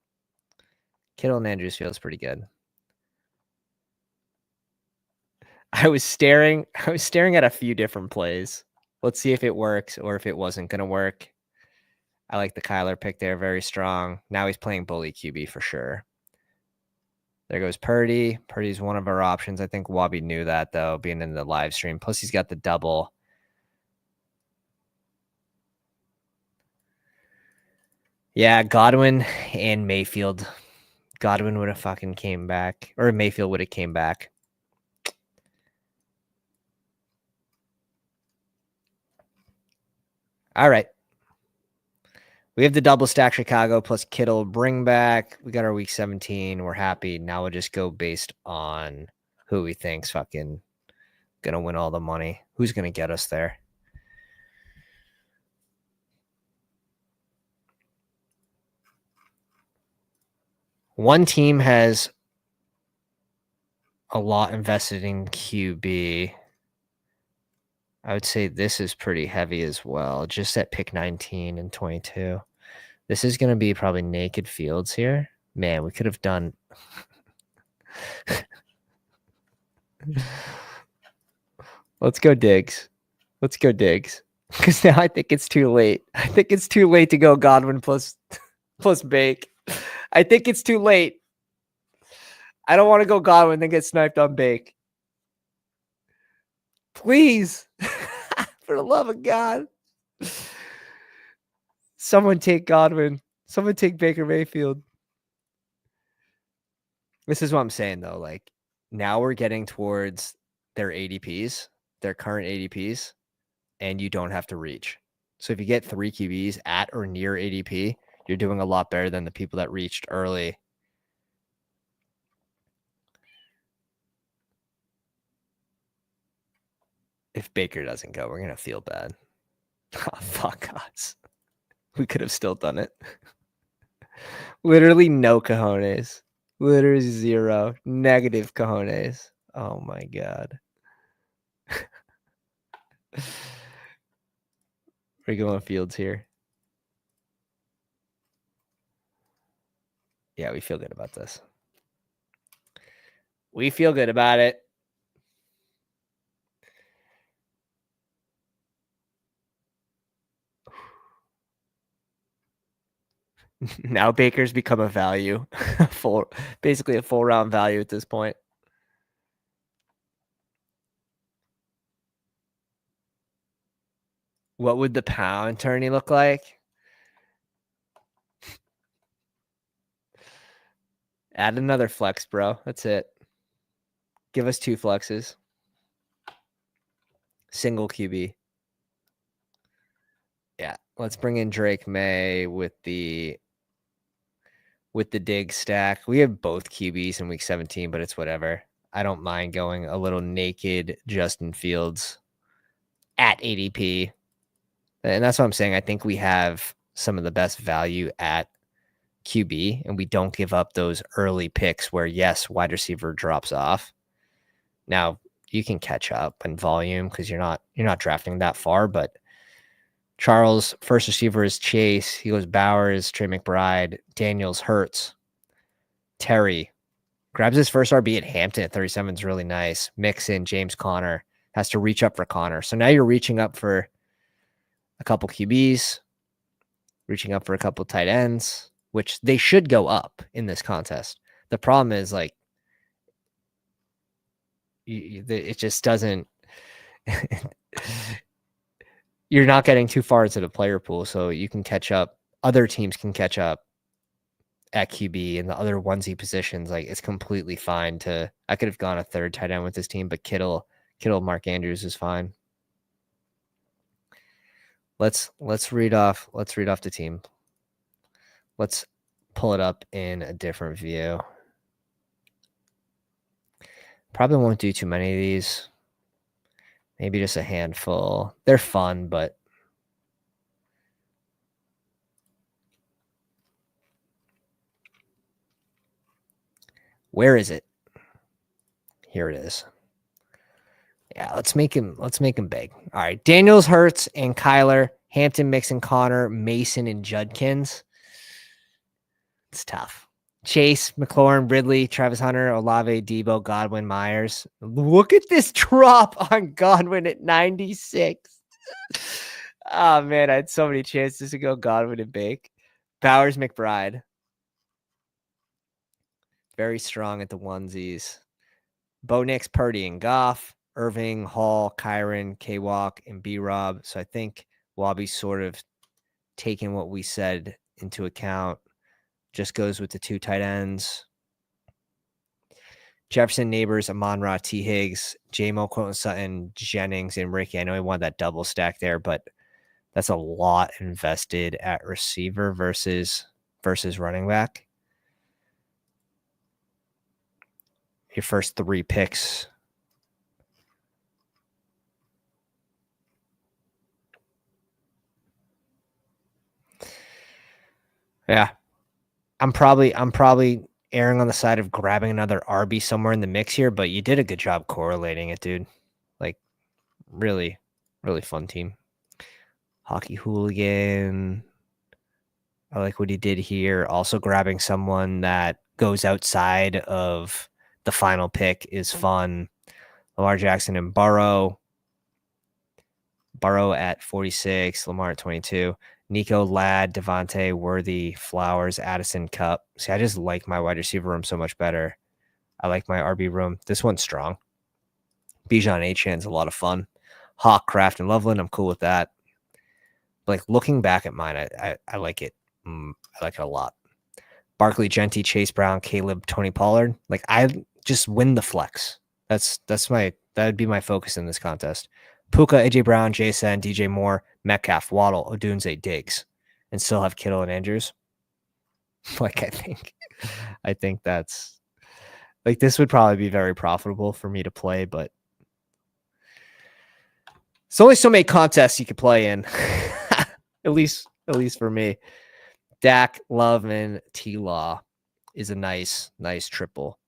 I was staring at a few different plays. Let's see if it works or if it wasn't going to work. I like the Kyler pick there. Very strong. Now he's playing bully QB for sure. There goes Purdy. Purdy's one of our options. I think Wabi knew that, though, being in the live stream. Plus, he's got the double. Yeah, Godwin and Mayfield. Godwin would have fucking came back. Or Mayfield would have came back. All right. We have the double stack Chicago plus Kittle bring back. We got our week 17. We're happy. Now we'll just go based on who we think's fucking going to win all the money. Who's going to get us there? One team has a lot invested in QB. I would say this is pretty heavy as well, just at pick 19 and 22. This is going to be probably naked fields here. Man, we could have done. Let's go Diggs. Because now I think it's too late. I think it's too late to go Godwin plus Bake. I think it's too late. I don't want to go Godwin and get sniped on Bake. Please. For the love of God. Someone take Godwin. Someone take Baker Mayfield. This is what I'm saying, though. Like, now we're getting towards their ADPs, their current ADPs, and you don't have to reach. So if you get 3 QBs at or near ADP, you're doing a lot better than the people that reached early. If Baker doesn't go, we're going to feel bad. Oh, fuck us. We could have still done it. Literally no cojones. Literally zero. Negative cojones. Oh my God. We're going Fields here. Yeah, we feel good about this. We feel good about it. Now Baker's become a value. Basically a full round value at this point. What would the pound tourney look like? Add another flex, bro. That's it. Give us 2 flexes. Single QB. Yeah. Let's bring in Drake May with the dig stack. We have both QBs in week 17, but it's whatever. I don't mind going a little naked Justin Fields at ADP. And that's what I'm saying. I think we have some of the best value at QB, and we don't give up those early picks where, yes, wide receiver drops off. Now, you can catch up in volume because you're not drafting that far, but Charles, first receiver is Chase. He goes Bowers, Trey McBride, Daniels, Hurts, Terry. Grabs his first RB at Hampton at 37 is really nice. Mixon, James Conner. Has to reach up for Conner. So now you're reaching up for a couple QBs, reaching up for a couple tight ends, which they should go up in this contest. The problem is, like, it just doesn't. You're not getting too far into the player pool, so you can catch up. Other teams can catch up at QB and the other onesie positions. Like, it's completely fine to. I could have gone a third tight end with this team, but Kittle, Mark Andrews is fine. Let's read off the team. Let's pull it up in a different view. Probably won't do too many of these. Maybe just a handful. They're fun, but where is it? Here it is. Yeah, let's make him big. All right. Daniels, Hurts, and Kyler, Hampton, Mixon, Connor, Mason, and Judkins. It's tough. Chase, McLaurin, Ridley, Travis Hunter, Olave, Debo, Godwin, Myers. Look at this drop on Godwin at 96. Oh, man, I had so many chances to go Godwin and Bake. Bowers, McBride. Very strong at the onesies. Bo Nix, Purdy, and Goff. Irving, Hall, Kyron, K-Walk, and B-Rob. So I think Wabi's sort of taking what we said into account. Just goes with the two tight ends. Jefferson, Neighbors, Amon-Ra, T. Higgs, J-Mo, Quentin Sutton, Jennings, and Ricky. I know he wanted that double stack there, but that's a lot invested at receiver versus running back. Your first 3 picks. Yeah. I'm probably erring on the side of grabbing another RB somewhere in the mix here, but you did a good job correlating it, dude. Like, really, really fun team. Hockey Hooligan. I like what he did here. Also grabbing someone that goes outside of the final pick is fun. Lamar Jackson and Burrow. Burrow at 46, Lamar at 22. Nico, Ladd, Devontae, Worthy, Flowers, Addison, Cup. See, I just like my wide receiver room so much better. I like my RB room. This one's strong. Bijan Achan's a lot of fun. Hawk, Kraft, and Loveland. I'm cool with that. Like, looking back at mine, I like it. I like it a lot. Barkley, Genty, Chase Brown, Caleb, Tony Pollard. Like, I just win the flex. That would be my focus in this contest. Puka, AJ Brown, JSN, DJ Moore, Metcalf, Waddle, Odunze, Diggs, and still have Kittle and Andrews. Like, I think that's like, this would probably be very profitable for me to play, but it's only so many contests you could play in. at least for me. Dak, Love, and T-Law is a nice triple.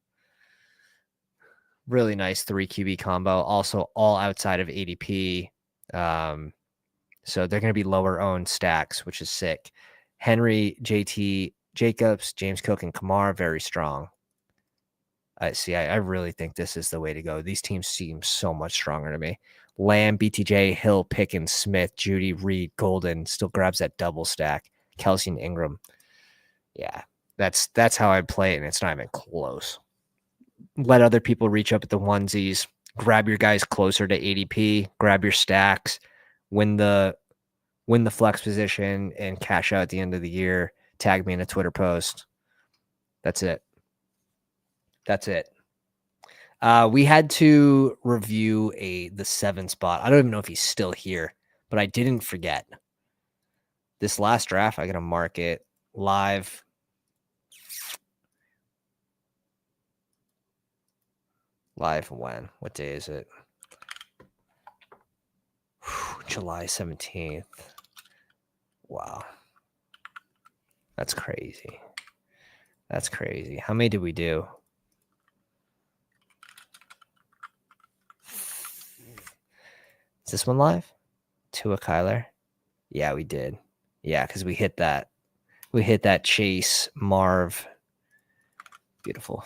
Really nice 3 QB combo. Also all outside of ADP. So they're going to be lower owned stacks, which is sick. Henry, JT, Jacobs, James Cook, and Kamara, very strong. I really think this is the way to go. These teams seem so much stronger to me. Lamb, BTJ, Hill, Pickens, Smith, Judy, Reed, Golden still grabs that double stack. Kelsey and Ingram. Yeah, that's how I play it, and it's not even close. Let other people reach up at the onesies. Grab your guys closer to ADP. Grab your stacks. Win the flex position and cash out at the end of the year. Tag me in a Twitter post. That's it. We had to review the 7 spot. I don't even know if he's still here, but I didn't forget. This last draft, I got to mark it live. Live when? What day is it? July 17th. Wow. That's crazy. How many did we do? Is this one live? Tua Kyler? Yeah, we did. Yeah, because we hit that. We hit that Chase Marv. Beautiful.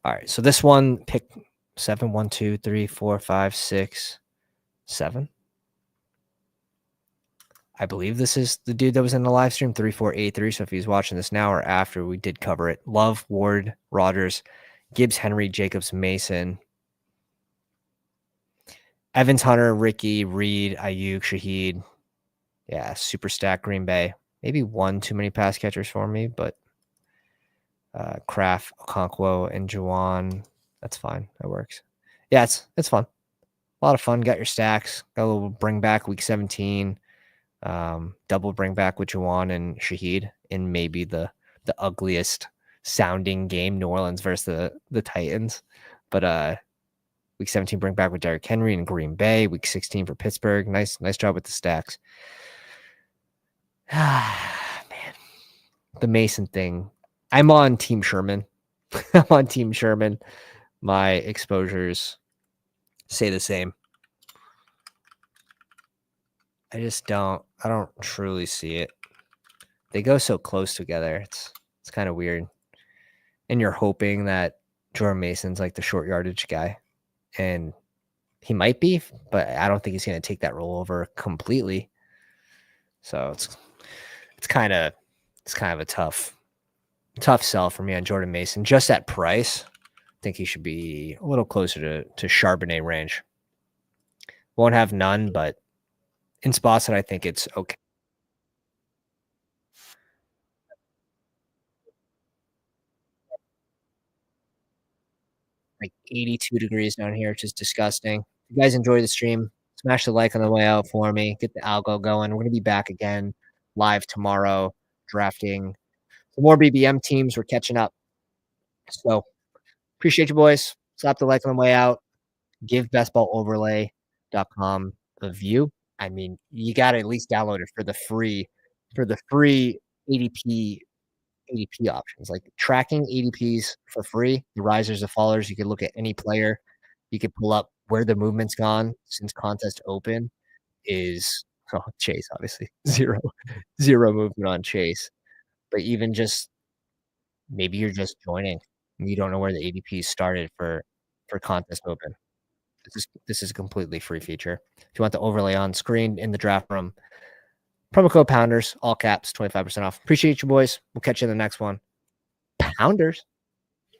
All right. So this one, pick 7, 1, 2, 3, 4, 5, 6, 7. I believe this is the dude that was in the live stream, 3483. So if he's watching this now or after, we did cover it. Love, Ward, Rogers, Gibbs, Henry, Jacobs, Mason, Evans, Hunter, Ricky, Reed, Ayuk, Shaheed. Yeah, super stack Green Bay. Maybe one too many pass catchers for me, but Kraft, Okonkwo, and Juwan. That's fine. That works. Yeah, it's fun. A lot of fun. Got your stacks. Got a little bring back week 17. Double bring back with Juwan and Shaheed in maybe the ugliest sounding game, New Orleans versus the Titans. But week 17 bring back with Derrick Henry and Green Bay. Week 16 for Pittsburgh. Nice job with the stacks. Man, the Mason thing. I'm on Team Sherman. I'm on Team Sherman. My exposures say the same. I don't truly see it. They go so close together. It's kind of weird. And you're hoping that Jordan Mason's like the short yardage guy. And he might be, but I don't think he's going to take that role over completely. So it's kind of a tough sell for me on Jordan Mason. Just at price, I think he should be a little closer to Charbonnet range. Won't have none, but in spots that I think it's okay. Like 82 degrees down here, which is disgusting. If you guys enjoy the stream, smash the like on the way out for me. Get the algo going. We're going to be back again live tomorrow, drafting some more BBM teams. We're catching up. So appreciate you, boys. Slap the like on the way out. Give bestballoverlay.com a view. I mean, you got to at least download it for the free ADP options, like tracking ADPs for free, the risers, the fallers. You can look at any player. You can pull up where the movement's gone since contest open is Chase, obviously. Zero movement on Chase. But even just maybe you're just joining. You don't know where the ADP started for contest open. This is a completely free feature. If you want the overlay on screen in the draft room, promo code Pounders, all caps, 25% off. Appreciate you, boys. We'll catch you in the next one. Pounders.